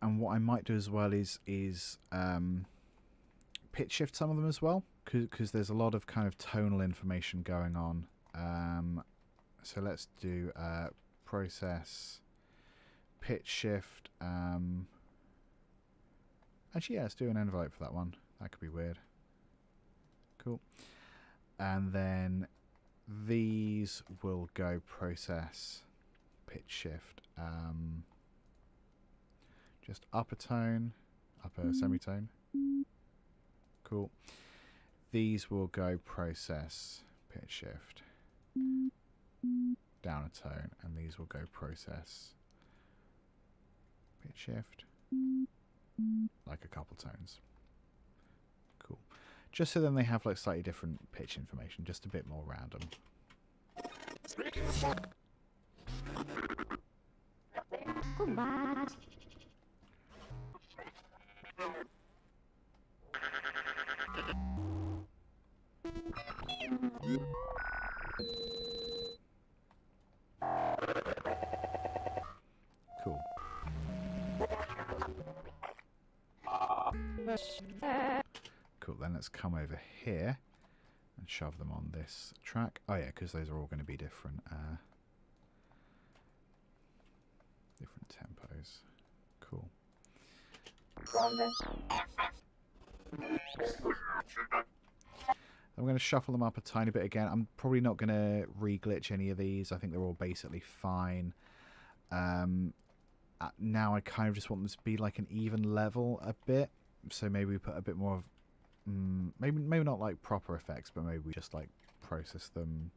what I might do as well is pitch shift some of them as well, because there's a lot of kind of tonal information going on. So let's do process, pitch shift. Actually, yeah, let's do an envelope for that one. That could be weird. Cool. And then these will go process, pitch shift, just upper tone, upper semitone. Cool. These will go process, pitch shift, down a tone, and these will go process, pitch shift, like a couple tones. Cool. Just so then they have like slightly different pitch information, just a bit more random. Cool. Cool, then let's come over here and shove them on this track. Oh yeah, because those are all going to be different different tempos. Cool. I'm going to shuffle them up a tiny bit again. I'm probably not going to re-glitch any of these. I think they're all basically fine. Now I kind of just want them to be like an even level a bit. So maybe we put a bit more of... maybe not like proper effects, but maybe we just like process them.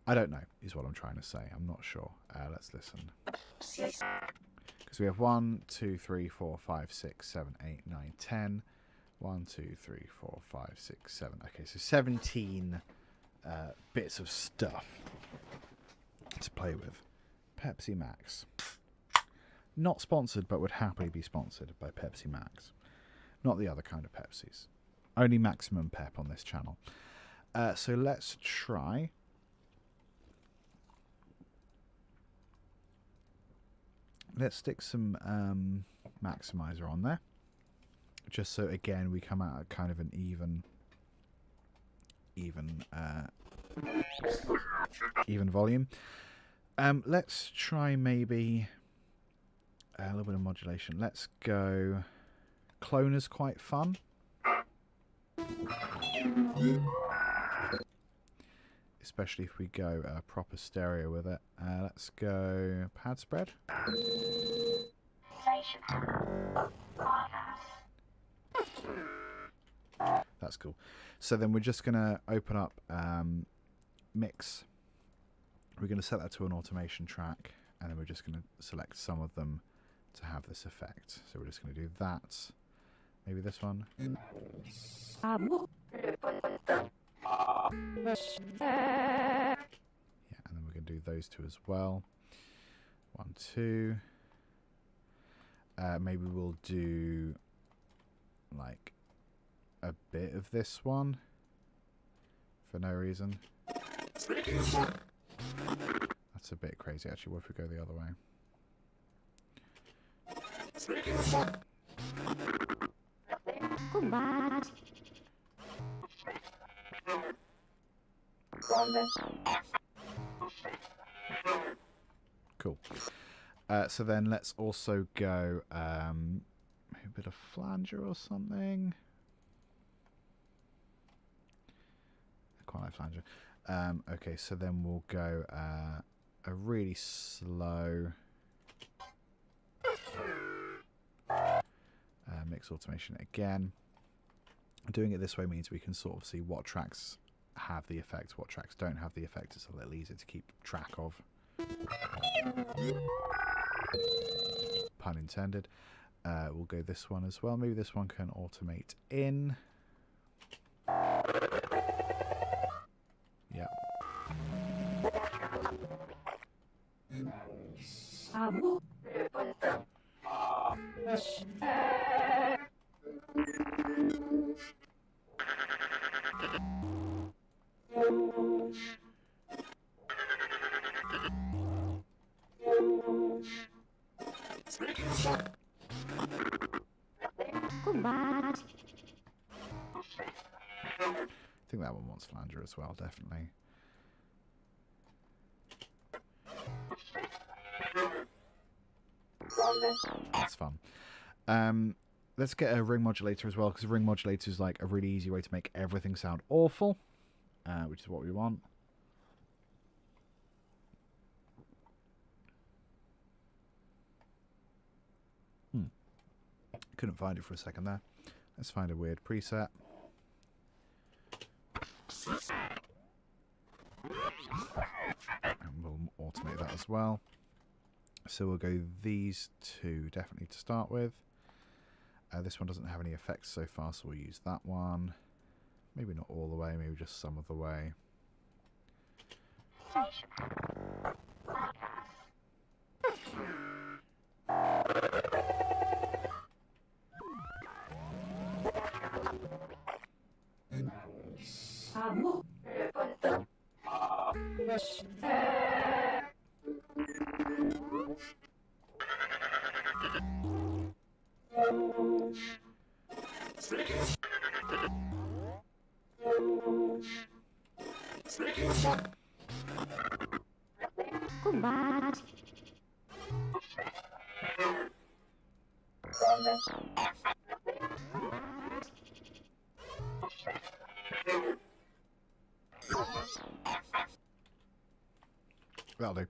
I don't know, is what I'm trying to say. I'm not sure. Let's listen. Because we have 1, 2, 3, 4, 5, 6, 7, 8, 9, 10. 1, 2, 3, 4, 5, 6, 7. Okay, so 17 bits of stuff to play with. Pepsi Max. Not sponsored, but would happily be sponsored by Pepsi Max. Not the other kind of Pepsis. Only maximum pep on this channel. So let's try. Let's stick some maximizer on there. Just so, again, we come out at kind of an even volume. Let's try maybe a little bit of modulation. Let's go. Cloner's quite fun. Especially if we go proper stereo with it. Let's go pad spread. That's cool. So then we're just going to open up mix. We're going to set that to an automation track, and then we're just going to select some of them to have this effect. So we're just going to do that. Maybe this one. Yeah, and then we're going to do those two as well. 1, 2. Maybe we'll do like a bit of this one for no reason. That's a bit crazy actually. What if we go the other way? Cool. So then let's also go maybe a bit of flanger or something. I quite like flanger. Okay, so then we'll go a really slow mix automation again. Doing it this way means we can sort of see what tracks have the effect, what tracks don't have the effect. It's a little easier to keep track of. Pun intended. We'll go this one as well. Maybe this one can automate in. Yeah. I think that one wants flanger as well, definitely. That's fun. Let's get a ring modulator as well, because a ring modulator is like a really easy way to make everything sound awful, which is what we want. Couldn't find it for a second there. Let's find a weird preset. And we'll automate that as well. So we'll go these two definitely to start with. This one doesn't have any effects so far, so we'll use that one. Maybe not all the way, maybe just some of the way. That'll do.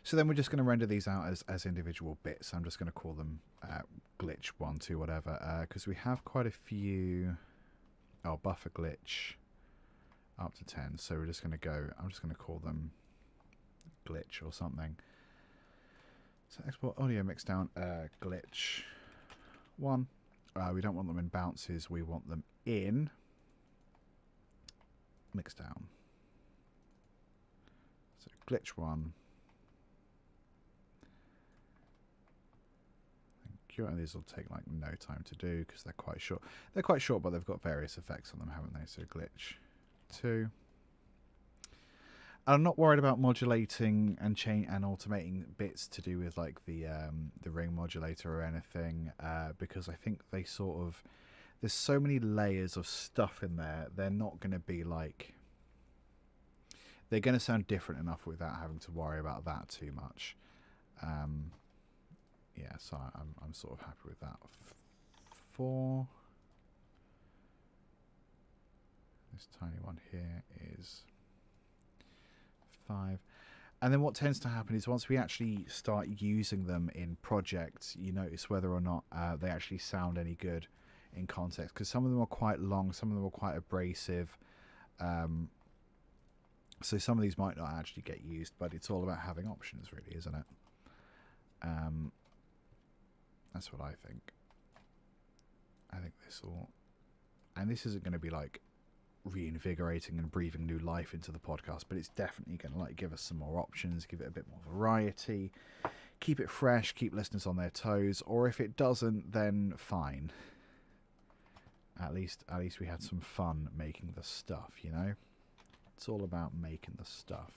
So then we're just going to render these out as individual bits. I'm just going to call them glitch 1, 2, whatever, because we have quite a few. Oh, buffer glitch up to 10. So we're just going to go. I'm just going to call them glitch or something. So export audio mix down glitch 1. We don't want them in bounces. We want them in mix down. glitch one. Thank you. And these will take like no time to do because they're quite short. They're quite short, but they've got various effects on them, haven't they? So glitch 2. I'm not worried about modulating and automating bits to do with like the ring modulator or anything, because I think they sort of, there's so many layers of stuff in there. They're not going to be like, they're going to sound different enough without having to worry about that too much. Yeah, so I'm sort of happy with that. 4. This tiny one here is 5. And then what tends to happen is once we actually start using them in projects, you notice whether or not they actually sound any good in context, because some of them are quite long, some of them are quite abrasive, so some of these might not actually get used, but it's all about having options, really, isn't it? That's what I think. I think this will, and this isn't going to be like reinvigorating and breathing new life into the podcast, but it's definitely going to like give us some more options, give it a bit more variety, keep it fresh, keep listeners on their toes. Or if it doesn't, then fine. At least we had some fun making the stuff, you know? It's all about making the stuff.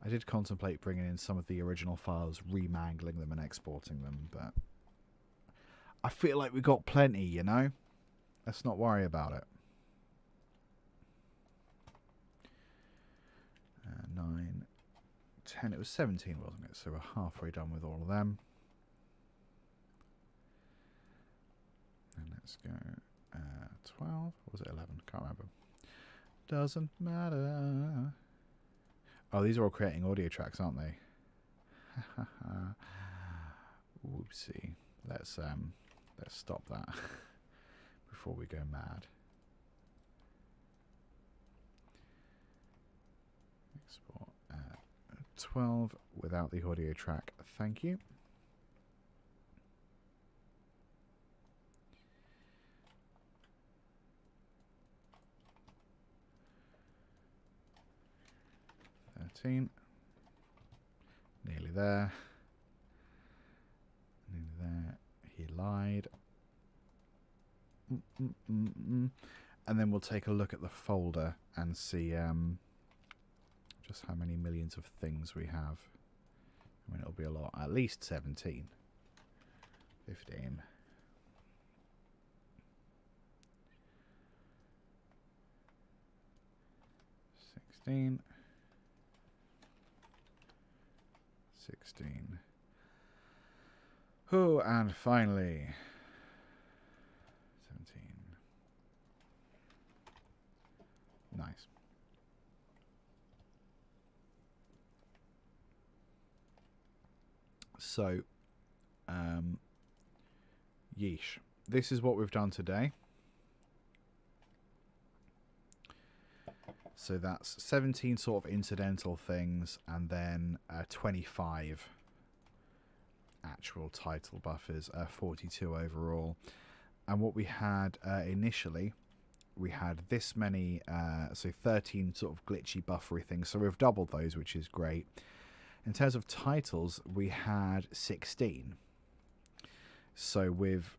I did contemplate bringing in some of the original files, remangling them and exporting them, but I feel like we got plenty, you know? Let's not worry about it. 9, 10, it was 17, wasn't it? So we're halfway done with all of them. And let's go 12, or was it 11? Can't remember. Doesn't matter. Oh, these are all creating audio tracks, aren't they? Whoopsie. Let's stop that before we go mad. Export 12 without the audio track. Thank you. Nearly there. Nearly there. He lied. And then we'll take a look at the folder and see just how many millions of things we have. I mean, it'll be a lot. At least 17. 15. 16. 16. Oh, and finally 17. Nice. So, yeesh. This is what we've done today. So that's 17 sort of incidental things, and then 25 actual title buffers, 42 overall. And what we had initially, we had this many, so 13 sort of glitchy buffery things. So we've doubled those, which is great. In terms of titles, we had 16. So we've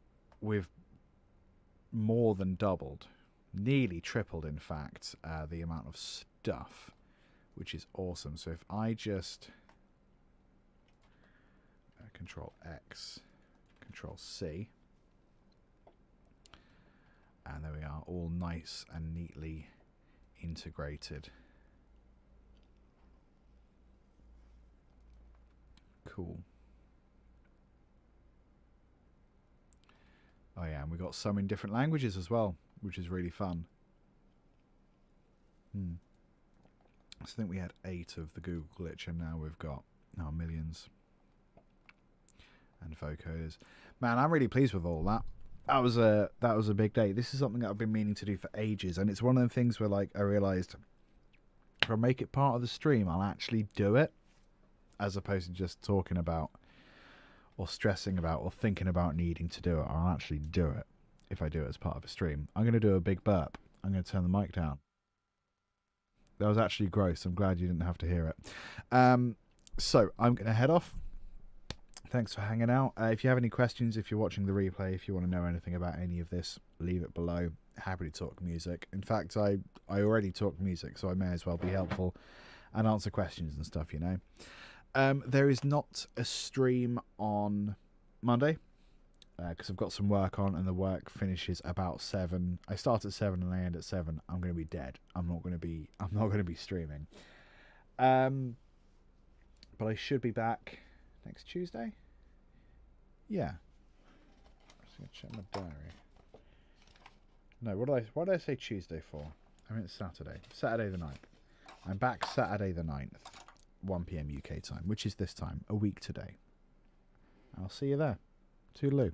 more than doubled. Nearly tripled, in fact, the amount of stuff, which is awesome. So if I just Control X, Control C, and there we are, all nice and neatly integrated. Cool. Oh yeah, and we got some in different languages as well, which is really fun. So I think we had 8 of the Google glitch, and now we've got millions. And vocoders. Man, I'm really pleased with all that. That was a big day. This is something that I've been meaning to do for ages, and it's one of them things where, like, I realised if I make it part of the stream, I'll actually do it, as opposed to just talking about or stressing about or thinking about needing to do it. I'll actually do it. if I do it as part of a stream. I'm going to do a big burp. I'm going to turn the mic down. That was actually gross. I'm glad you didn't have to hear it. So I'm going to head off. Thanks for hanging out. If you have any questions, if you're watching the replay, if you want to know anything about any of this, leave it below. Happy to talk music. In fact, I already talk music, so I may as well be helpful and answer questions and stuff, you know. There is not a stream on Monday because I've got some work on, and the work finishes about 7. I start at 7 and I end at 7. I'm going to be dead. I'm not going to be streaming. But I should be back next Tuesday. Yeah. I'm just going to check my diary. No, what did I say Tuesday for? I mean, it's Saturday. Saturday the 9th. I'm back Saturday the 9th, 1 p.m. UK time, which is this time, a week today. I'll see you there. Toodaloo.